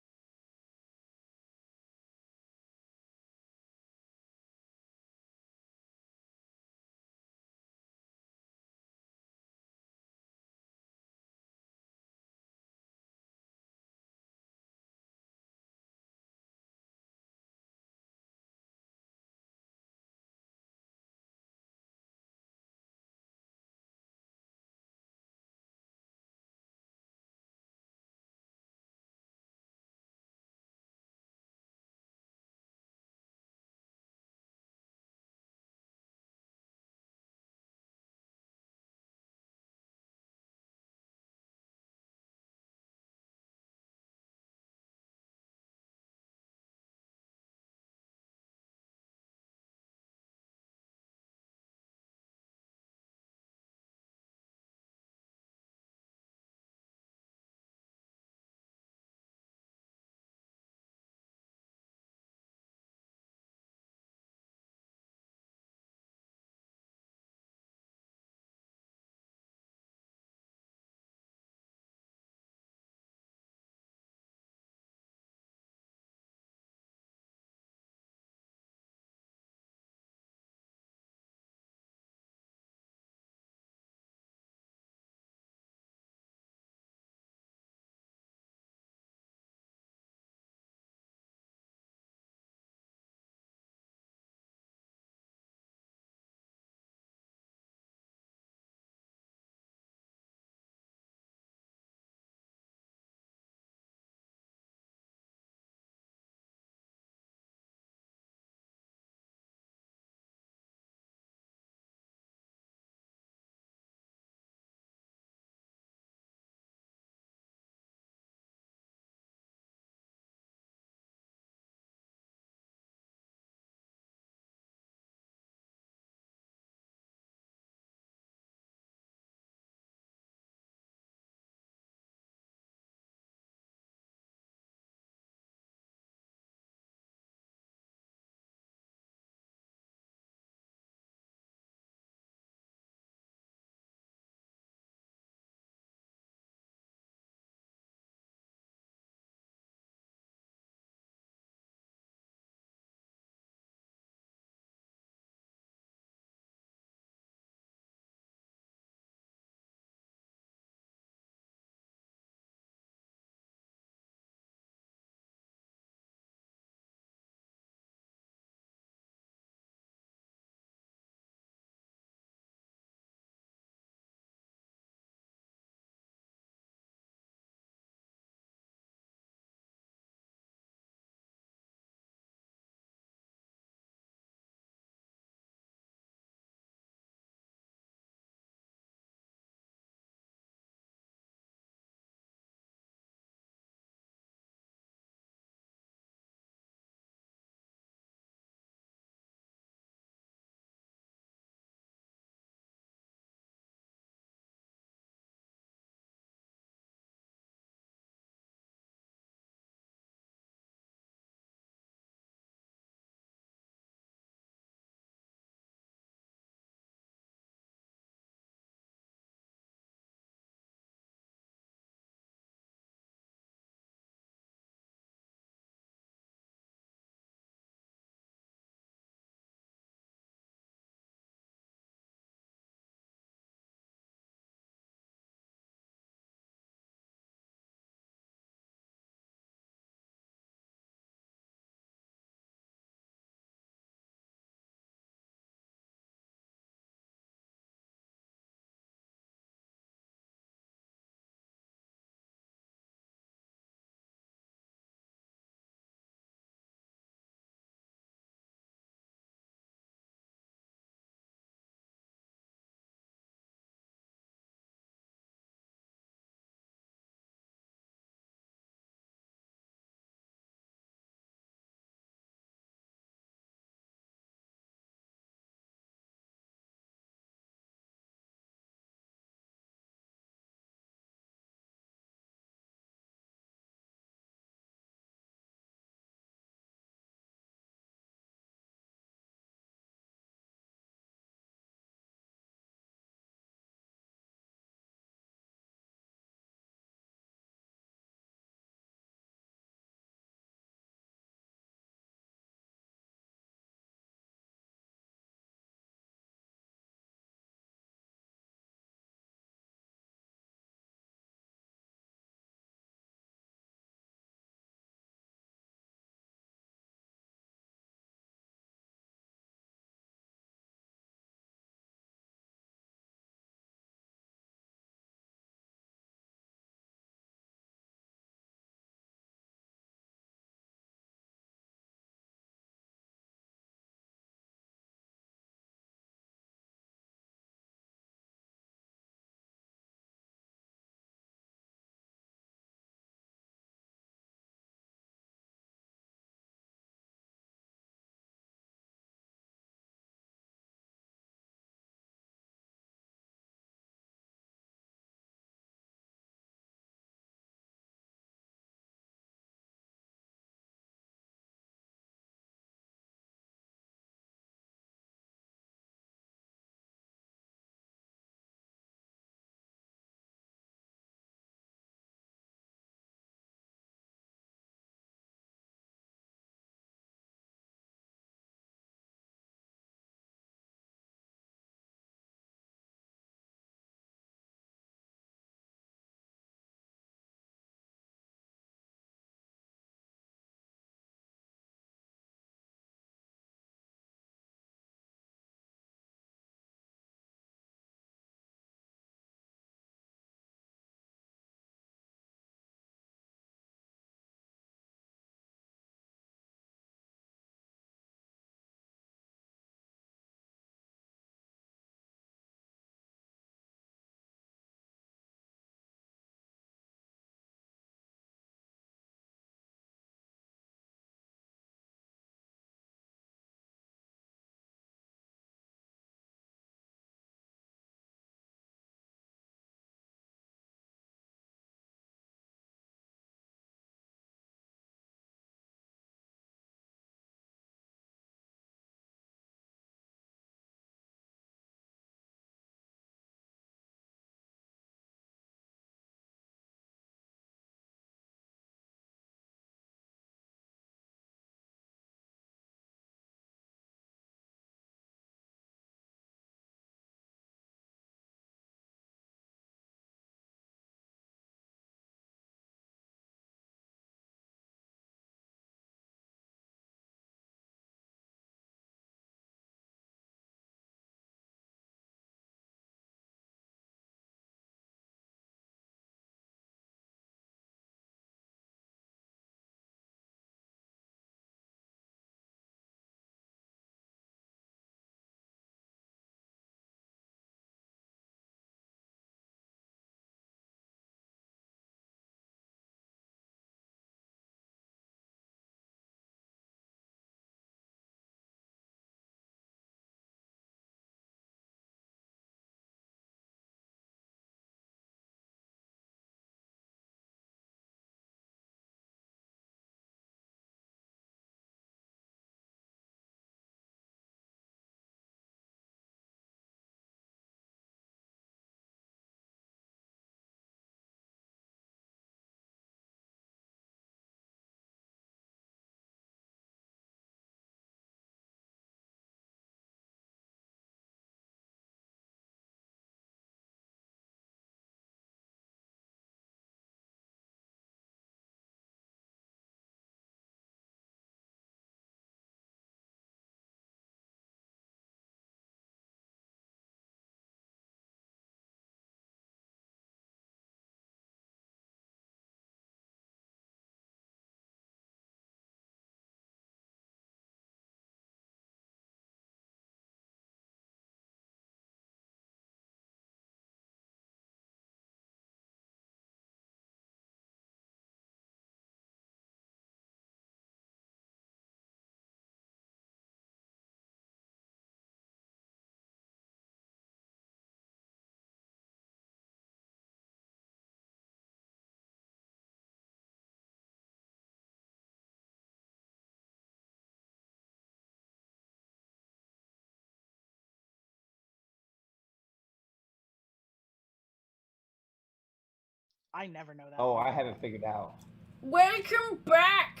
I never know that. Oh, I have it figured out. Welcome back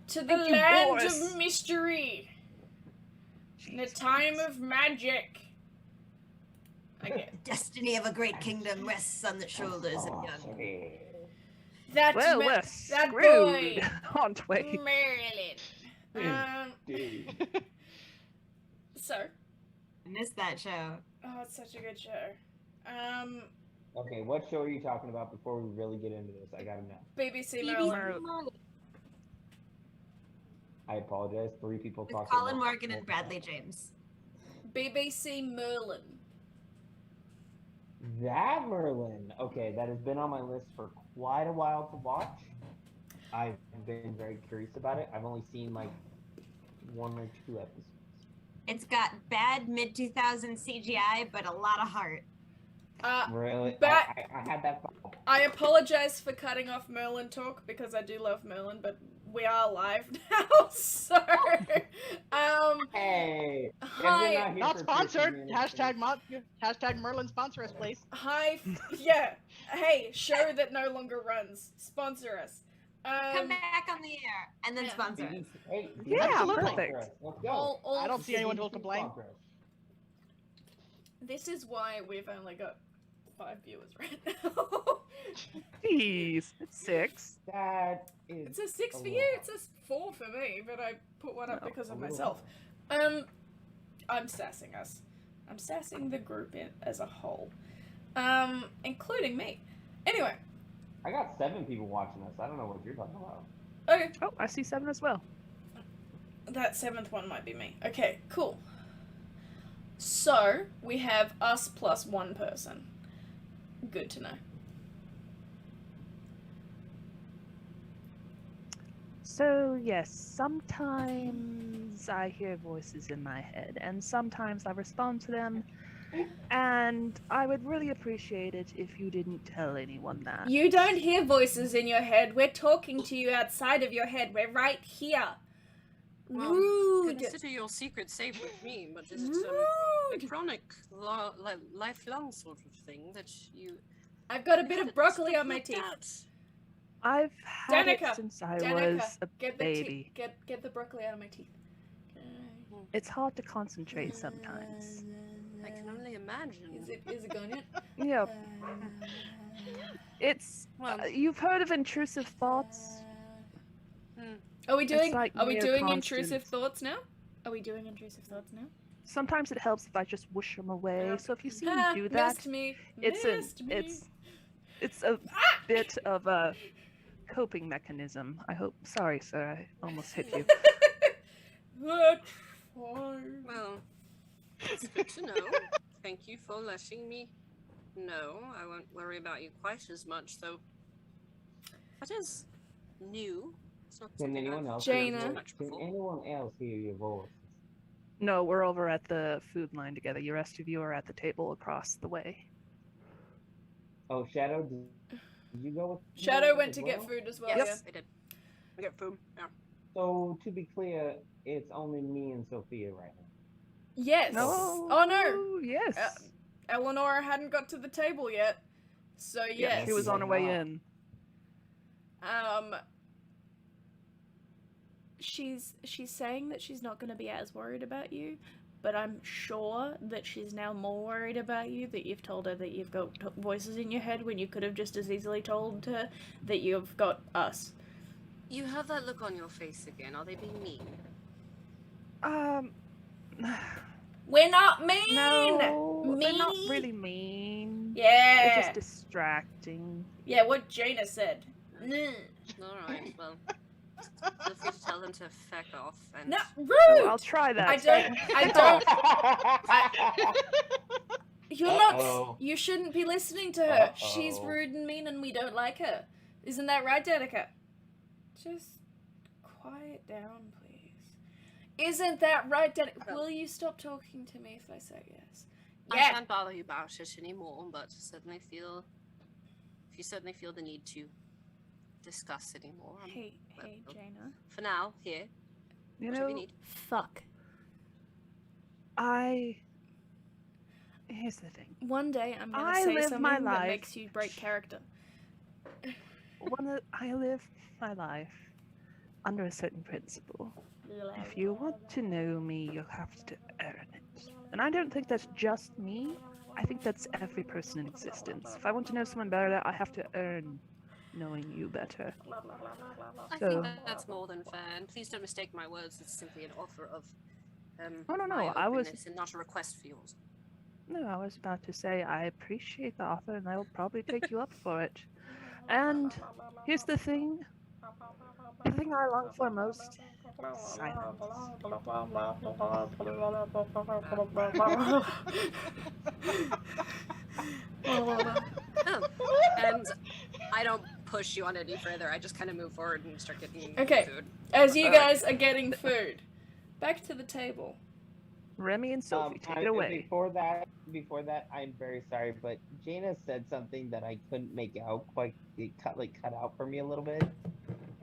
to the Thank you, land Boris. of mystery. The Jeez, time Boris. of magic. Okay. Destiny of a great kingdom rests on the shoulders of young. Sorry. That Well, ma- we're that screwed, boy, aren't we? Marilyn. Dude. So, I missed that show. oh, it's such a good show. Okay, what show are you talking about before we really get into this? I gotta know. BBC BBC Merlin. Merlin. I apologize. 3 people With talking. Colin Morgan and Bradley James. BBC Merlin. That Merlin. Okay, that has been on my list for quite a while to watch. I've been very curious about it. I've only seen like 1 or 2 episodes. It's got bad mid-2000s CGI, but a lot of heart. Really? But- I had that thought. I apologize for cutting off Merlin talk because I do love Merlin, but we are live now, so Hey! hi, Not sponsored. Hashtag Merlin sponsor us, please. hi, yeah, hey, show that no longer runs, sponsor us. Come back on the air and then yeah. sponsor us. Hey, Yeah, sponsor perfect. us. Let's go. all I don't see anyone who'll complain. Sponsor us. This is why we've only got 5 viewers right now. Jeez, it's 6. That is. It's a 6 for a you, lot. it's a 4 for me, but I put one up No, because of a little myself. I'm sassing us. I'm sassing the group as a whole, including me. Anyway, I got 7 people watching us. I don't know what you're talking about. okay, Oh, I see 7 as well. that 7th one might be me. Okay, cool. So, we have us plus 1 person. Good to know. So, yes, sometimes I hear voices in my head, and sometimes I respond to them, and I would really appreciate it if you didn't tell anyone that. You don't hear voices in your head. We're talking to you outside of your head. We're right here. Well, Rude. Consider your secret safe with me, but is it a Rude. chronic, lifelong sort of thing that you... I've got a bit of broccoli on my teeth. I've had Danica, it since I Danica, was a get the baby. get the broccoli out of my teeth. It's hard to concentrate sometimes. I can only imagine. Is it going yet? Yeah, it's. Well, You've heard of intrusive thoughts? Are we doing like are we near doing constant. intrusive thoughts now? Are we doing intrusive thoughts now? Sometimes it helps if I just whoosh them away. Yeah. So if you see me Ah, do that, missed me. it's Missed me. it's a bit of a coping mechanism. I hope. Sorry, sir. I almost hit you. That's fine. well, it's good to know. Thank you for letting me know. I won't worry about you quite as much, though. That is new. It's not Can something anyone I've else? Jaina. done Hear, much can before. anyone else hear your voice? No, we're over at the food line together. The rest of you are at the table across the way. Oh, Shadow, did you go with? Shadow yours went as to get well? food as well. Yes, I did. I got food. Yeah. So to be clear, it's only me and Sophia right now. Yeah. Yes. No. Oh no. Yes. Eleanor hadn't got to the table yet. So Yeah, yes. she was on her way Wow. in. She's saying that she's not going to be as worried about you, but I'm sure that she's now more worried about you, that you've told her that you've got voices in your head when you could have just as easily told her that you've got us. You have that look on your face again. Are they being mean? We're not mean! No, they're not Mean? really mean. They're Yeah! just distracting. Yeah, what Jaina said. Nah. Alright, well. Feel free to tell them to feck off and... No, Oh, rude! I'll try that. I don't. You're not. Uh-oh. You shouldn't be listening to her. She's Uh-oh. rude and mean, and we don't like her. Isn't that right, Danica? Just quiet down, please. Isn't that right, Danica? Will you stop talking to me if I say yes? I Yeah. shan't bother you about it anymore, but certainly feel... If you certainly feel the need to discuss anymore. Hey, well, Jaina. For now, here. You Whatever know, you need. Fuck. I Here's the thing. One day I'm gonna I say live my something that life. makes you break character. I live my life under a certain principle. If you want to know me, you'll have to earn it. And I don't think that's just me. I think that's every person in existence. If I want to know someone better, I have to earn knowing you better. I So- think that's more than fair, and please don't mistake my words. It's simply an offer of Oh, no, my I was- openness and not a request for yours. No, I was about to say I appreciate the offer and I will probably take you up for it. And here's the thing. The thing I long for most, silence. Oh, and I don't push you on any further. I just kind of move forward and start getting Okay. food. As you Alright. guys are getting food, back to the table. Remy and Sophie, take it away. Before that, I'm very sorry, but Jaina said something that I couldn't make out quite. It cut out for me a little bit.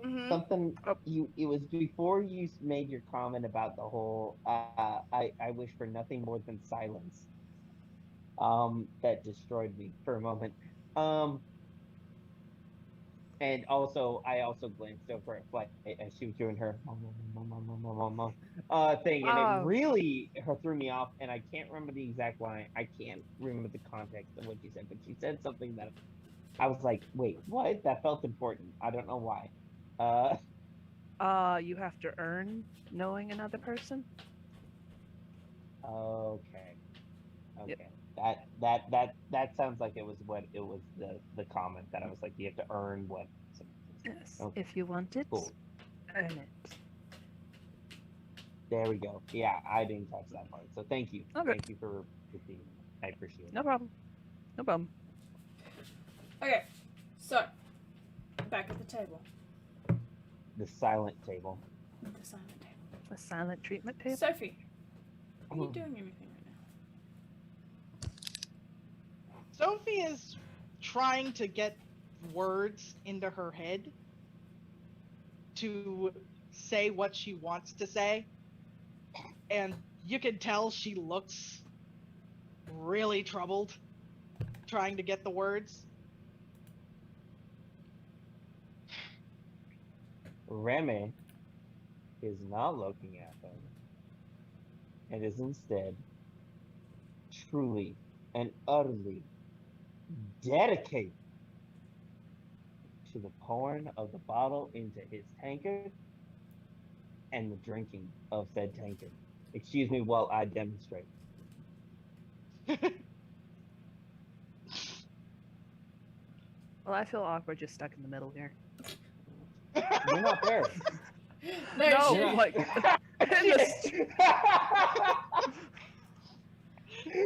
Mm-hmm. Something Oh. it was before you made your comment about the whole I wish for nothing more than silence. That destroyed me for a moment. And also I also glanced over at Flight as she was doing her thing, and Oh. it really threw me off, and I can't remember the exact line. I can't remember the context of what she said, but she said something that I was like, wait, what? That felt important. I don't know why. You have to earn knowing another person. Okay. Yep. That sounds like it was the comment that I was like, you have to earn what. Yes. Okay. If you want it, Cool. earn it. There we go. Yeah, I didn't catch that part. So thank you. Okay. Thank you for repeating. I appreciate it. No problem. No problem. Okay, so back at the table. The silent table. The silent table. A silent treatment table. Sophie, are you doing anything right now? Sophie is trying to get words into her head to say what she wants to say. And you can tell she looks really troubled trying to get the words. Remy is not looking at them. It is instead truly and utterly dedicated to the pouring of the bottle into his tankard and the drinking of said tankard. Excuse me while I demonstrate. Well, I feel awkward just stuck in the middle here. You're not there. No, shit. like in the st-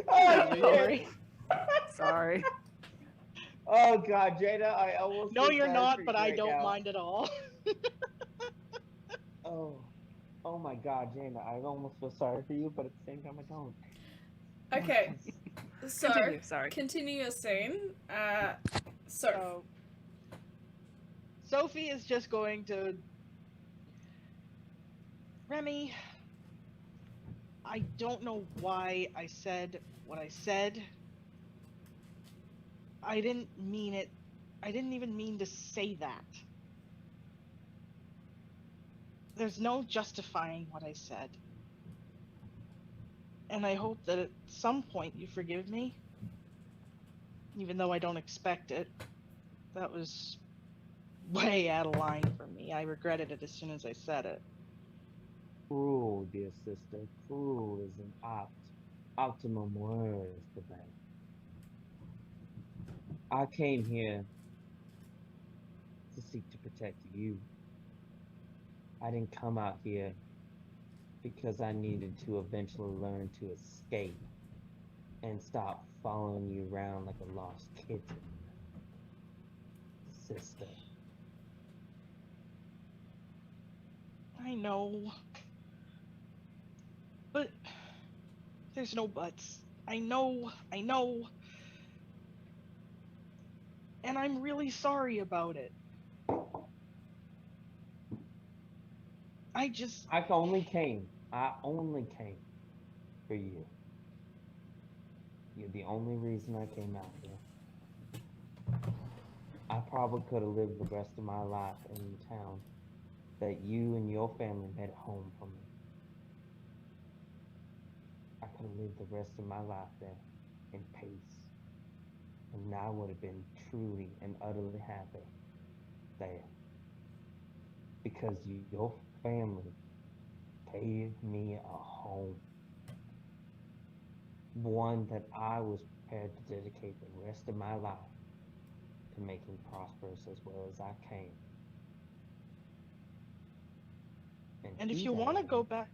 Oh, Sorry. Sorry. oh God, Jada, I almost No, feel you're bad not, for but you I right don't now. mind at all. Oh my God, Jada, I almost feel sorry for you, but at the same time, I don't. Okay, so Continue. Sorry. continue your scene. So So, Sophie is just going to. Remy, I don't know why I said what I said. I didn't mean it. I didn't even mean to say that. There's no justifying what I said. And I hope that at some point you forgive me. Even though I don't expect it. That was way out of line for me. I regretted it as soon as I said it. Cruel, dear sister, cruel is an optimum word for that. I came here to seek to protect you. I didn't come out here because I needed to eventually learn to escape and stop following you around like a lost kitten. Sister. I know. But there's no buts. I know. And I'm really sorry about it. I only came I only came for you. You're the only reason I came out here. I probably could have lived the rest of my life in the town that you and your family made home for me. I could have lived the rest of my life there in peace. And I would have been truly and utterly happy there. Because your family gave me a home. One that I was prepared to dedicate the rest of my life to making prosperous as well as I can. And if you today, want to go back,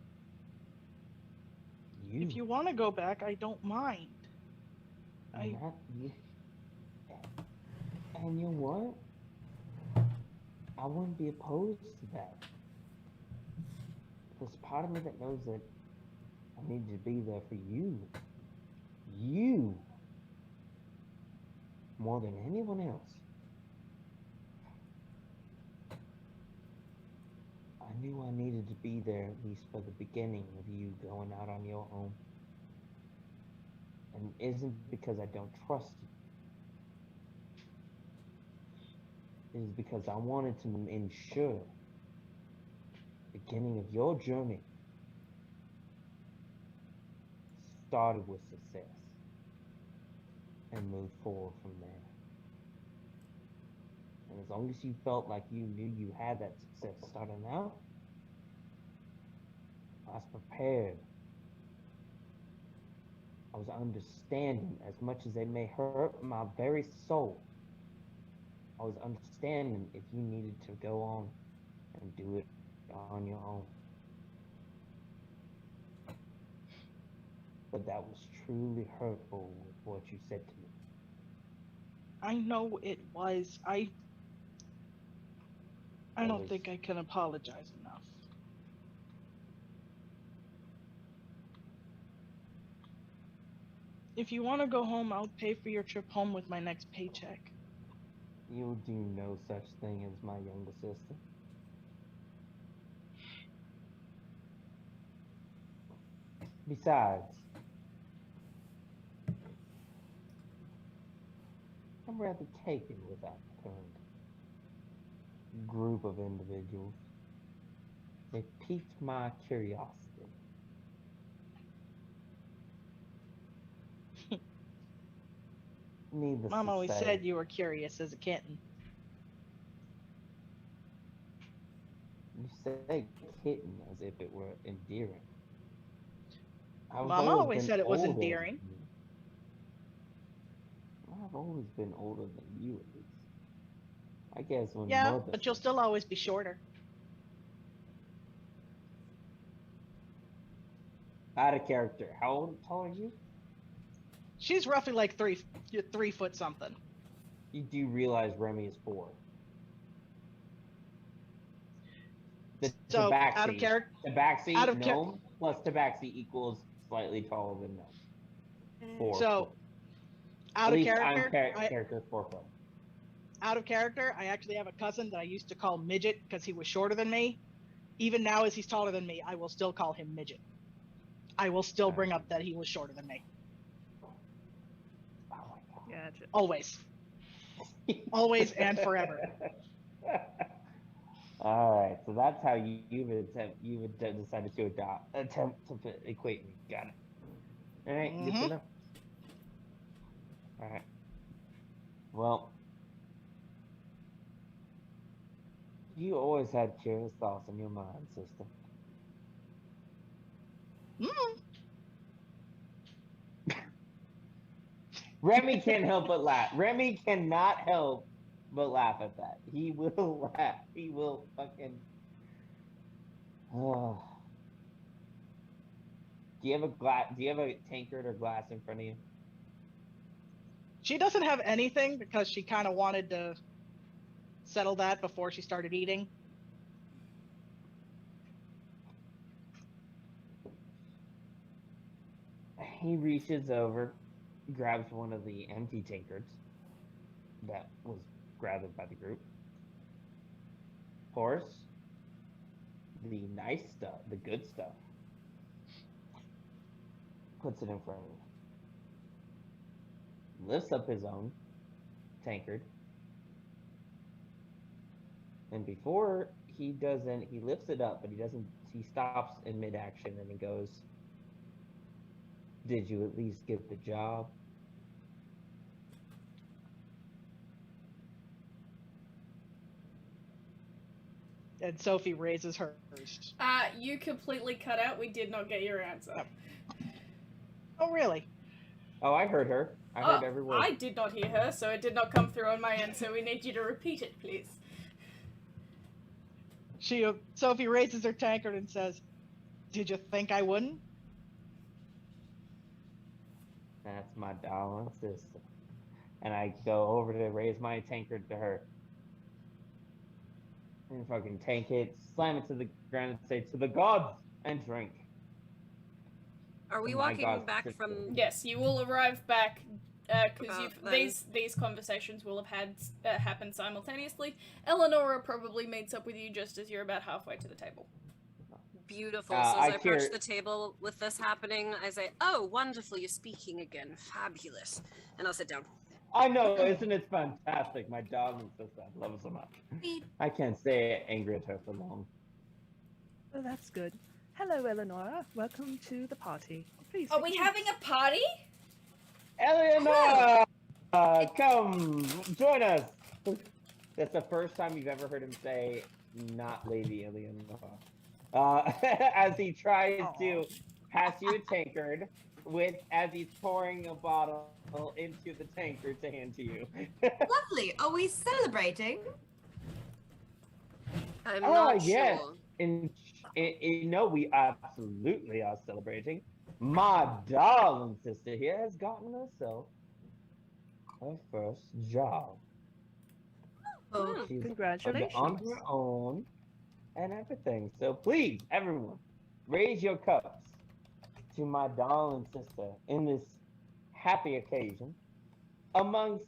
you, if you want to go back, I don't mind. I not you, and you know what? I wouldn't be opposed to that. There's part of me that knows that I need to be there for you. You, more than anyone else. I knew I needed to be there at least for the beginning of you going out on your own. And it isn't because I don't trust you. It is because I wanted to ensure the beginning of your journey started with success and moved forward from there. And as long as you felt like you knew you had that success starting out, I was prepared. I was understanding as much as it may hurt my very soul. I was understanding if you needed to go on and do it on your own. But that was truly hurtful with what you said to me. I know it was. I That don't was think I can apologize enough. If you want to go home, I'll pay for your trip home with my next paycheck. You do no such thing as my younger sister. Besides, I'm rather taken with that current group of individuals. They piqued my curiosity. Needless Mom to always say, said you were curious as a kitten. you say kitten as if it were endearing. I've Mama always always been said it was older endearing. than you. I've always been older than you, at least. I guess when Yeah, mother but you'll said still always be shorter. out of character. How tall are you? She's roughly like 3 foot something. You do realize Remy is 4. The So out of tabaxi, character, tabaxi out of char- gnome plus tabaxi equals slightly taller than gnome. 4 so foot. out At of least I'm character, character 4 foot. out of character, I actually have a cousin that I used to call midget because he was shorter than me. Even now, as he's taller than me, I will still call him midget. I will still bring up that he was shorter than me. Oh my Gotcha. Always. god. Always and forever. All right, so that's how you've decided to attempt to equate me. Got it. All right, good to Mhm. know. All right. Well, you always had curious thoughts in your mind, sister. Mm. Remy can't help but laugh. Remy cannot help but laugh at that. He will laugh. He will fucking. Oh. Do you have a glass? Do you have a tankard or glass in front of you? She doesn't have anything because she kind of wanted to settle that before she started eating. He reaches over, grabs one of the empty tankards that was gathered by the group, pours the nice stuff, the good stuff, puts it in front of you. lifts up his own tankard. And before he doesn't, he lifts it up, but he doesn't, he stops in mid-action and he goes, "Did you at least get the job?" And Sophie raises hers. You completely cut out. We did not get your answer. Oh, really? Oh, I heard her. I heard every word. I did not hear her, so it did not come through on my end, so we need you to repeat it, please. Sophie raises her tankard and says, "Did you think I wouldn't?" That's my darling sister. And I go over to raise my tankard to her. And fucking tank it, slam it to the ground and say, "To the gods, and drink." Are we Oh my walking God, back sister. from? Yes, you will arrive back because Then. these conversations will have had happened simultaneously. Eleonora probably meets up with you just as you're about halfway to the table. Beautiful. So as I approach the table with this happening, I say, "Oh, wonderful! You're speaking again. Fabulous!" And I'll sit down. I know, isn't it fantastic? My darling sister, I love her so much. I can't stay angry at her for long. Oh, that's good. Hello, Eleonora. Welcome to the party. Please. Are we having a party? Eleonora! Come, join us! That's the first time you've ever heard him say, "Not Lady Eleonora." As he tries to pass you a tankard, as he's pouring a bottle into the tankard to hand to you. Lovely. Are we celebrating? I'm not yes. sure. No, we absolutely are celebrating. My darling sister here has gotten herself her first job. Oh, She's congratulations. on her own and everything. So please, everyone, raise your cups to my darling sister in this happy occasion. Amongst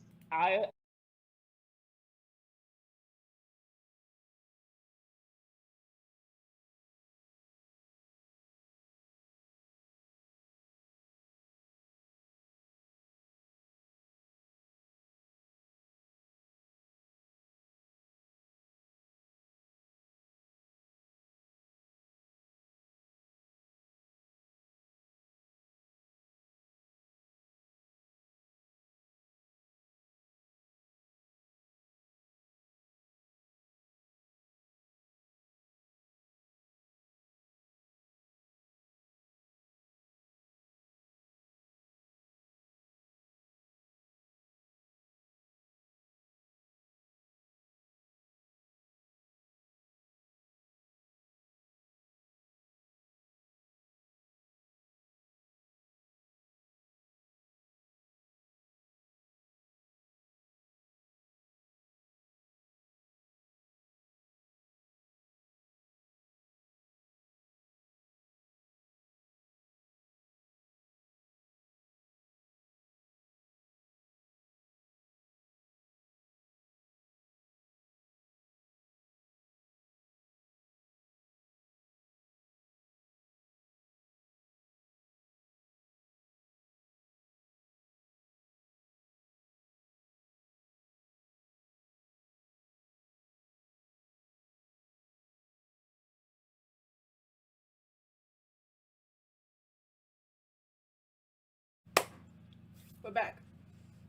We're back.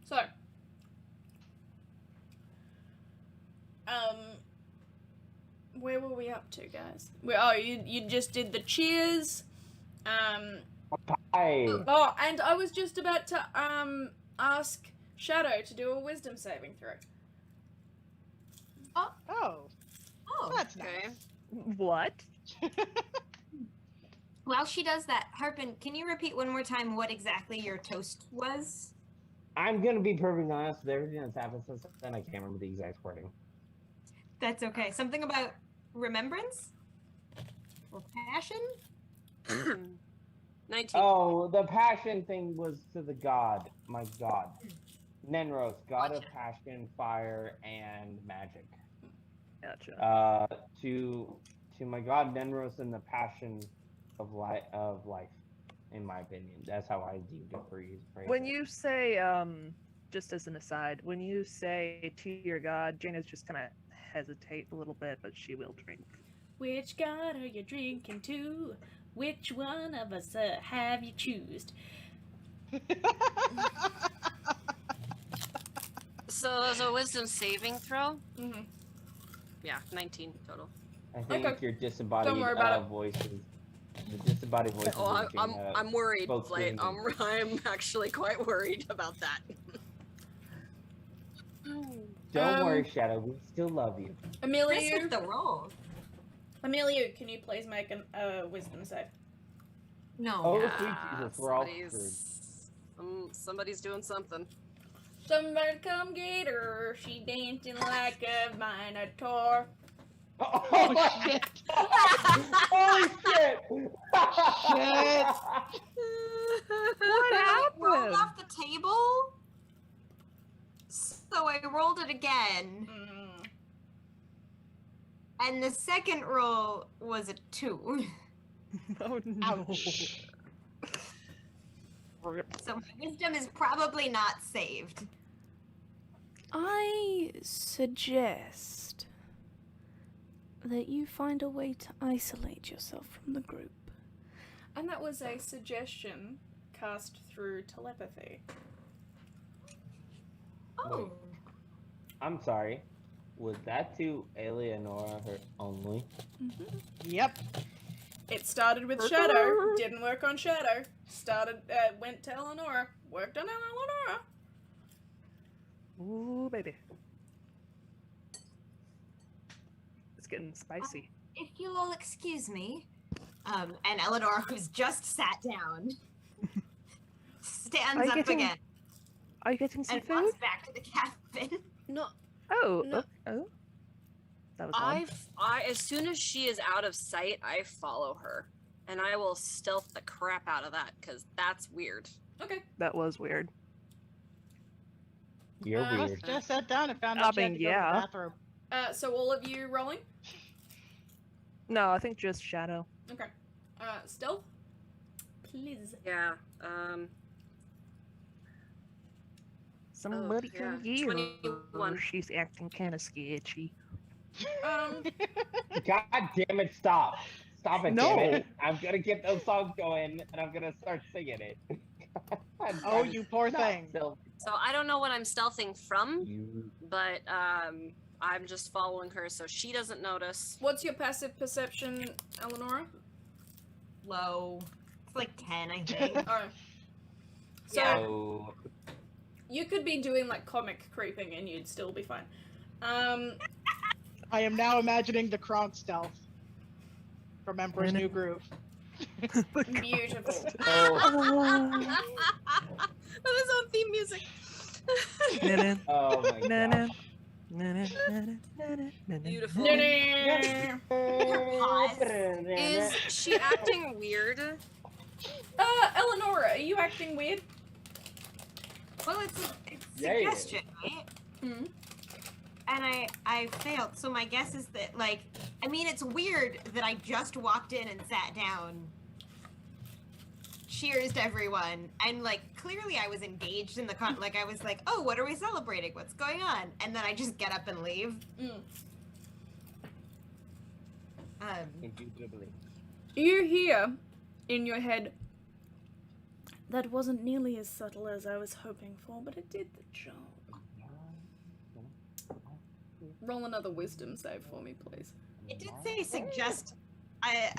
So, where were we up to, guys? You just did the cheers. Hi. Oh, and I was just about to ask Shadow to do a wisdom saving throw. Oh, that's okay. nice. What? While she does that, Harpin, can you repeat one more time what exactly your toast was? I'm gonna be perfectly honest with everything that's happened since then. I can't remember the exact wording. That's okay. Something about remembrance? Or passion? 19. Oh, the passion thing was to the god, my god. Nenros, god of passion, fire, and magic. Gotcha. To my god Nenros and the passion of life, in my opinion. That's how I deemed it for you. When you say just as an aside, when you say to your god, Jaina's just gonna hesitate a little bit, but she will drink. Which god are you drinking to? Which one of us have you choosed? So as a wisdom saving throw? Mm-hmm. Yeah, 19 total. I think Okay. your disembodied Don't worry about it. voices. The disembodied voices. Oh, of Jaina I'm worried, spoke Flight. clearly. I'm actually quite worried about that. Don't worry, Shadow. We still love you. Chris Amelia, with the roll. Amelia, can you please make a wisdom save? No. Oh, Yeah, sweet Jesus, we're all screwed. Somebody's doing something. Somebody come get her. She dancing like a minotaur. Oh, shit. Holy shit! Shit. What It rolled happened? off the table. So I rolled it again. Mm. And the second roll was a 2. Oh no. Ouch. So my wisdom is probably not saved. I suggest that you find a way to isolate yourself from the group. And that was a suggestion cast through telepathy. Oh. I'm sorry. Was that to Eleonora her only? Mm-hmm. Yep. It started with Shadow, didn't work on Shadow. Went to Eleonora, worked on Eleonora. Ooh, baby. It's getting spicy. If you'll excuse me. And Eleanor, who's just sat down, stands Are you up getting again Are you getting some and food? walks back to the cabin. No, Oh, No. oh. That was odd. I as soon as she is out of sight, I follow her, and I will stealth the crap out of that because that's weird. Okay. That was weird. You're weird. Just sat down and found I out she had mean, to go to yeah. the bathroom. So all of you rolling? No, I think just Shadow. Okay. Stealth? Please. Yeah. Somebody yeah. can get 21. her. She's acting kind of sketchy. God damn it, stop. Stop it, No. damn it. I'm gonna get those songs going, and I'm gonna start singing it. Oh, you poor thing. So I don't know what I'm stealthing from, You... but I'm just following her so she doesn't notice. What's your passive perception, Eleonora? Low. It's like 10, I think. Alright. So Yeah. Oh, you could be doing like comic creeping and you'd still be fine. I am now imagining the Kronk stealth from Emperor's New Groove. Beautiful. oh, That was on theme music. Na-na, oh my na-na, god. na-na, na-na, na-na, na-na. Beautiful. Is she acting weird? Eleonora, are you acting weird? Well, it's Yeah, yeah. suggestion, right? Hmm. And I failed, so my guess is that, like, I mean, it's weird that I just walked in and sat down, cheers to everyone, and, like, clearly I was engaged in the like, I was like, oh, what are we celebrating? What's going on? And then I just get up and leave. Mm. Indubitably. You hear in your head, that wasn't nearly as subtle as I was hoping for, but it did the job. Roll another wisdom save for me, please. It did say suggest, I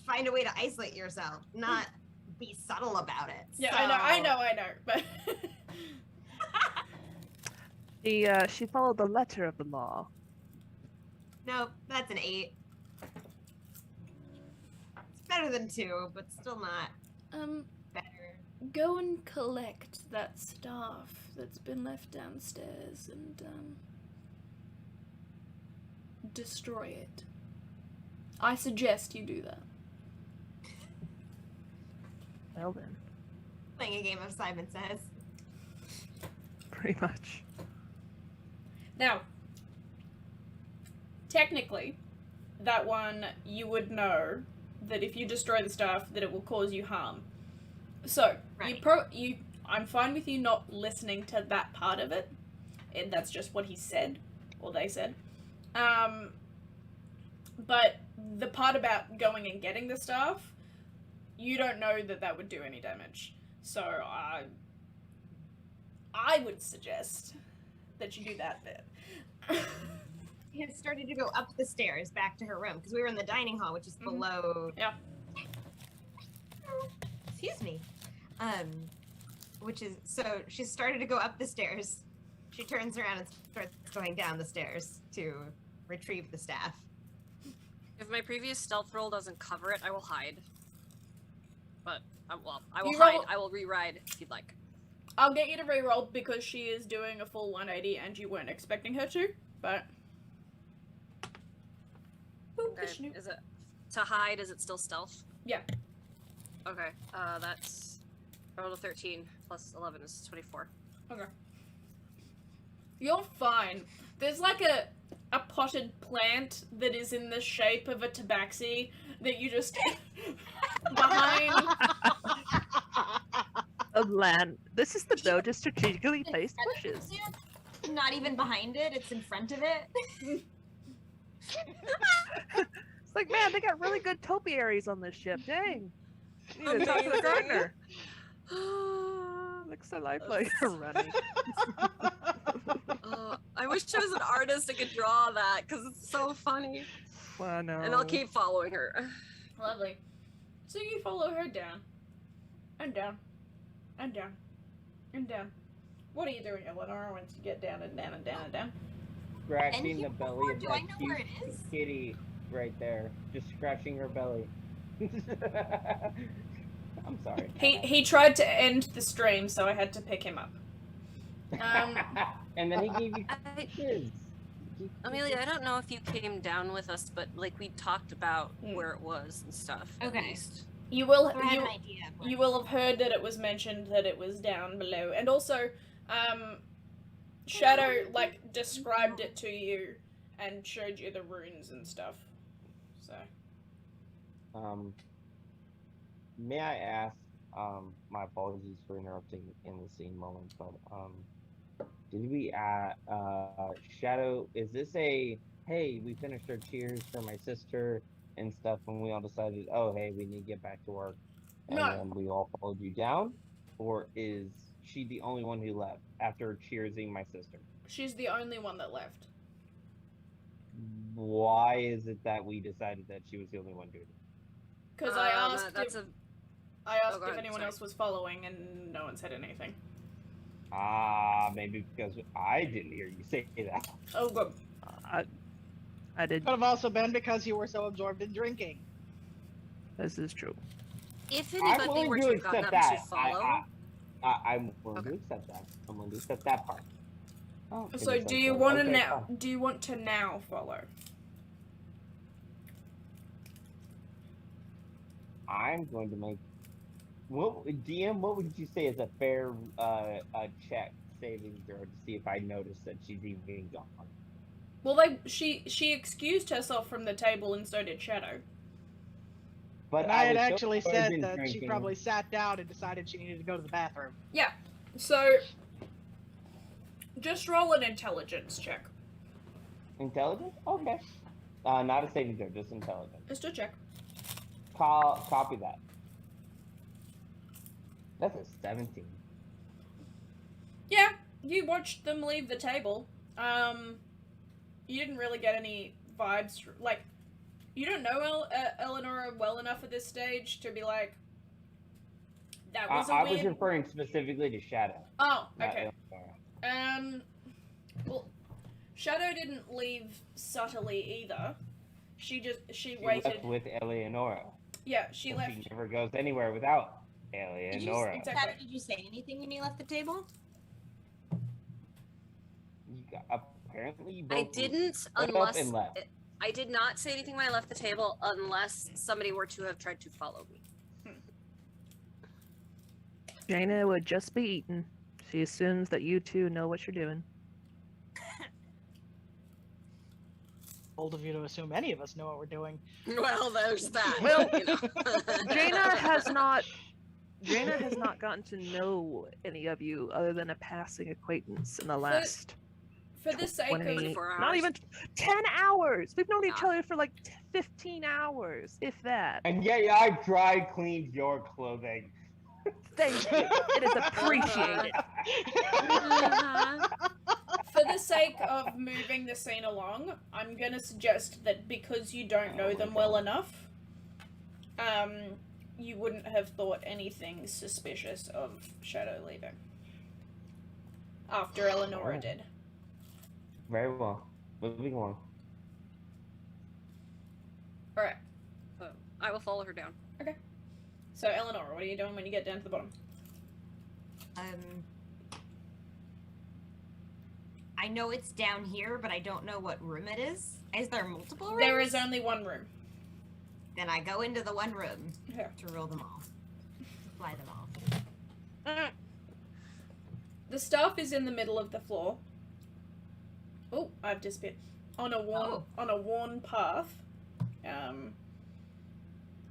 find a way to isolate yourself, not be subtle about it. Yeah, so... I know, but She followed the letter of the law. No, that's an 8. It's better than 2, but still not better. go and collect that staff that's been left downstairs and destroy it. I suggest you do that. Well then, Playing a game of Simon Says. pretty much. Now, technically, that one you would know that if you destroy the staff, that it will cause you harm. So Right. I'm fine with you not listening to that part of it. And that's just what he said, or they said. But the part about going and getting the stuff, you don't know that would do any damage. So I would suggest that you do that bit. We had started to go up the stairs back to her room because we were in the dining hall, which is below. Yeah. Excuse me. Which is so she started to go up the stairs. She turns around and starts going down the stairs to retrieve the staff. If my previous stealth roll doesn't cover it, I will hide. But I will You hide. roll- I will re-ride if you'd like. I'll get you to reroll because she is doing a full 180 and you weren't expecting her to, but... Boop, Okay. Vishnu. Is it to hide? Is it still stealth? Yeah. Okay. That's roll to 13 plus 11 is 24. Okay. You're fine. There's like a potted plant that is in the shape of a tabaxi that you just behind. Of land. This is the though to strategically placed bushes. Not even behind it, it's in front of it. It's like, man, they got really good topiaries on this ship. Dang. Need to talk to the gardener. Looks so lifelike. Running. I wish I was an artist and could draw that because it's so funny. Well, no. And I'll keep following her. Lovely. So you follow her down. And down. And down. And down. What are you doing, Eleanor, once you get down and down and down and down? Scratching here the belly before, of do I that know where cute it is? kitty right there. Just scratching her belly. I'm sorry. He tried to end the stream, so I had to pick him up. And then he gave you I, kids. Amelia, I don't know if you came down with us, but like we talked about where it was and stuff. At Okay. least. You will So I had an idea. of where- you will have heard that it was mentioned that it was down below, and also, Shadow like described it to you and showed you the runes and stuff. So May I ask, my apologies for interrupting in the scene moment, but did we Shadow, is this a hey, we finished our cheers for my sister and stuff and we all decided, oh hey, we need to get back to work, and No. then we all followed you down? Or is she the only one who left after cheersing my sister? she's the only one that left. Why is it that we decided that she was the only one doing it? Because I asked that's if, a I asked go if ahead, anyone sorry. else was following, and no one said anything. Maybe because I didn't hear you say that. Oh, good. I did. Could have also been because you were so absorbed in drinking. This is true. if I'm anybody willing were to to have gotten accept up that. to follow. I'm willing to accept that. I'm willing to accept that part. Oh, So goodness, do I'm you sorry. want to Okay, now? fine. Do you want to now follow? I'm going to make. What DM? What would you say is a fair check saving throw to see if I notice that she's even gone? Well, she excused herself from the table, and so did Shadow. But And I had was so actually absorbed said in that she drinking- probably sat down and decided she needed to go to the bathroom. Yeah. So just roll an intelligence check. Intelligence? Okay. Not a saving throw, just intelligence. Just a check. Copy that. That's a 17. Yeah, you watched them leave the table. You didn't really get any vibes. Like, you don't know Eleanor well enough at this stage to be like, that was a I weird. was referring specifically to Shadow. Oh, not okay. Eleanor. Well, Shadow didn't leave subtly either. She She waited. left with Eleonora. Yeah, she and left. She never goes anywhere without Did Eleonora. Exactly. Shadow, did you say anything when you left the table? Apparently, you I both didn't stood up unless and left. I did not say anything when I left the table unless somebody were to have tried to follow me. Jaina would just be eaten. She assumes that you two know what you're doing. Bold of you to assume any of us know what we're doing. Well, there's that. Well, you know. Jaina has not Jaina has not gotten to know any of you other than a passing acquaintance in the last For the sake of 20, 24 not hours. even 10 hours. We've known each Yeah. other for like 15 hours, if that. And yet I dry cleaned your clothing. Thank you. It is appreciated. Uh-huh. For the sake of moving the scene along, I'm gonna suggest that because you don't know them well enough, you wouldn't have thought anything suspicious of Shadow leaving. After Eleonora did. Very well. Moving along. Alright, So, I will follow her down. so Eleonora, what are you doing when you get down to the bottom? I know it's down here, but I don't know what room it is. Is there multiple rooms? There is only one room. Then I go into the one room Yeah. to roll them all. Fly them all. The staff is in the middle of the floor. Oh, I've disappeared. On a worn path.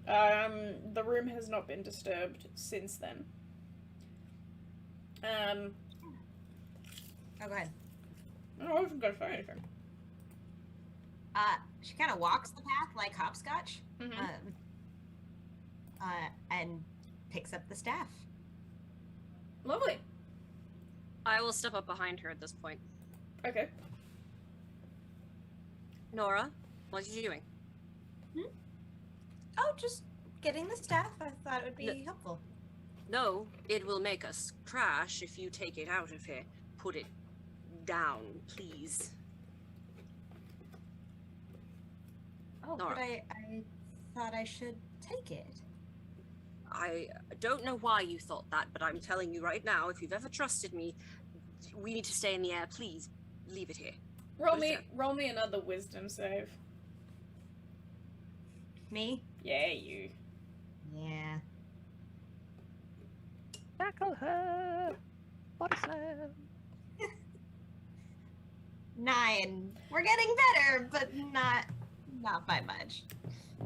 The room has not been disturbed since then. Oh, go ahead. I wasn't gonna say anything. She kind of walks the path like hopscotch, Mhm. and picks up the staff. Lovely. I will step up behind her at this point. Okay. Nora, what are you doing? Oh, just getting the staff. I thought it would be No. helpful. No, it will make us crash if you take it out of here. Put it down, please. Oh, Nora. but I thought I should take it. I don't know why you thought that, but I'm telling you right now, if you've ever trusted me, we need to stay in the air. Please, leave it here. Roll What is me another wisdom save. Me? Yeah, you. Yeah. Tackle her. Body slam. 9. We're getting better, but not by much.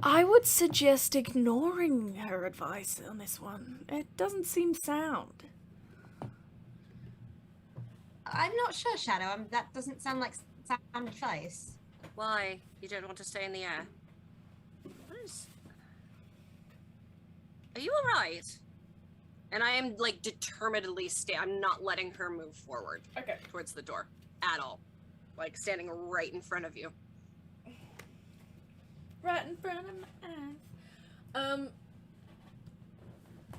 I would suggest ignoring her advice on this one. It doesn't seem sound. I'm not sure, Shadow. That doesn't sound like sound advice. Why? You don't want to stay in the air? What is... Are you alright? And I am, like, determinedly I'm not letting her move forward Okay. towards the door. At all. Like, standing right in front of you. Right in front of my eyes.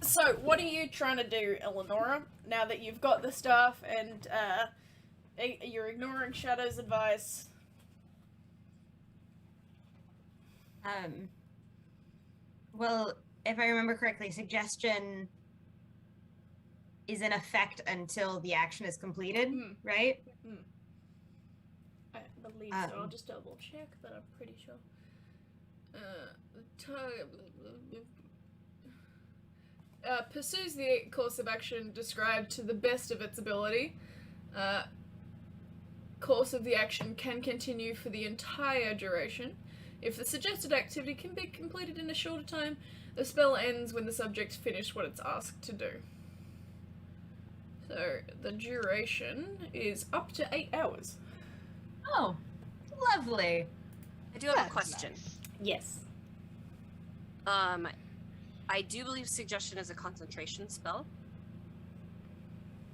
So, what are you trying to do, Eleonora? Now that you've got the stuff and, you're ignoring Shadow's advice. Well, if I remember correctly, suggestion is in effect until the action is completed, right? I believe so. I'll just double check, but I'm pretty sure. Pursues the course of action described to the best of its ability. Course of the action can continue for the entire duration. If the suggested activity can be completed in a shorter time, the spell ends when the subject finished what it's asked to do. So the duration is up to 8 hours. Oh, lovely. I do have a That's question. nice. Yes. I do believe suggestion is a concentration spell.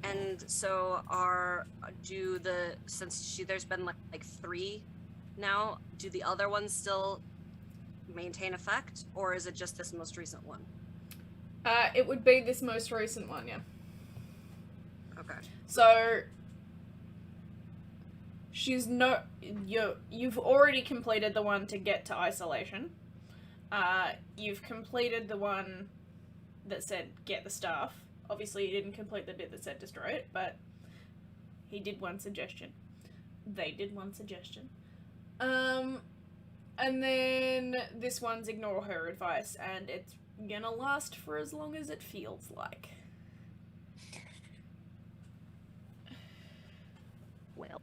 And so there's been like 3 now, do the other ones still maintain effect, or is it just this most recent one? It would be this most recent one, yeah. Okay. So you've already completed the one to get to isolation. You've completed the one that said get the staff. Obviously, you didn't complete the bit that said destroy it, but he did one suggestion. They did one suggestion. And then this one's ignore her advice, and it's gonna last for as long as it feels like. Well,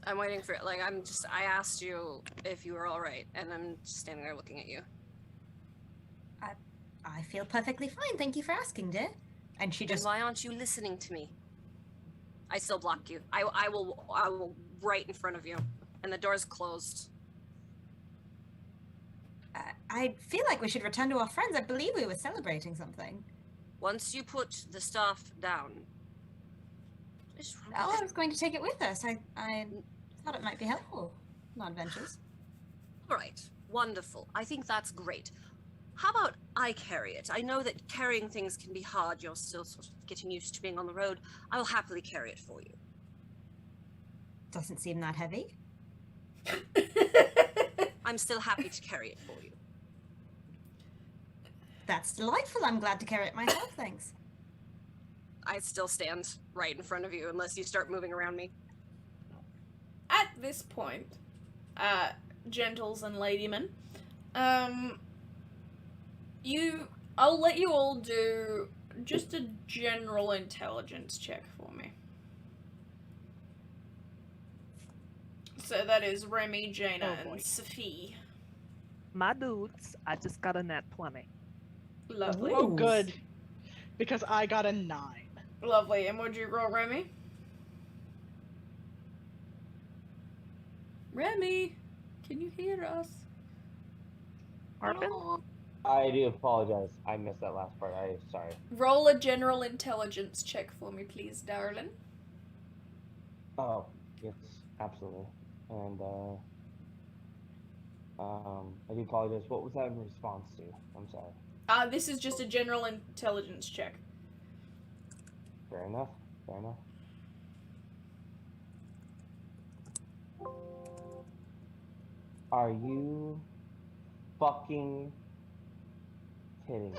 I'm waiting for it. Like, I asked you if you were alright, and I'm just standing there looking at you. I feel perfectly fine. Thank you for asking, dear. And she Then just why aren't you listening to me? I still block you. I will right in front of you. And the door's closed. I feel like we should return to our friends. I believe we were celebrating something. Once you put the stuff down. Oh, I was going to take it with us. I thought it might be helpful. Not adventures. All right, wonderful. I think that's great. How about I carry it? I know that carrying things can be hard. You're still sort of getting used to being on the road. I will happily carry it for you. Doesn't seem that heavy. I'm still happy to carry it for you. That's delightful. I'm glad to carry it myself, thanks. I still stand right in front of you unless you start moving around me. At this point, gentles and ladymen, I'll let you all do just a general intelligence check for me. So that is Remy, Jaina, Oh, boy. and Sophie. My dudes, I just got a nat 20. Lovely. Oh, good. Because I got a 9. Lovely. And what'd you roll, Remy? Remy, can you hear us? Harpin? I do apologize. I missed that last part. I'm sorry. Roll a general intelligence check for me, please, darling. Oh, yes, absolutely. And I do apologize. What was that in response to? I'm sorry. This is just a general intelligence check. Fair enough. Fair enough. Are you fucking kidding me?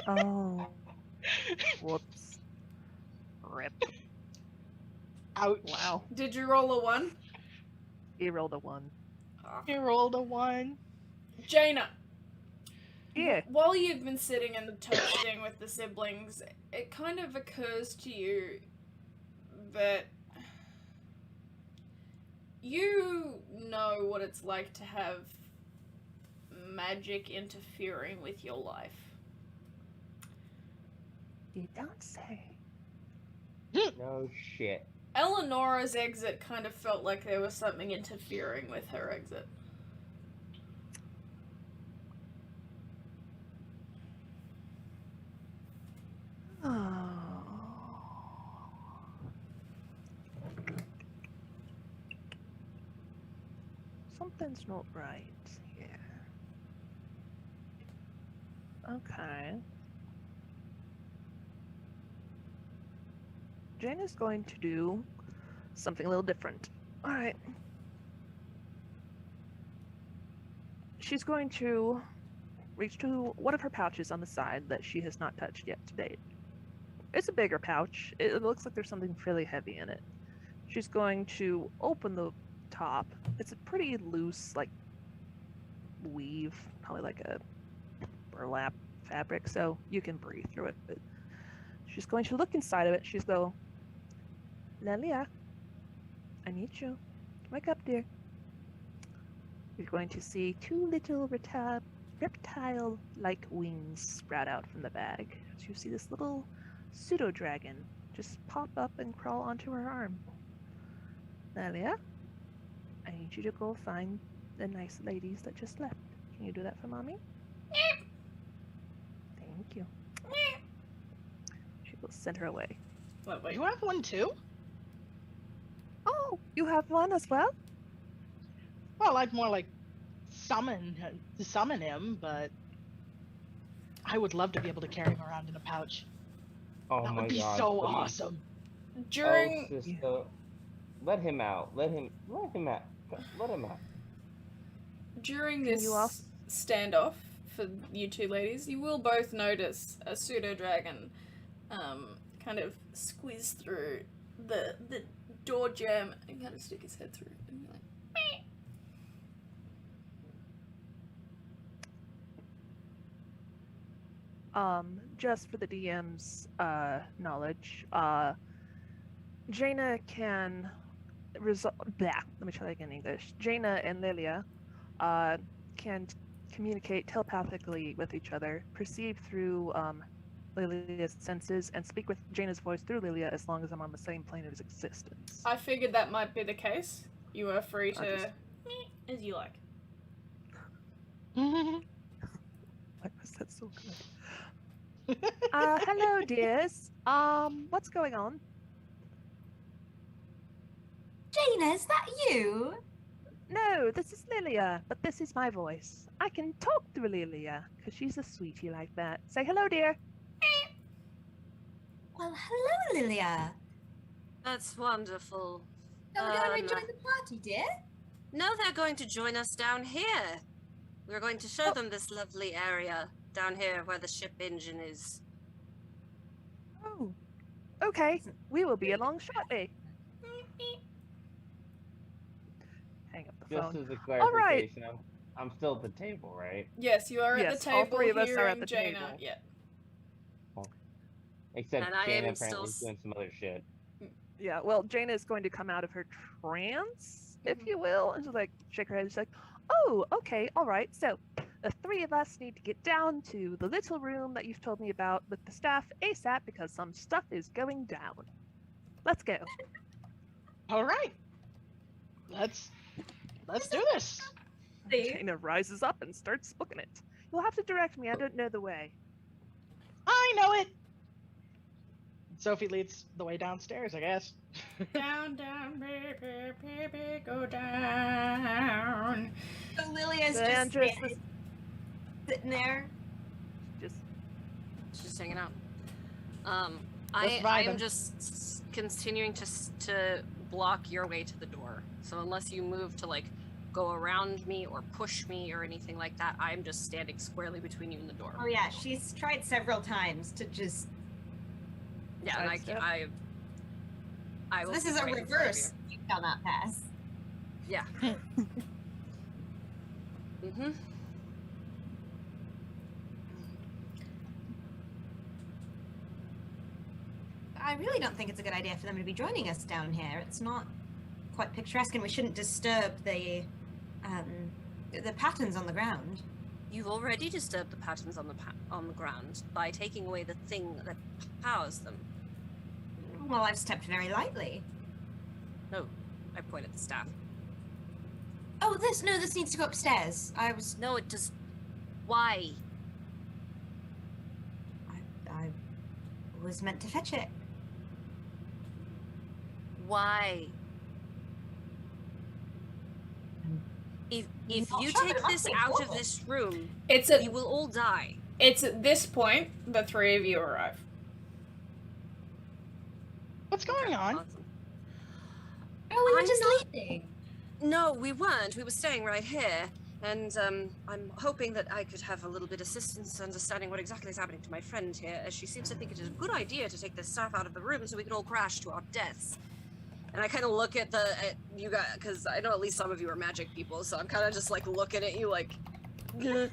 Oh. Whoops. Rip. Ouch. Wow. Did you roll a 1? He rolled a 1. You rolled a 1. Jaina, Yeah. while you've been sitting and toasting with the siblings, it kind of occurs to you that you know what it's like to have magic interfering with your life. You don't say. No shit. Eleonora's exit kind of felt like there was something interfering with her exit. Something's not right here. Okay. Jane is going to do something a little different. Alright. She's going to reach to one of her pouches on the side that she has not touched yet to date. It's a bigger pouch. It looks like there's something fairly heavy in it. She's going to open the top. It's a pretty loose, like, weave, probably like a burlap fabric, so you can breathe through it. But she's going to look inside of it. She's go, Lelia, I need you. Wake up, dear. You're going to see 2 little reptile-like wings sprout out from the bag. So you see this little pseudo-dragon just pop up and crawl onto her arm. Lelia, I need you to go find the nice ladies that just left. Can you do that for mommy? Thank you. She will send her away. Lovely. You have one too? Oh, you have one as well? Well, I'd more like summon him, but I would love to be able to carry him around in a pouch. Oh That my would be god. so please. awesome. During Oh, sister. Let him out. Let him out. Let him out. During Can this you ask- standoff for you two ladies, you will both notice a pseudo dragon kind of squeeze through the door jamb and kind of stick his head through and be like, "Meh." Just for the DM's knowledge, Jaina can let me try that again in English. Jaina and Lilia can communicate telepathically with each other, perceive through Lilia's senses, and speak with Jaina's voice through Lilia as long as I'm on the same plane of existence. I figured that might be the case. You are free I to just- as you like. Why was that so good? Hello, dears. What's going on? Jaina, is that you? No, this is Lilia, but this is my voice. I can talk through Lilia, because she's a sweetie like that. Say hello, dear. Well, hello, Lilia. That's wonderful. So we're going to join the party, dear? No, they're going to join us down here. We're going to show them this lovely area down here where the ship engine is. Oh, okay. We will be along shortly. Hang up the Just phone. as a All right. clarification, I'm still at the table, right? Yes, you are at Yes, the all table three of us here are at in the Jaina. table. Yeah. Except And I Jaina am apparently still is doing some other shit. Yeah, well, Jaina is going to come out of her trance, if you will, and she's like, shake her head. She's like, oh, okay, all right. So the three of us need to get down to the little room that you've told me about with the staff ASAP because some stuff is going down. Let's go. All right. Let's do this. Jaina rises up and starts booking it. You'll have to direct me. I don't know the way. I know it. Sophie leads the way downstairs, I guess. Down, down, baby, baby, go down. So Lilia's And just just this- sitting there. just Just hanging out. Just I am vibing. just continuing to block your way to the door. So unless you move to like go around me or push me or anything like that, I'm just standing squarely between you and the door. Oh yeah, she's tried several times to just. Yeah, and Sidestep. I will. This keep is a right in front of reverse. You shall not pass. you. Yeah. Mhm. I really don't think it's a good idea for them to be joining us down here. It's not quite picturesque, and we shouldn't disturb the patterns on the ground. You've already disturbed the patterns on the ground by taking away the thing that powers them. Well, I've stepped very lightly. No, I point at the staff. Oh, this needs to go upstairs. No, it does. Why? I was meant to fetch it. Why? If not you sure, take but it must this be out of important. this room, It's at you will all die. this point the three of you arrive. What's going on? Awesome. Oh, we were I'm just not- leaving. No, we weren't. We were staying right here. And I'm hoping that I could have a little bit of assistance understanding what exactly is happening to my friend here, as she seems to think it is a good idea to take this staff out of the room so we can all crash to our deaths. And I kind of look at you guys, because I know at least some of you are magic people, so I'm kind of just like looking at you like, "Gah."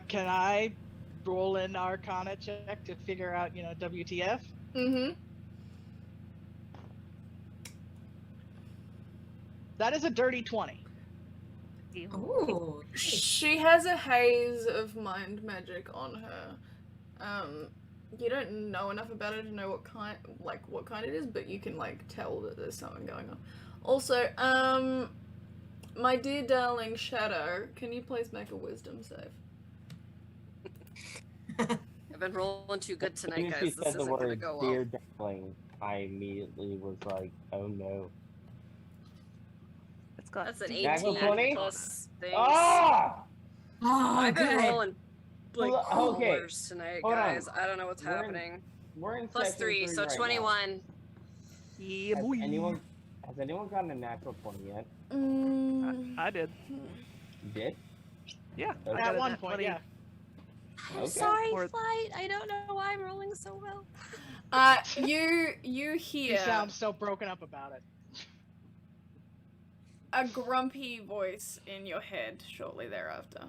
Can I roll an Arcana check to figure out, WTF? Mm-hmm. That is a dirty 20. Ooh. She has a haze of mind magic on her. You don't know enough about it to know what kind it is, but you can tell that there's something going on. Also, my dear darling Shadow, can you please make a wisdom save? I've been rolling too good As tonight, soon as guys. she This said the isn't gonna word go dear well. darling, I immediately was like, oh no. It's got That's an Natural 18 20? plus things. Ah! Oh, I've been good. rolling like Well, okay. coolers tonight, Hold on. guys. I don't know what's We're in- happening. We're in Plus session 3, so right now. 21. yeah, Has boy. anyone gotten a natural 20 yet? I did. You did? Yeah. I Okay. got At a one nat point, 20. yeah. I'm Okay. sorry, Or- Flight. I don't know why I'm rolling so well. You You hear sound so broken up about it. a grumpy voice in your head shortly thereafter.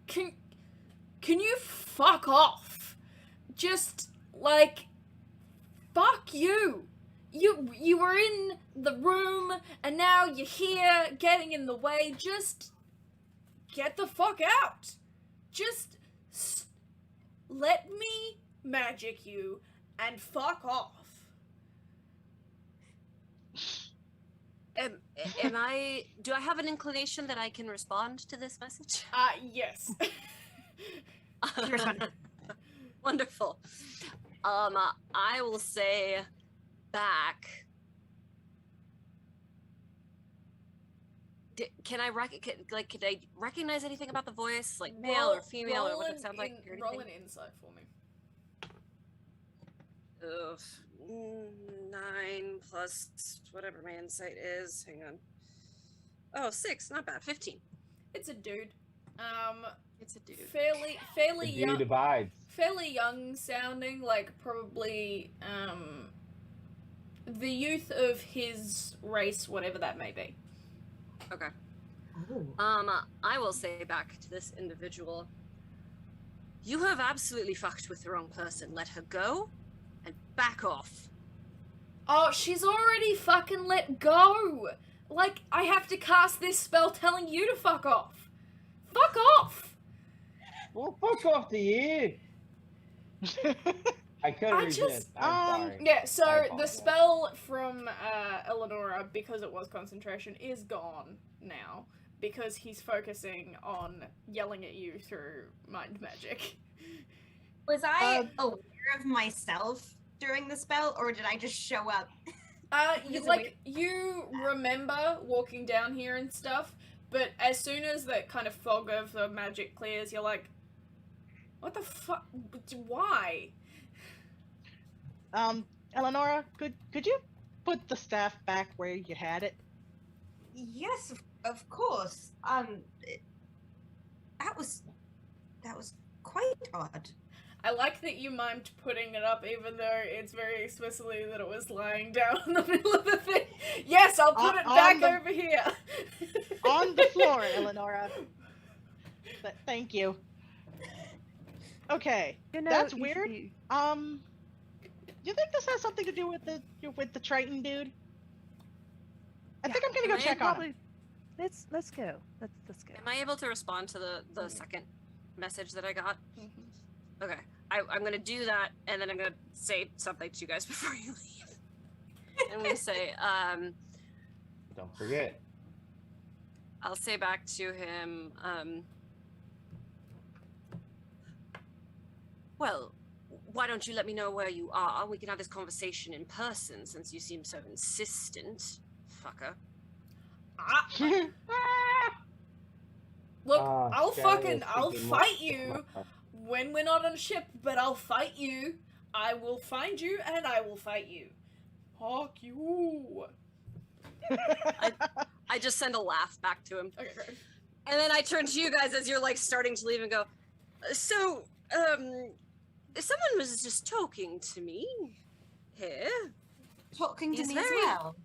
Can you fuck off? Just Fuck you! You were in the room, and now you're here, getting in the way. Just get the fuck out! Just let me magic you, and fuck off. Do I have an inclination that I can respond to this message? Yes. You responded. Wonderful. I will say back. Can I could I recognize anything about the voice, like male or female, or what it sounds like? Or Roll an anything? insight for me. Ugh, 9 plus whatever my insight is. Hang on. Oh, 6, not bad. 15. It's a dude. It's a dude. Fairly The young. dude abides. Fairly young sounding, like probably the youth of his race, whatever that may be. Okay. Ooh. I will say back to this individual. You have absolutely fucked with the wrong person. Let her go and back off. Oh, she's already fucking let go! Like, I have to cast this spell telling you to fuck off! Fuck off! Well, fuck off to you. I couldn't I resist. just- I'm sorry. Yeah, I so the apologize. spell from Eleonora, because it was concentration, is gone now. Because he's focusing on yelling at you through mind magic. Was I aware of myself during the spell, or did I just show up? You remember walking down here and stuff, but as soon as that kind of fog of the magic clears, you're like, what the fuck? Why? Eleonora, could you put the staff back where you had it? Yes, of course. That was quite odd. I like that you mimed putting it up, even though it's very explicitly that it was lying down in the middle of the thing. Yes, I'll put it On back the- over here. On the floor, Eleonora. Thank you. Okay, You know, that's you should weird. be- You think this has something to do with the Triton dude? I think I'm gonna go Am I check on him. Probably. Let's go. Let's go. Am I able to respond to the second message that I got? Okay. I'm gonna do that, and then I'm gonna say something to you guys before you leave. I'm gonna say, Don't forget. I'll say back to him, well, why don't you let me know where you are? We can have this conversation in person since you seem so insistent, fucker. Look, Ah, I'll Skylar is I'll thinking fight much- you when we're not on a ship, but I'll fight you. I will find you, and I will fight you. Fuck you. I just send a laugh back to him. Okay, great. And then I turn to you guys as you're like starting to leave and go, so, someone was just talking to me here. Talking to He's me as very- well.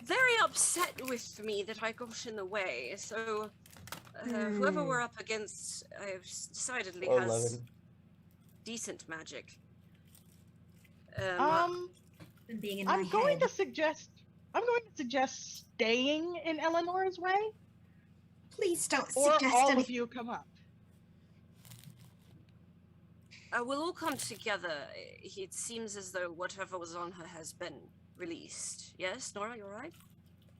Very upset with me that I got in the way, so whoever we're up against, I've decidedly Or has 11. decent magic. Being in my I'm going head. to suggest staying in Eleanor's way, Please don't or suggest all of anything. you come up. We'll all come together. It seems as though whatever was on her has been released. Yes, Nora, you're right?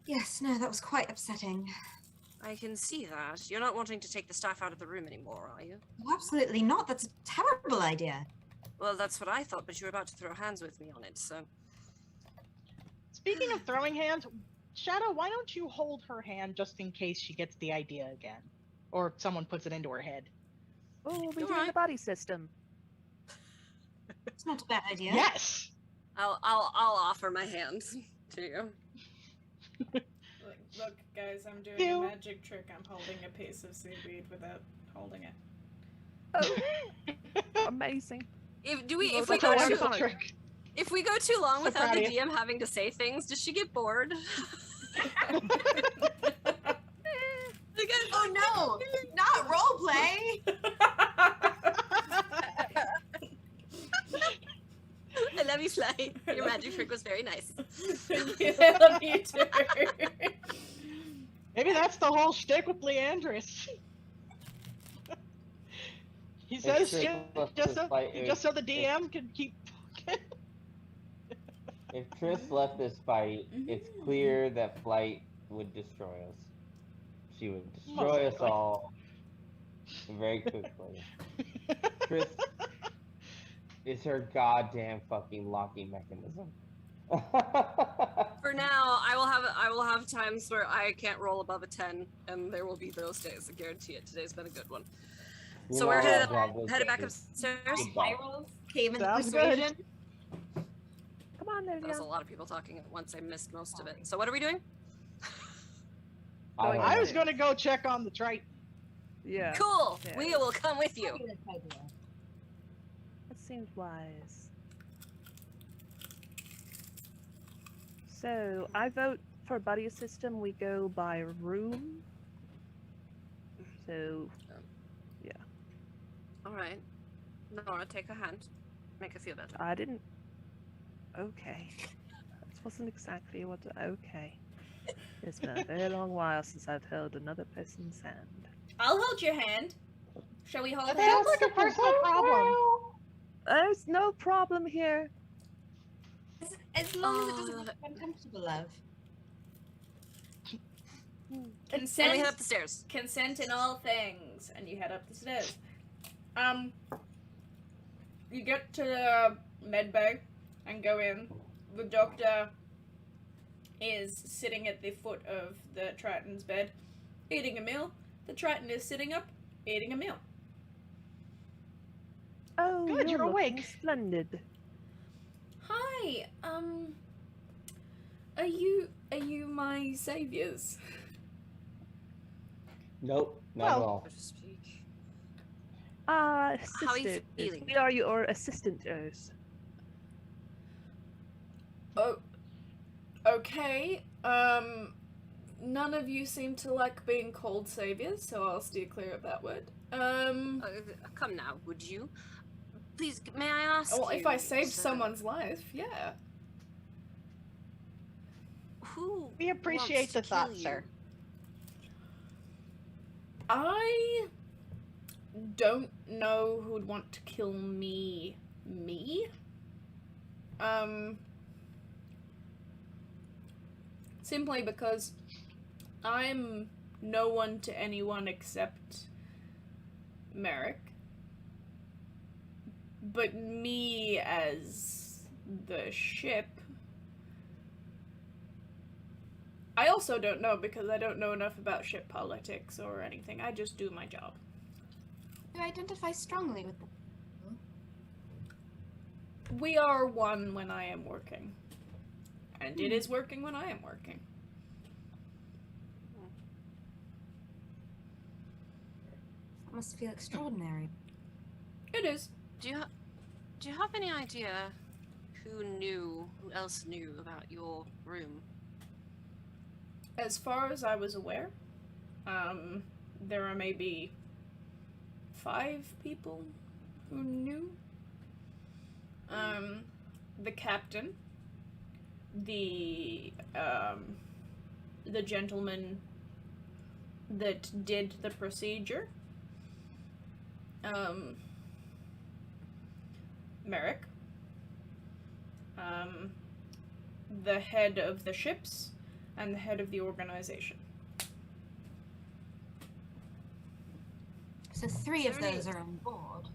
Yes, no, that was quite upsetting. I can see that. You're not wanting to take the staff out of the room anymore, are you? Oh, absolutely not. That's a terrible idea. Well, that's what I thought, but you were about to throw hands with me on it, so... Speaking of throwing hands, Shadow, why don't you hold her hand just in case she gets the idea again, or someone puts it into her head? Oh, we'll be doing Alright. the body system. It's not a bad idea. Yes. I'll offer my hand to you. Look, guys, I'm doing Ew. a magic trick. I'm holding a piece of seaweed without holding it. Oh, amazing. If we That's go a too wonderful long, trick. if we go too long So without proud the of you. DM having to say things, does she get bored? Oh no! Not roleplay! And love you, Sly. Your magic trick was very nice. Yeah, love you too. Maybe that's the whole shtick with Leandris. He says Triss shit left just this fight, so the DM can keep. if Triss left this fight, it's clear that Flight would destroy us. She would destroy us likely. all very quickly. Triss is her goddamn fucking locking mechanism. For now, I will have times where I can't roll above a 10, and there will be those days. I guarantee it. Today's been a good one. You So know we're I'll headed have those back days. upstairs. Goodbye. I rolls came in Sounds good. persuasion. Come on there, That was a Dion. lot of people talking at once. I missed most of it. So what are we doing? I don't I know. was gonna go check on the Triton. Yeah. Cool. Yeah. We will come with you. Fabulous idea. That seems wise. So I vote for buddy system. We go by room. So All right. Nora, take a hand. Make her feel better. I didn't. Okay. That wasn't exactly what. Okay. It's been a very long while since I've held another person's hand. I'll hold your hand. Shall we hold That hands? sounds like a personal problem. There's no problem here. As long as it Oh, doesn't love make you uncomfortable, love. And we Consent. head up the stairs. Consent in all things, and you head up the stairs. You get to the med bay and go in. The doctor is sitting at the foot of the Triton's bed, eating a meal. The Triton is sitting up, eating a meal. Oh, Good, you're looking awake. Splendid. Hi, are you my saviors? Nope, not Well- at all. So to speak. Ah, How are you sisters. feeling? We are your assistanters. Oh, okay. None of you seem to like being called saviors, so I'll steer clear of that word. Come now, would you? Please, may I ask Well, you? if I saved sir, someone's life, yeah. who We appreciate wants the to kill thought, you? sir. I don't know who'd want to kill me. Me? Simply because I'm no one to anyone except Merrick. But me as the ship. I also don't know because I don't know enough about ship politics or anything. I just do my job. You identify strongly with them. We are one when I am working. And it is working when I am working. That must feel extraordinary. It is. Do you have any idea who else knew about your room? As far as I was aware, there are maybe 5 people who knew. The captain, the gentleman that did the procedure, Merrick, the head of the ships, and the head of the organization. So 3 of Is there those any- are on board.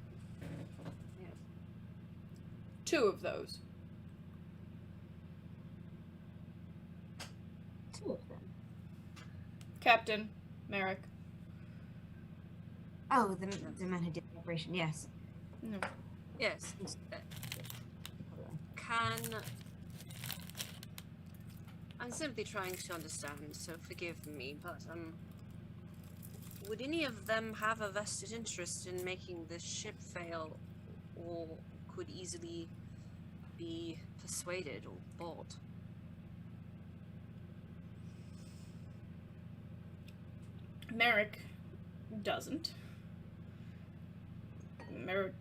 2 of those. 2 of them. Captain, Merrick. Oh, the man who did the operation, yes. No. Yes. I'm simply trying to understand, so forgive me, but would any of them have a vested interest in making this ship fail, or could easily be persuaded or bought? Merrick doesn't. Merrick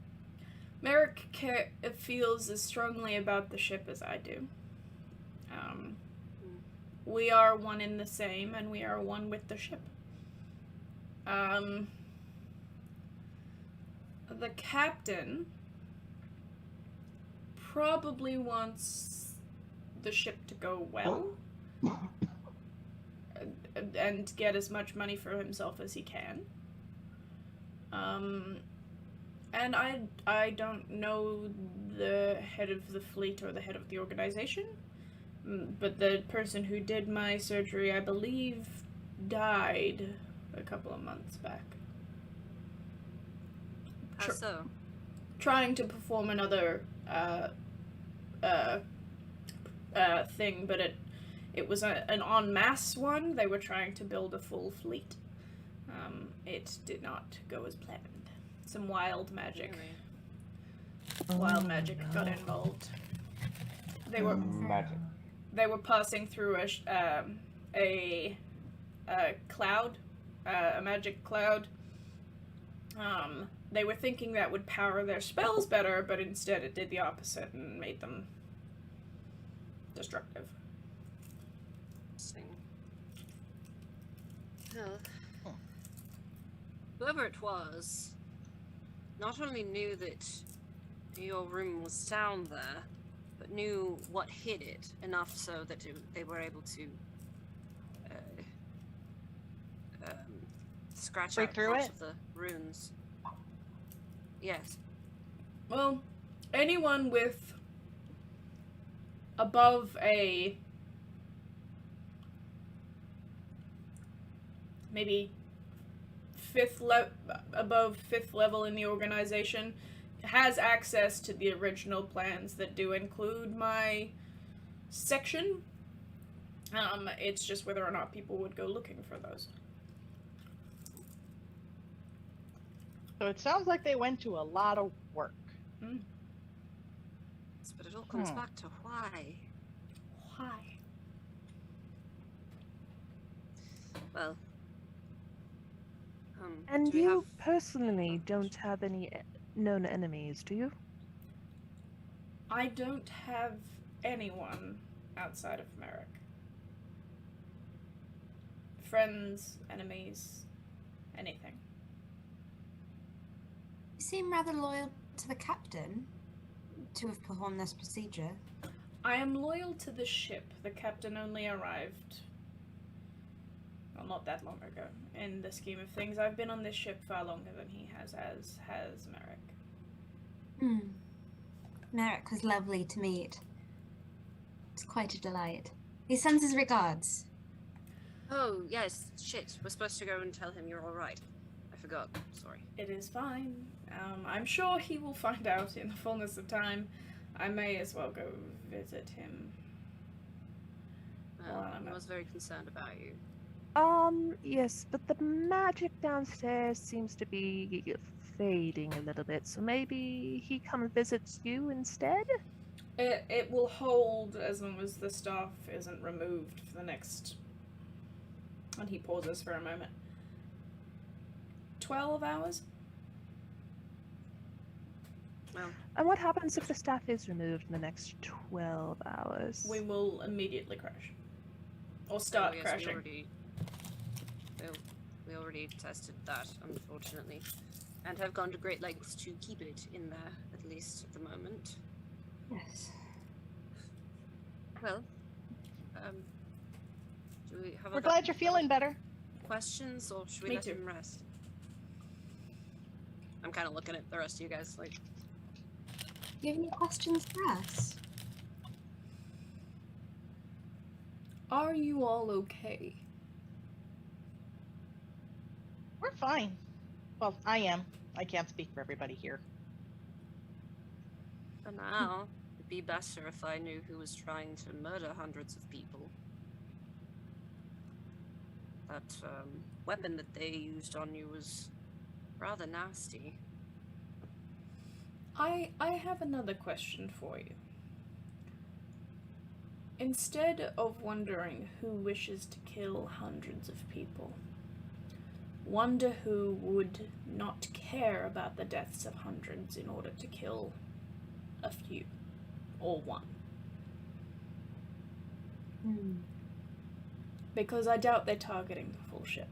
Merrick feels as strongly about the ship as I do. We are one in the same, and we are one with the ship. The captain probably wants the ship to go well and get as much money for himself as he can. And I don't know the head of the fleet or the head of the organization, but the person who did my surgery, I believe, died a couple of months back. How so? Trying to perform another thing, but it was an en masse one. They were trying to build a full fleet. It did not go as planned. Some wild magic. Wild magic got involved. They were magic. They were passing through a cloud, a magic cloud. They were thinking that would power their spells better, but instead it did the opposite and made them destructive. Interesting. Well, whoever it was not only knew that your room was down there, but knew what hid it enough so that they were able to scratch Break out through parts it? of the runes. Yes. Well, anyone with above a maybe above fifth level in the organization has access to the original plans that do include my section. It's just whether or not people would go looking for those. So it sounds like they went to a lot of work. But it all comes back to why. Why? Well. And do we you have... personally don't have any known enemies, do you? I don't have anyone outside of Merrick. Friends, enemies, anything. You seem rather loyal to the captain to have performed this procedure. I am loyal to the ship. The captain only arrived, well, not that long ago. In the scheme of things, I've been on this ship far longer than he has, as has Merrick. Merrick was lovely to meet. It's quite a delight. He sends his regards. Oh, yes, shit. We're supposed to go and tell him you're alright. I forgot. Sorry. It is fine. I'm sure he will find out in the fullness of time. I may as well go visit him. I was very concerned about you. Yes, but the magic downstairs seems to be fading a little bit, so maybe he comes visits you instead? It will hold as long as the staff isn't removed for the next... And he pauses for a moment. 12 hours? Well, And what happens if the staff is removed in the next 12 hours? We will immediately crash. Or start yes, crashing. We already tested that, unfortunately. And have gone to great lengths to keep it in there, at least at the moment. Yes. Well, do we have We're glad you're feeling better. questions, or should we Me let too. him rest? I'm kind of looking at the rest of you guys like... Do you have any questions for us? Are you all okay? We're fine. Well, I am. I can't speak for everybody here. For now, it'd be better if I knew who was trying to murder hundreds of people. That weapon that they used on you was rather nasty. I have another question for you. Instead of wondering who wishes to kill hundreds of people, wonder who would not care about the deaths of hundreds in order to kill a few. Or one. Because I doubt they're targeting the full ship.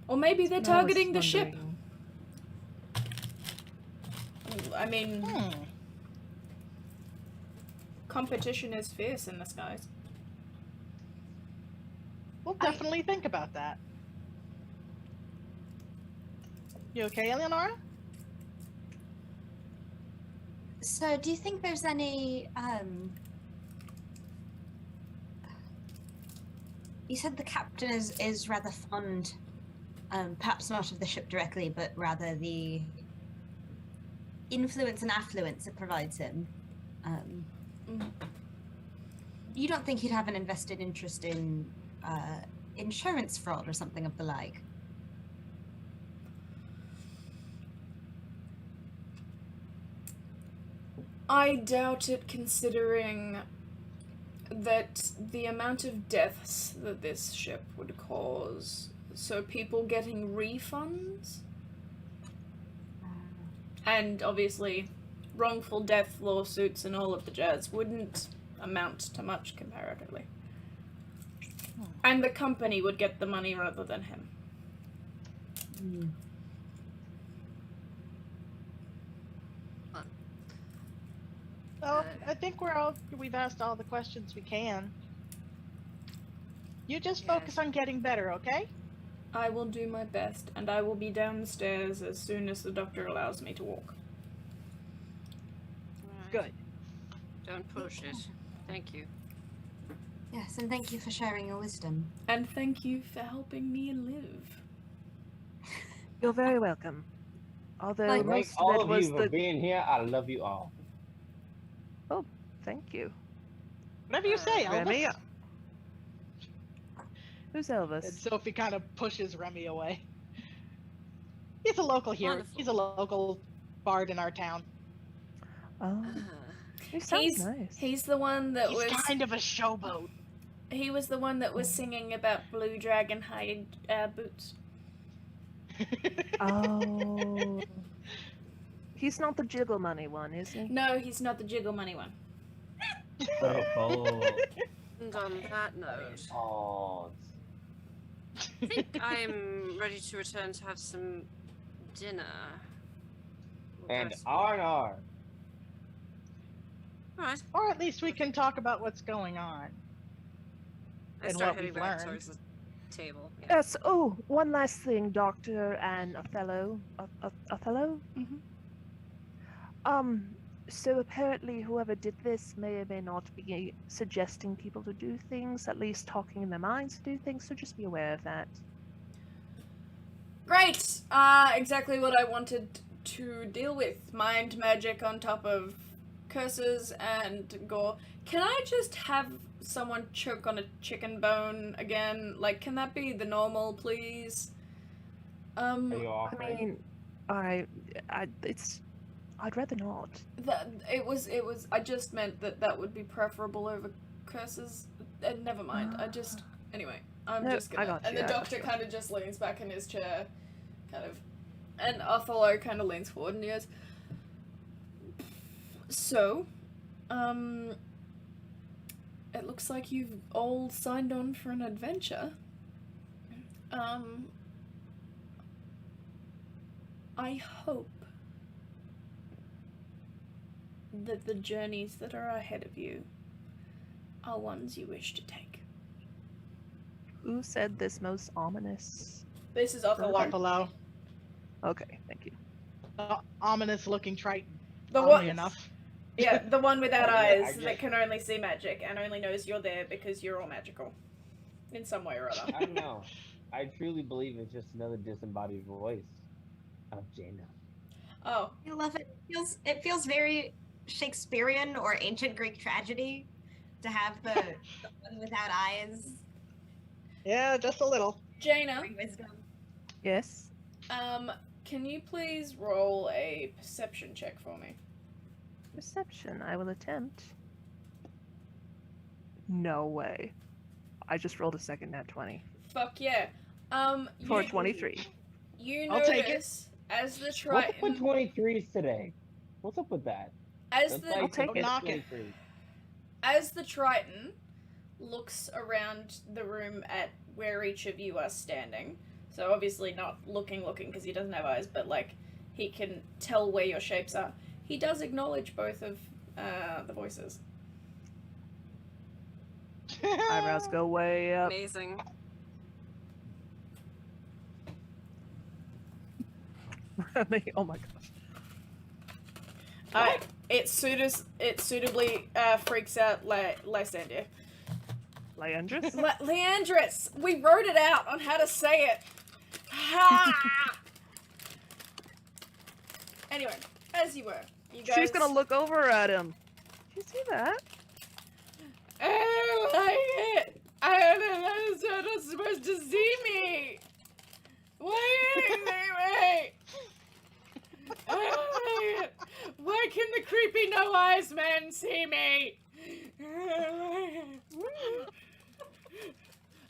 Or maybe they're That's what I was targeting the ship. wondering. I mean, competition is fierce in the skies. We'll definitely think about that. You okay, Eleonora? So, do you think there's any, you said the captain is rather fond, perhaps not of the ship directly, but rather the influence and affluence it provides him. You don't think he'd have an invested interest in insurance fraud or something of the like? I doubt it, considering that the amount of deaths that this ship would cause. So people getting refunds? And obviously, wrongful death lawsuits and all of the jazz wouldn't amount to much comparatively. And the company would get the money rather than him. Well, I think we've asked all the questions we can. You just focus on getting better, okay? I will do my best, and I will be downstairs as soon as the doctor allows me to walk. Good. Don't push it. Thank you. Yes, and thank you for sharing your wisdom. And thank you for helping me live. You're very welcome. Although Like, Thank most all of it of was you for the... being here. I love you all. Oh, thank you. Whatever you say, Elvis. Remy? Who's Elvis? And Sophie kind of pushes Remy away. He's a local hero. Wonderful. He's a local bard in our town. Oh, he sounds nice. He's the one that He's was kind of a showboat. he was the one that was singing about blue dragon hide boots. Oh. He's not the jiggle money one, is he? No, he's not the jiggle money one. Oh, And on that note, oh. I think I'm ready to return to have some dinner. We'll And have some- R&R. Alright, Or at least we can talk about what's going on. I And start what heading we've back learned. towards the table. Yeah. Yes. Oh, one last thing, Doctor and Othello. Othello? Mhm. So apparently whoever did this may or may not be suggesting people to do things, at least talking in their minds to do things, so just be aware of that. Great! Exactly what I wanted to deal with. Mind magic on top of curses and gore. Can I just have someone choke on a chicken bone again? Like, can that be the normal, please? Are you I offering? mean, I'd rather not. It was, I just meant that would be preferable over curses. Never mind, anyway, I'm No, just I gonna, got and you, the I got doctor you. kind of just leans back in his chair, kind of, and Othello kind of leans forward and he goes, so, it looks like you've all signed on for an adventure. I hope that the journeys that are ahead of you are ones you wish to take. Who said this most ominous? This is Othello. Buffalo. Okay, thank you. Ominous looking Triton. The Oddly one, enough. yeah, the one without Oh, yeah, I eyes just- that can only see magic and only knows you're there because you're all magical, in some way or other. I don't know. I truly believe it's just another disembodied voice of Jaina. Oh, I love it. It feels very Shakespearean or ancient Greek tragedy to have the one without eyes. Yeah, just a little. Jaina, Bring wisdom. Yes? can you please roll a perception check for me? Perception, I will attempt. No way. I just rolled a second nat 20. Fuck yeah. For You, 23. you I'll take it. notice as the What's up with Triton, 23s today? What's up with that? as That's the I'll take it. Knock it. 23. as the Triton looks around the room at where each of you are standing, so obviously not looking because he doesn't have eyes, but like he can tell where your shapes are. He does acknowledge both of the voices. Eyebrows go way up. Amazing. Oh my gosh. It suitably freaks out Lysander. Leandris? Leandris, we wrote it out on how to say it. Ha! Anyway, as you were, you guys. She's gonna look over at him. Did you see that? I don't like it. I don't know. You're not supposed to see me. Why didn't they? I don't like it. Why can the creepy no eyes man see me?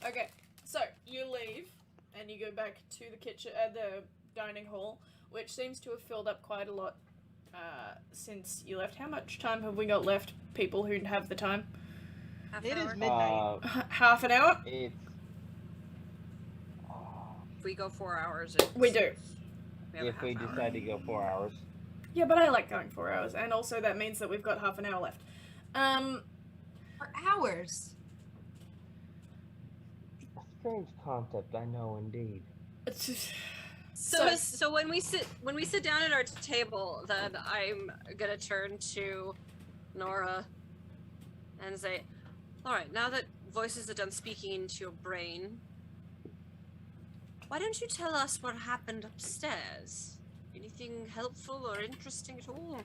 Okay, so you leave and you go back to the kitchen, the dining hall, which seems to have filled up quite a lot since you left. How much time have we got left, people who have the time? Half It an is hour? midnight. Half an hour? It's. If we go 4 hours, We do. we have a If we half hour. decide to go 4 hours. Yeah, but I like going 4 hours, and also that means that we've got half an hour left. For hours. A strange concept, I know indeed. So when we sit down at our table, then I'm gonna turn to Nora and say, "All right, now that voices are done speaking into your brain, why don't you tell us what happened upstairs? Anything helpful or interesting at all?"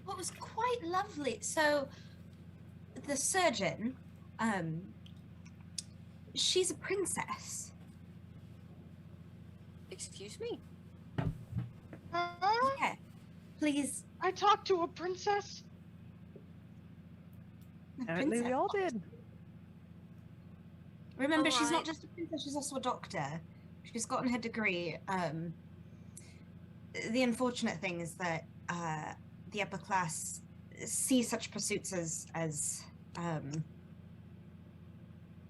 Well, it was quite lovely. So, the surgeon, she's a princess. Excuse me? Huh? Yeah. Please. I talked to a princess. A Apparently we princess. all did. Remember, she's Alright. not just a princess, she's also a doctor. She's gotten her degree. The unfortunate thing is that the upper class see such pursuits as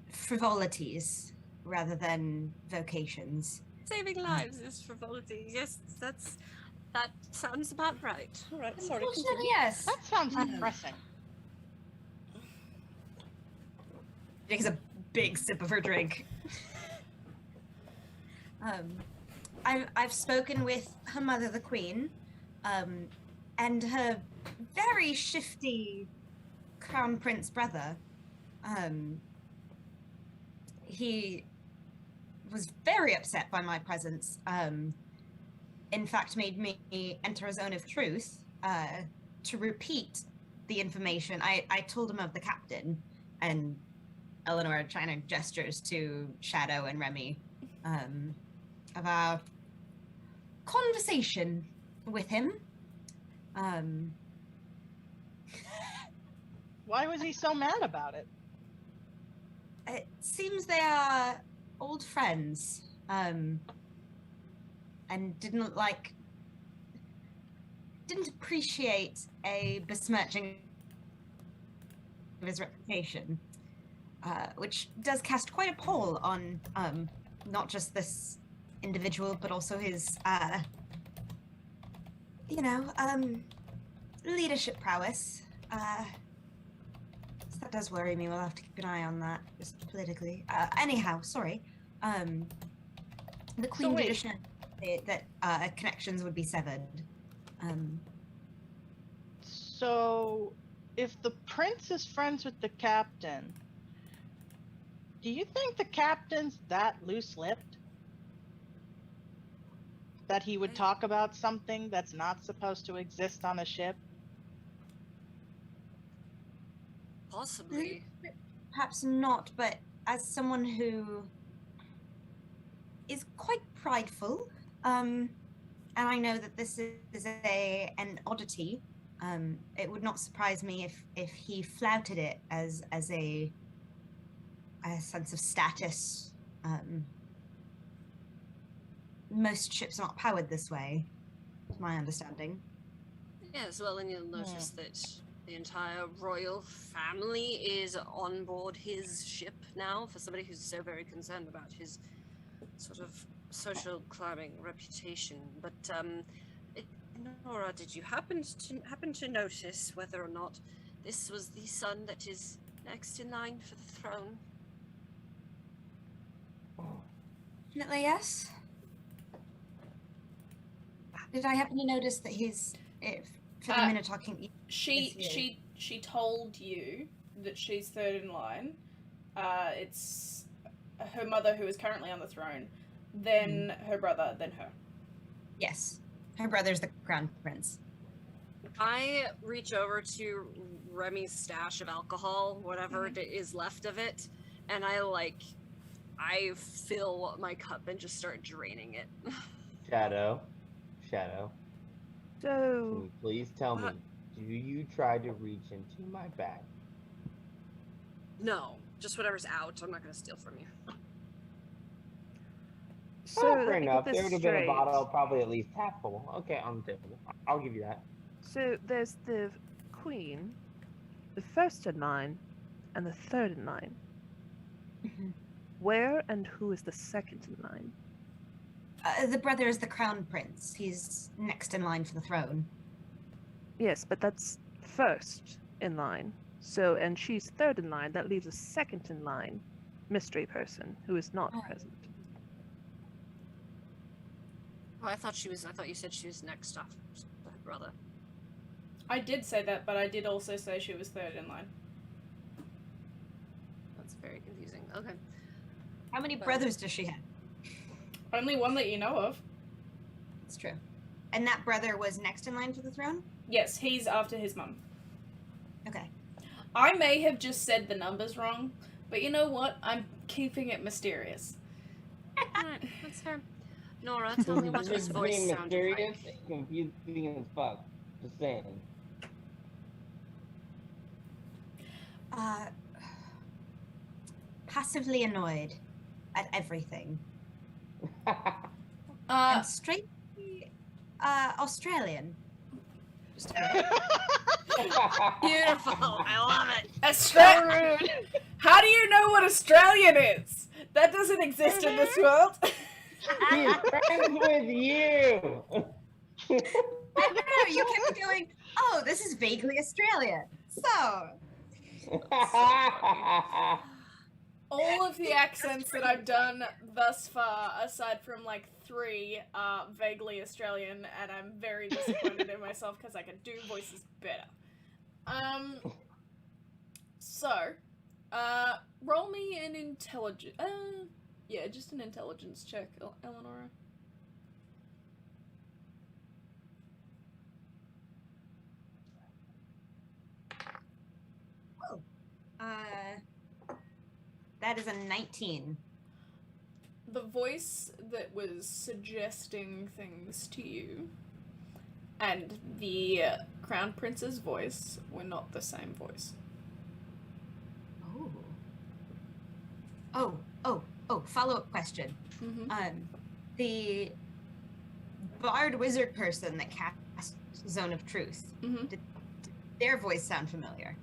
frivolities rather than vocations. Saving lives is frivolity. Yes, that sounds about right. All right, sorry. Unfortunately, continue. yes. That sounds Uh, depressing. Takes a big sip of her drink. I've spoken with her mother, the queen, and her very shifty crown prince brother. He was very upset by my presence. In fact, made me enter a zone of truth to repeat the information. I told him of the captain, and Eleanor China gestures to Shadow and Remy of our conversation with him. Why was he so mad about it? It seems they are old friends, and didn't appreciate a besmirching of his reputation, which does cast quite a pall on not just this individual, but also his, leadership prowess. So that does worry me. We'll have to keep an eye on that, just politically. Anyhow, sorry. The Queen did wait. assure me that connections would be severed. So, if the prince is friends with the captain, do you think the captain's that loose-lipped? That he would talk about something that's not supposed to exist on a ship? Possibly. Perhaps not, but as someone who is quite prideful, and I know that this is an oddity, it would not surprise me if he flouted it as a sense of status, most ships are not powered this way, is my understanding. Yes, well, and you'll notice that the entire royal family is on board his ship now. For somebody who's so very concerned about his sort of social climbing reputation. But Nora, did you happen to notice whether or not this was the son that is next in line for the throne? Definitely yes. Did I happen to notice that he's for the minute talking? She told you that she's third in line. It's her mother who is currently on the throne, then her brother, then her. Yes, her brother's the crown prince. I reach over to Remy's stash of alcohol, whatever is left of it, and I fill my cup and just start draining it. Shadow. So, Can you please tell me, do you try to reach into my bag? No, just whatever's out. I'm not going to steal from you. so Fair let me enough. get There this would have been a straight. bottle, probably at least half full. Okay, on the table. I'll give you that. So there's the queen, the first in line, and the third in line. Where and who is the second in line? The brother is the crown prince. He's next in line for the throne. Yes, but that's first in line. So, and she's third in line. That leaves a second in line mystery person who is not present. Oh, I thought you said she was next after her brother. I did say that, but I did also say she was third in line. That's very confusing. Okay. How many brothers does she have? Only one that you know of. It's true. And that brother was next in line for the throne? Yes, he's after his mum. Okay. I may have just said the numbers wrong, but you know what? I'm keeping it mysterious. Alright, that's fair. Nora, tell me what his voice Being sounded mysterious, like. confusing as fuck. Just saying. Passively annoyed at everything. Uh, And straight Australian. Just Beautiful. I love it. Australian. How do you know what Australian is? That doesn't exist in this world. He's friends with you. I don't know, you kept going, oh, this is vaguely Australian. So, All of the accents that I've done thus far, aside from like 3, are vaguely Australian, and I'm very disappointed in myself because I can do voices better. Roll me an intelligence. Yeah, just an intelligence check, Eleonora. that is a 19. The voice that was suggesting things to you and the Crown Prince's voice were not the same voice. Oh, follow-up question. Mm-hmm. The bard wizard person that cast Zone of Truth, did their voice sound familiar?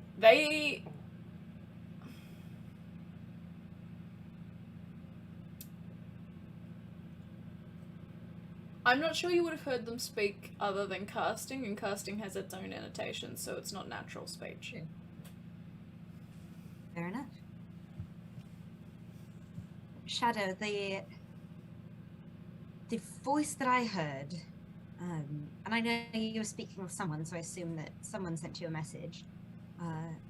I'm not sure you would have heard them speak other than casting, and casting has its own annotations, so it's not natural speech. Fair enough. Shadow, the voice that I heard, and I know you were speaking with someone, so I assume that someone sent you a message.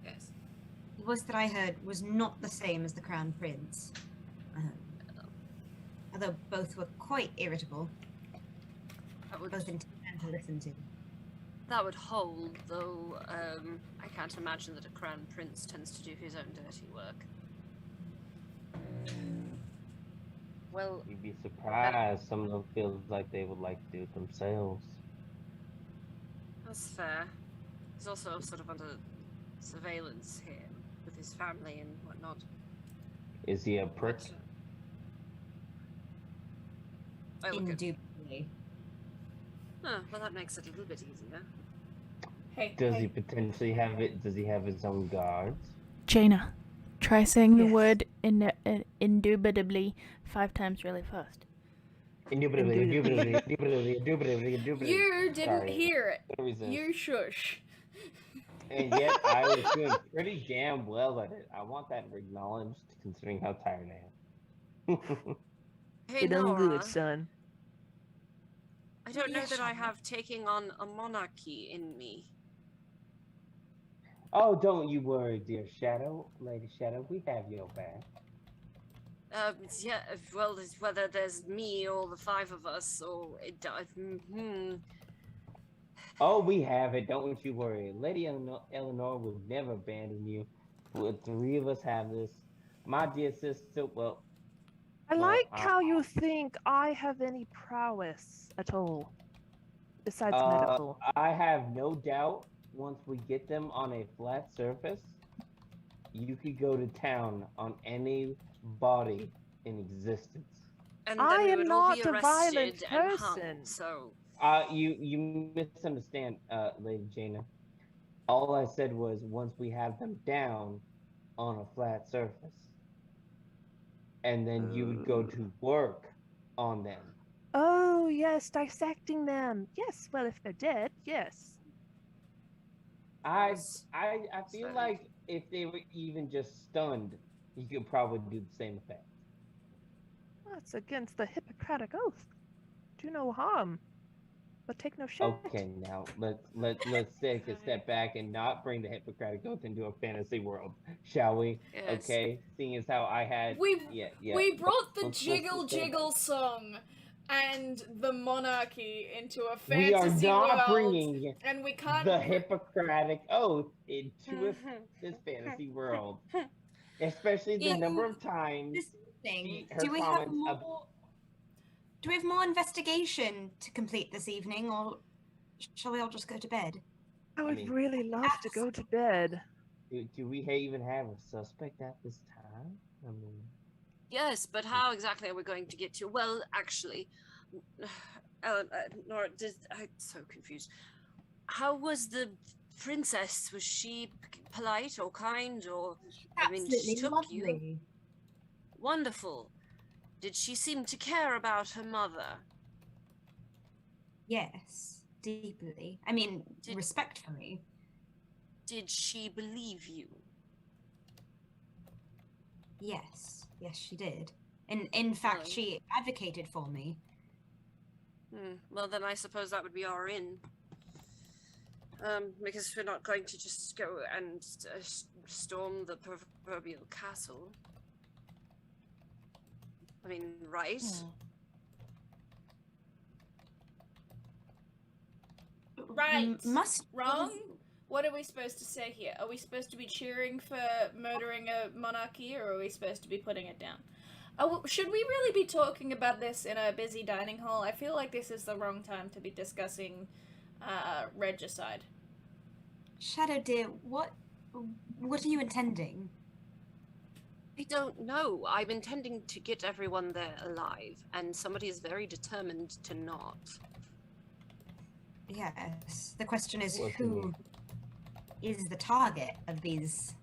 Yes. The voice that I heard was not the same as the Crown Prince. Although both were quite irritable. Both intense to listen to. That would hold, though I can't imagine that a crown prince tends to do his own dirty work. Well, You'd be surprised. Some of them feel like they would like to do it themselves. that's fair. He's also sort of under surveillance here with his family and whatnot. Is he a prick? Oh, okay. Indubitably. Huh, well, that makes it a little bit easier. Hey, Does hey. he potentially have it? Does he have his own guards? Jaina, try saying the Yes. word indubitably 5 times really fast. Indubitably, indubitably, indubitably, indubitably, indubitably. You didn't Sorry, hear it. I resist. You shush. And yet I was doing pretty damn well at it. I want that acknowledged, considering how tired I am. Hey, You done Nora, good, son. I don't know Yes, that I Shadow. have taking on a monarchy in me. Oh, don't you worry, dear Shadow. Lady Shadow, we have your back. Yeah, well, it's whether there's me or the 5 of us, or Oh, we have it. Don't you worry. Lady Eleanor would never abandon you. The 3 of us have this. My dear sister, well, I Well, like how you think I have any prowess at all, besides medical. I have no doubt once we get them on a flat surface, you could go to town on any body in existence. and I then we am would all be not a violent arrested and hung. person. So You misunderstand, Lady Jaina. All I said was once we have them down on a flat surface, and then you would go to work on them. Oh, yes, dissecting them. Yes, well, if they're dead, yes. I Yes. feel Sorry. like if they were even just stunned, you could probably do the same effect. That's against the Hippocratic Oath. Do no harm, but take no shit. Okay, now let's take a step back and not bring the Hippocratic Oath into a fantasy world, shall we? Yes. Okay, seeing as how I had We yeah. we brought the Let's Jiggle just go Jiggle back. song and the monarchy into a We are fantasy not world, bringing and we can't. the Hippocratic Oath into this fantasy world, especially the number of times This thing. her Do we have comments more? Do we have more investigation to complete this evening, or shall we all just go to bed? I would mean, really love to go to bed. do we even have a suspect at this time? I mean, Yes, but how exactly are we going to get to? Well, actually, Ellen, Nora, I'm so confused. How was the princess? Was she polite or kind, or I mean, she Absolutely took you? lovely. Wonderful. Did she seem to care about her mother? Yes, deeply. I mean, Did- respectfully. Did she believe you? Yes, yes, she did. In fact, Well. she advocated for me. Well, then I suppose that would be our in. Because we're not going to just go and storm the proverbial castle. I mean, right? Right. Must Wrong? What are we supposed to say here? Are we supposed to be cheering for murdering a monarchy, or are we supposed to be putting it down? Oh, should we really be talking about this in a busy dining hall? I feel like this is the wrong time to be discussing regicide. Shadow dear, what are you intending? I don't know. I'm intending to get everyone there alive, and somebody is very determined to not. Yes. The question is What do you who mean? is the target of these?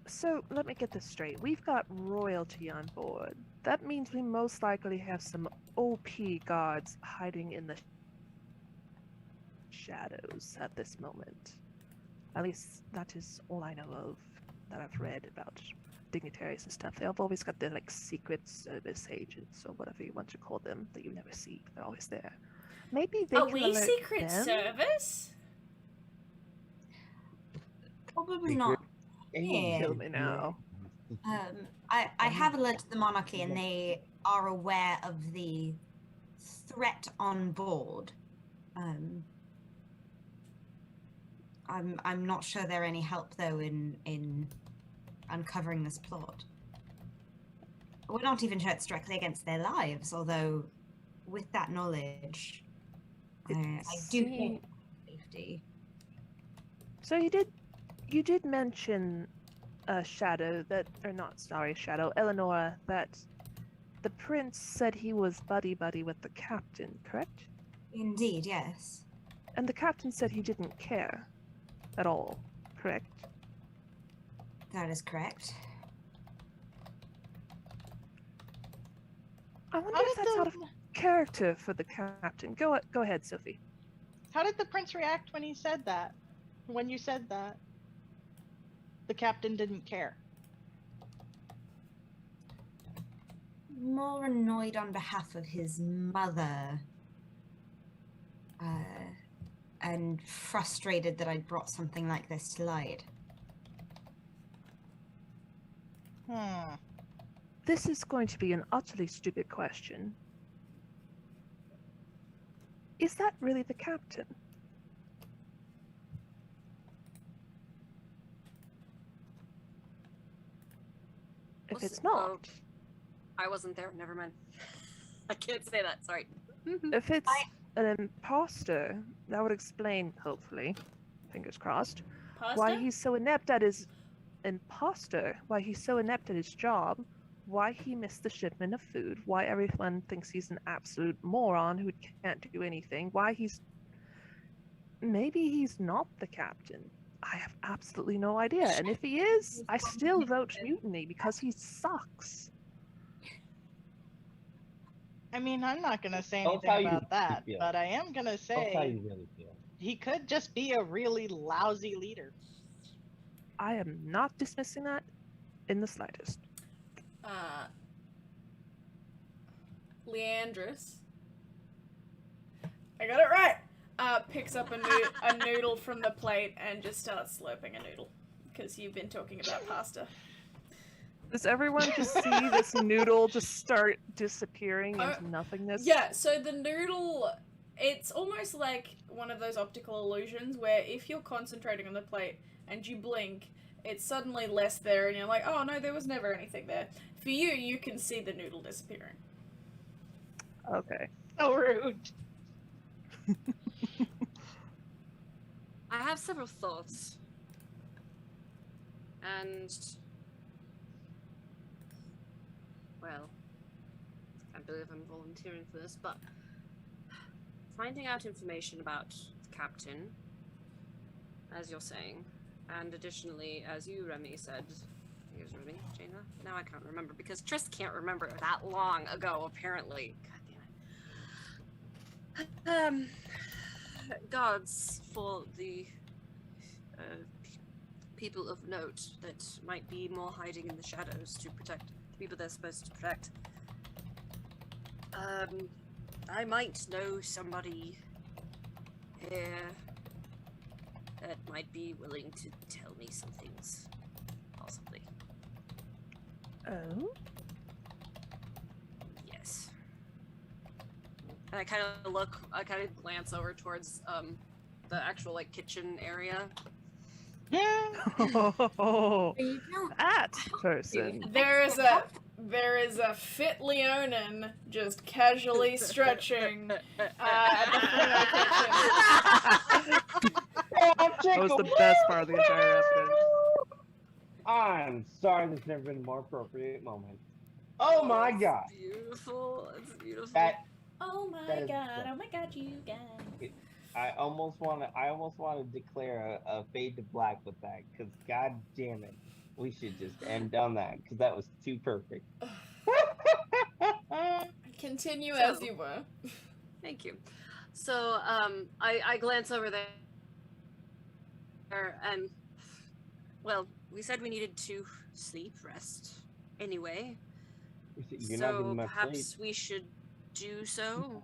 So let me get this straight. We've got royalty on board. That means we most likely have some OP guards hiding in the shadows at this moment. At least that is all I know of that I've read about dignitaries and stuff. They've always got their like secret service agents or whatever you want to call them that you never see. They're always there. Maybe they Are can we alert Secret them? Service? Probably Secret not. agent, Kill me now. I have alerted the monarchy, and they are aware of the threat on board. I'm not sure they're any help though in uncovering this plot. We're not even sure it's directly against their lives, although with that knowledge, I do think safety. So you did mention Shadow that, or not, sorry, Shadow, Eleonora, that the prince said he was buddy-buddy with the captain, correct? Indeed, yes. And the captain said he didn't care at all, correct? That is correct. I wonder How if did that's out of character for the captain. Go ahead, Sophie. How did the prince react when he said that? When you said that? The captain didn't care. More annoyed on behalf of his mother. And frustrated that I'd brought something like this to light. This is going to be an utterly stupid question. Is that really the captain? If it's not, I wasn't there. Never mind. I can't say that. Sorry. if it's an imposter, that would explain, hopefully, fingers crossed, why Pasta? he's so inept at his why he's so inept at his job, why he missed the shipment of food, why everyone thinks he's an absolute moron who can't do anything, why maybe he's not the captain. I have absolutely no idea. And if he is, I still vote mutiny because he sucks. I mean, I'm not gonna say Don't tell anything you about that, feel. but I am gonna That's how say you really feel. he could just be a really lousy leader. I am not dismissing that in the slightest. Leandris. I got it right! Picks up a noodle from the plate and just starts slurping a noodle. Because you've been talking about pasta. Does everyone just see this noodle just start disappearing into nothingness? Yeah, so the noodle, it's almost like one of those optical illusions where if you're concentrating on the plate and you blink, it's suddenly less there and you're like, oh no, there was never anything there. For you, you can see the noodle disappearing. Okay. So rude. I have several thoughts. And well, I can't believe I'm volunteering for this, but finding out information about the captain, as you're saying, and additionally, as you, Remy, said, here's Remy, Jaina? Now I can't remember, because Triss can't remember that long ago, apparently. God damn it. Gods for the people of note that might be more hiding in the shadows to protect the people they're supposed to protect. I might know somebody here that might be willing to tell me some things, possibly. Oh? Yes. And I kind of glance over towards the actual like kitchen area. Oh, There you go. that person. There is a fit Leonin just casually stretching at the front of the kitchen. That was the best part of the entire episode. I'm sorry, there's never been a more appropriate moment. Oh my It's god. beautiful. It's beautiful. Oh That my is god, you guys. I almost want to declare a fade to black with that, because god damn it, we should just end on that, because that was too perfect. Continue So- as you were. Thank you. So, I glance over there, and, well, we said we needed to rest, anyway. You're not So getting much perhaps sleep. we should do so,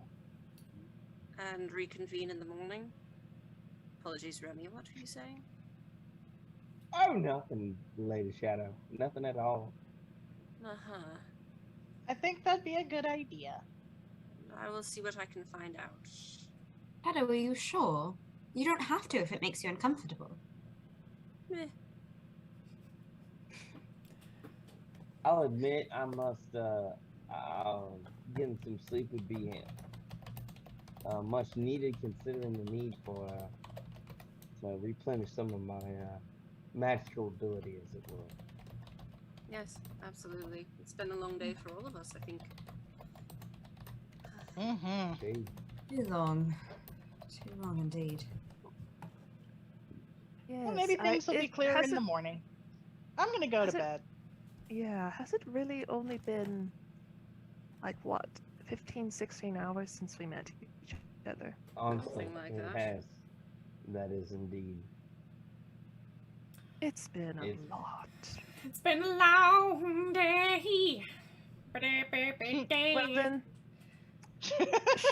and reconvene in the morning. Apologies, Remy, what were you saying? Oh, nothing, Lady Shadow. Nothing at all. Uh-huh. I think that'd be a good idea. I will see what I can find out. Shadow, are you sure? You don't have to if it makes you uncomfortable. Meh. I'll admit, I must, getting some sleep would be much needed, considering the need for, to replenish some of my, magical ability, as it were. Yes, absolutely. It's been a long day for all of us, I think. Mm-hmm. Indeed. Too long. Too long indeed. Yes, Well, maybe things will be clearer in the morning. morning. I'm gonna go to has it- bed. Yeah, has it really only been like what, 15, 16 hours since we met each other? Honestly, Something like it that. has. That is indeed. It's been a It's- lot. It's been a long day. Well then,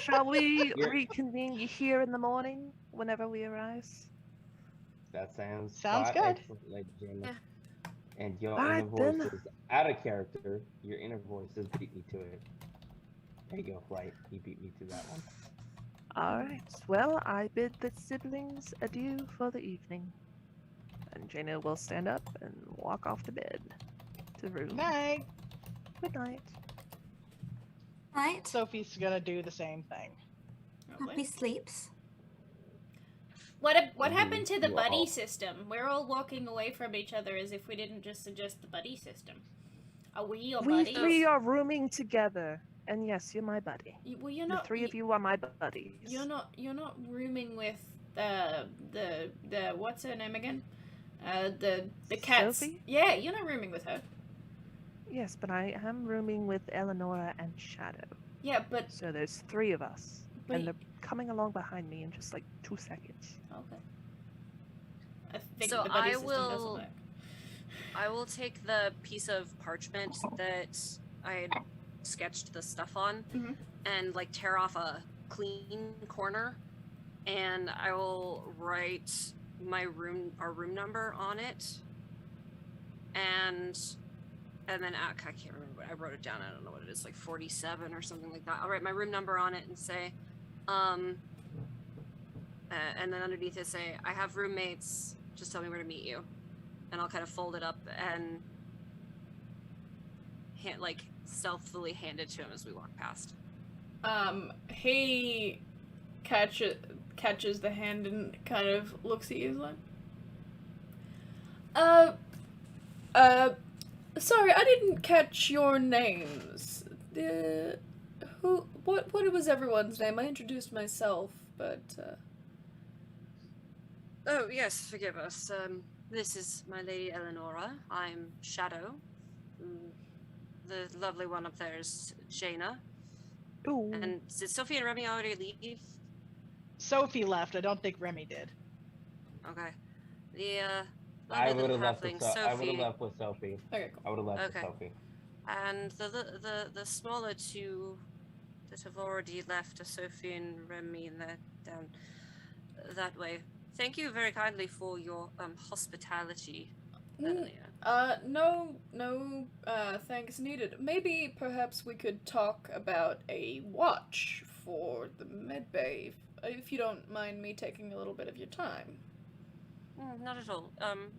shall we You're- reconvene here in the morning whenever we arise? That sounds Sounds quite good. excellent, Lady Jamie. Yeah. And your All inner right, voice then. is out of character. Your inner voice has beat me to it. There you go, Flight. He beat me to that one. All right. Well, I bid the siblings adieu for the evening. And Jaina will stand up and walk off to bed. To the room. Night. Good night. Right. Sophie's gonna do the same thing. Happy sleeps. What Indeed, happened to the you buddy all. system? We're all walking away from each other as if we didn't just suggest the buddy system. Are we your We buddies? three are rooming together. And yes, you're my buddy. Well, you're The not. three of you are my buddies. You're not. You're not rooming with the what's her name again? The cats. Sophie? Yeah, you're not rooming with her. Yes, but I am rooming with Eleonora and Shadow. Yeah, but So there's three of us. But And they're coming along behind me in just like 2 seconds. okay. I think So the buddy I system doesn't will- work. I will take the piece of parchment that I had sketched the stuff on Mhm. and like tear off a clean corner, and I will write our room number on it, and then I can't remember what I wrote it down. I don't know what it is, like 47 or something like that. I'll write my room number on it and say, and then underneath it say, I have roommates. Just tell me where to meet you. And I'll kind of fold it up and stealthily hand it to him as we walk past. He catches the hand and kind of looks at you like, sorry, I didn't catch your names. What was everyone's name? I introduced myself, but, Oh, yes, forgive us. This is my lady Eleonora. I'm Shadow. The lovely one up there is Jaina. Ooh. And did Sophie and Remy already leave? Sophie left. I don't think Remy did. Okay. The, I lovely would little have left with halfling, I would have Sophie. left with Sophie. okay, cool. I would have left Okay. with Sophie. And the smaller two that have already left are Sophie and Remy, and they're down that way. Thank you very kindly for your hospitality earlier. No, thanks needed. Maybe perhaps we could talk about a watch for the medbay, if you don't mind me taking a little bit of your time. Not at all.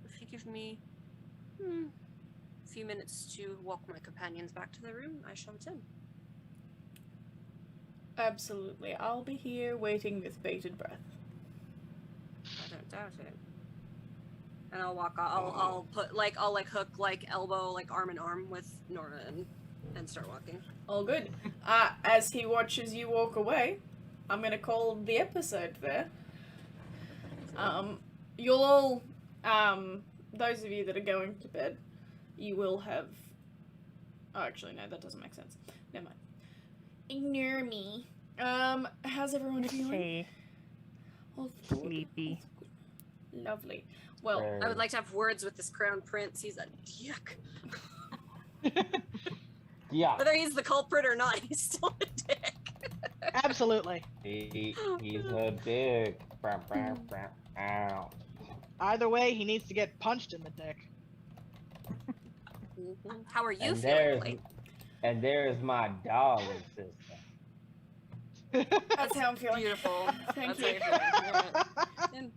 If you give me a few minutes to walk my companions back to their room, I shall return. Absolutely. I'll be here waiting with bated breath. I don't doubt it. And I'll walk. I'll put I'll hook elbow arm in arm with Nora and start walking. All good. As he watches you walk away, I'm gonna call the episode there. You'll all, those of you that are going to bed, you will have. Oh, actually, no, that doesn't make sense. Never mind. Ignore me. How's everyone feeling? Okay. All good. Sleepy. Lovely. Well, I would like to have words with this crown prince. He's a dick. Yeah. Whether he's the culprit or not, he's still a dick. Absolutely. He's a dick. Ow. Either way, he needs to get punched in the dick. How are you And feeling, Blake? there's my darling sister. that's how I'm feeling. Beautiful. Thank That's you. how you're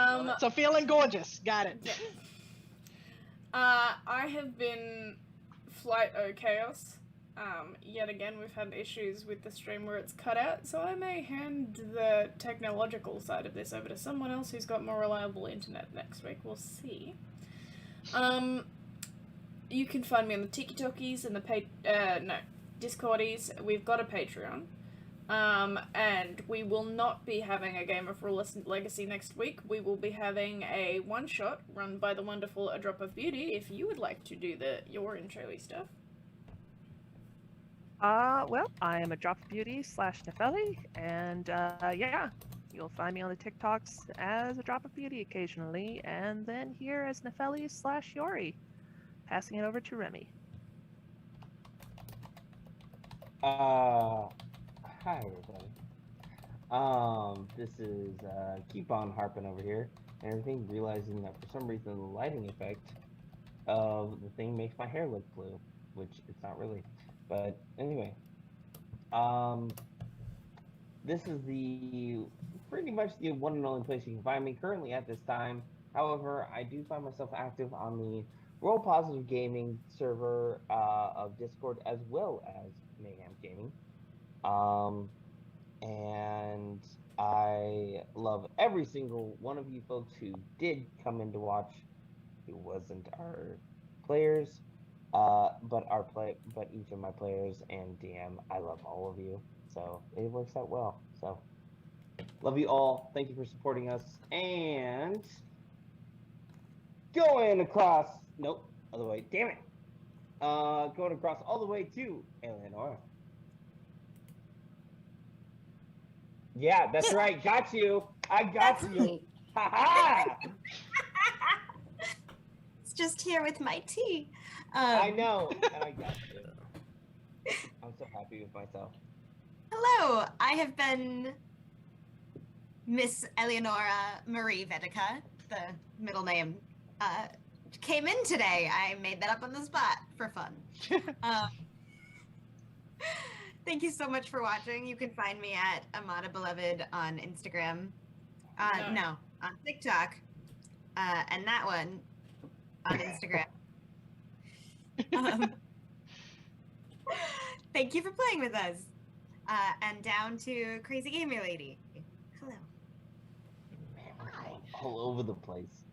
feeling. So feeling gorgeous. Got it. Yeah. I have been Flight O Chaos. Yet again, we've had issues with the stream where it's cut out, so I may hand the technological side of this over to someone else who's got more reliable internet next week. We'll see. You can find me on the Tiki Talkies and the Discordies. We've got a Patreon. And we will not be having a game of Rulis Legacy next week. We will be having a one-shot run by the wonderful A Drop of Beauty, if you would like to do your intro-y stuff. Well, I am a Drop of Beauty / Nefelli, and yeah, you'll find me on the TikToks as a Drop of Beauty occasionally, and then here as Nefelli / Yori. Passing it over to Remy. Hi everybody. This is Keep On Harping over here, and everything, realizing that for some reason the lighting effect of the thing makes my hair look blue, which it's not really. But anyway, this is pretty much the one and only place you can find me currently at this time. However, I do find myself active on the Roll Positive Gaming server of Discord, as well as Mayhem Gaming. And I love every single one of you folks who did come in to watch, who wasn't our players, but each of my players and DM. I love all of you, so it works out well. So love you all. Thank you for supporting us, and going across. Nope, other way. Damn it. Going across all the way to Eleanor. Yeah, that's right. Got you. I got you. Ha ha! It's just here with my tea. I know, and I got you. I'm so happy with myself. Hello, I have been Miss Eleonora Marie Vedica, the middle name. Came in today. I made that up on the spot for fun. Thank you so much for watching. You can find me at Amada Beloved on Instagram. No, on TikTok. And that one on Instagram. Thank you for playing with us. And down to Crazy Gamer Lady. Hello. Man, we're going all over the place.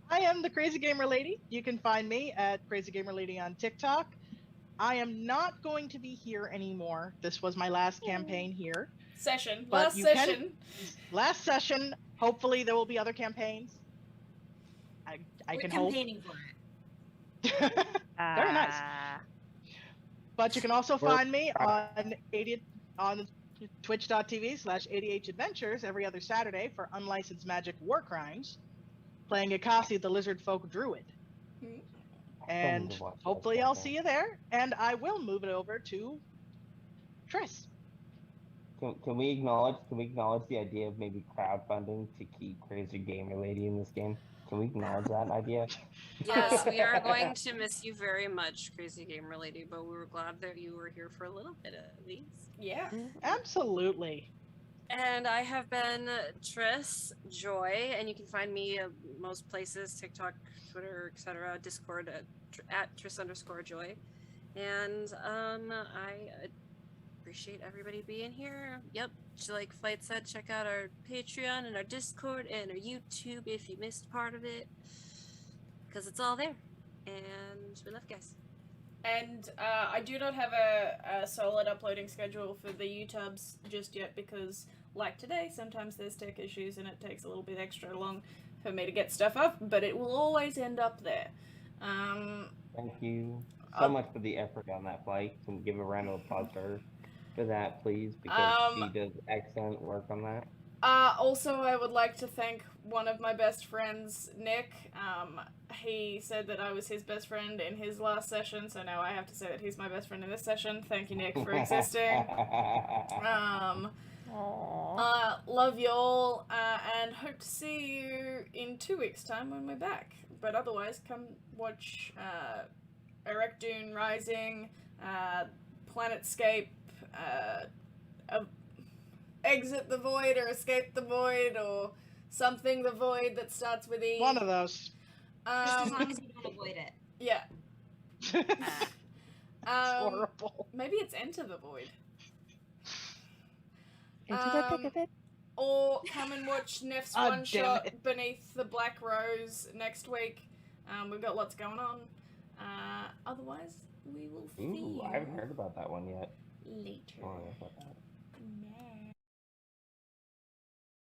I am the Crazy Gamer Lady. You can find me at Crazy Gamer Lady on TikTok. I am not going to be here anymore. This was my last campaign here. Last session. Hopefully there will be other campaigns. I can hope. We're campaigning for it. Very nice. But you can also find me on twitch.tv/ADHadventures every other Saturday for Unlicensed Magic War Crimes, playing Akasi the Lizard Folk Druid. And hopefully I'll see you there, and I will move it over to Triss. Can we acknowledge the idea of maybe crowdfunding to keep Crazy Gamer Lady in this game? Can we acknowledge that idea? Yes, we are going to miss you very much, Crazy Gamer Lady, but we were glad that you were here for a little bit at least. Yeah. Absolutely. And I have been Triss Joy, and you can find me at most places, TikTok, Twitter, etc., Discord at Triss_Joy. And I appreciate everybody being here. Yep, like Flight said, check out our Patreon and our Discord and our YouTube if you missed part of it, because it's all there. And we love you guys. And I do not have a solid uploading schedule for the YouTubes just yet because, like today, sometimes there's tech issues and it takes a little bit extra long for me to get stuff up, but it will always end up there. Thank you so much for the effort on that flight. Can we give a round of applause for that, please? Because she does excellent work on that. Also, I would like to thank one of my best friends, Nick. He said that I was his best friend in his last session, so now I have to say that he's my best friend in this session. Thank you, Nick, for existing. Love you all, and hope to see you in 2 weeks' time when we're back. But otherwise, come watch Erect Dune Rising, Planetscape, Exit the Void or Escape the Void or something the Void that starts with E. One of those. Just as long as you don't avoid it. Yeah. It's horrible. Maybe it's Enter the Void. Into the thick of it. Or come and watch Neff's Ah, one damn shot it. Beneath the Black Rose next week. We've got lots going on. Otherwise, We will see Ooh, you I haven't heard about that one yet. later. Oh, I love that.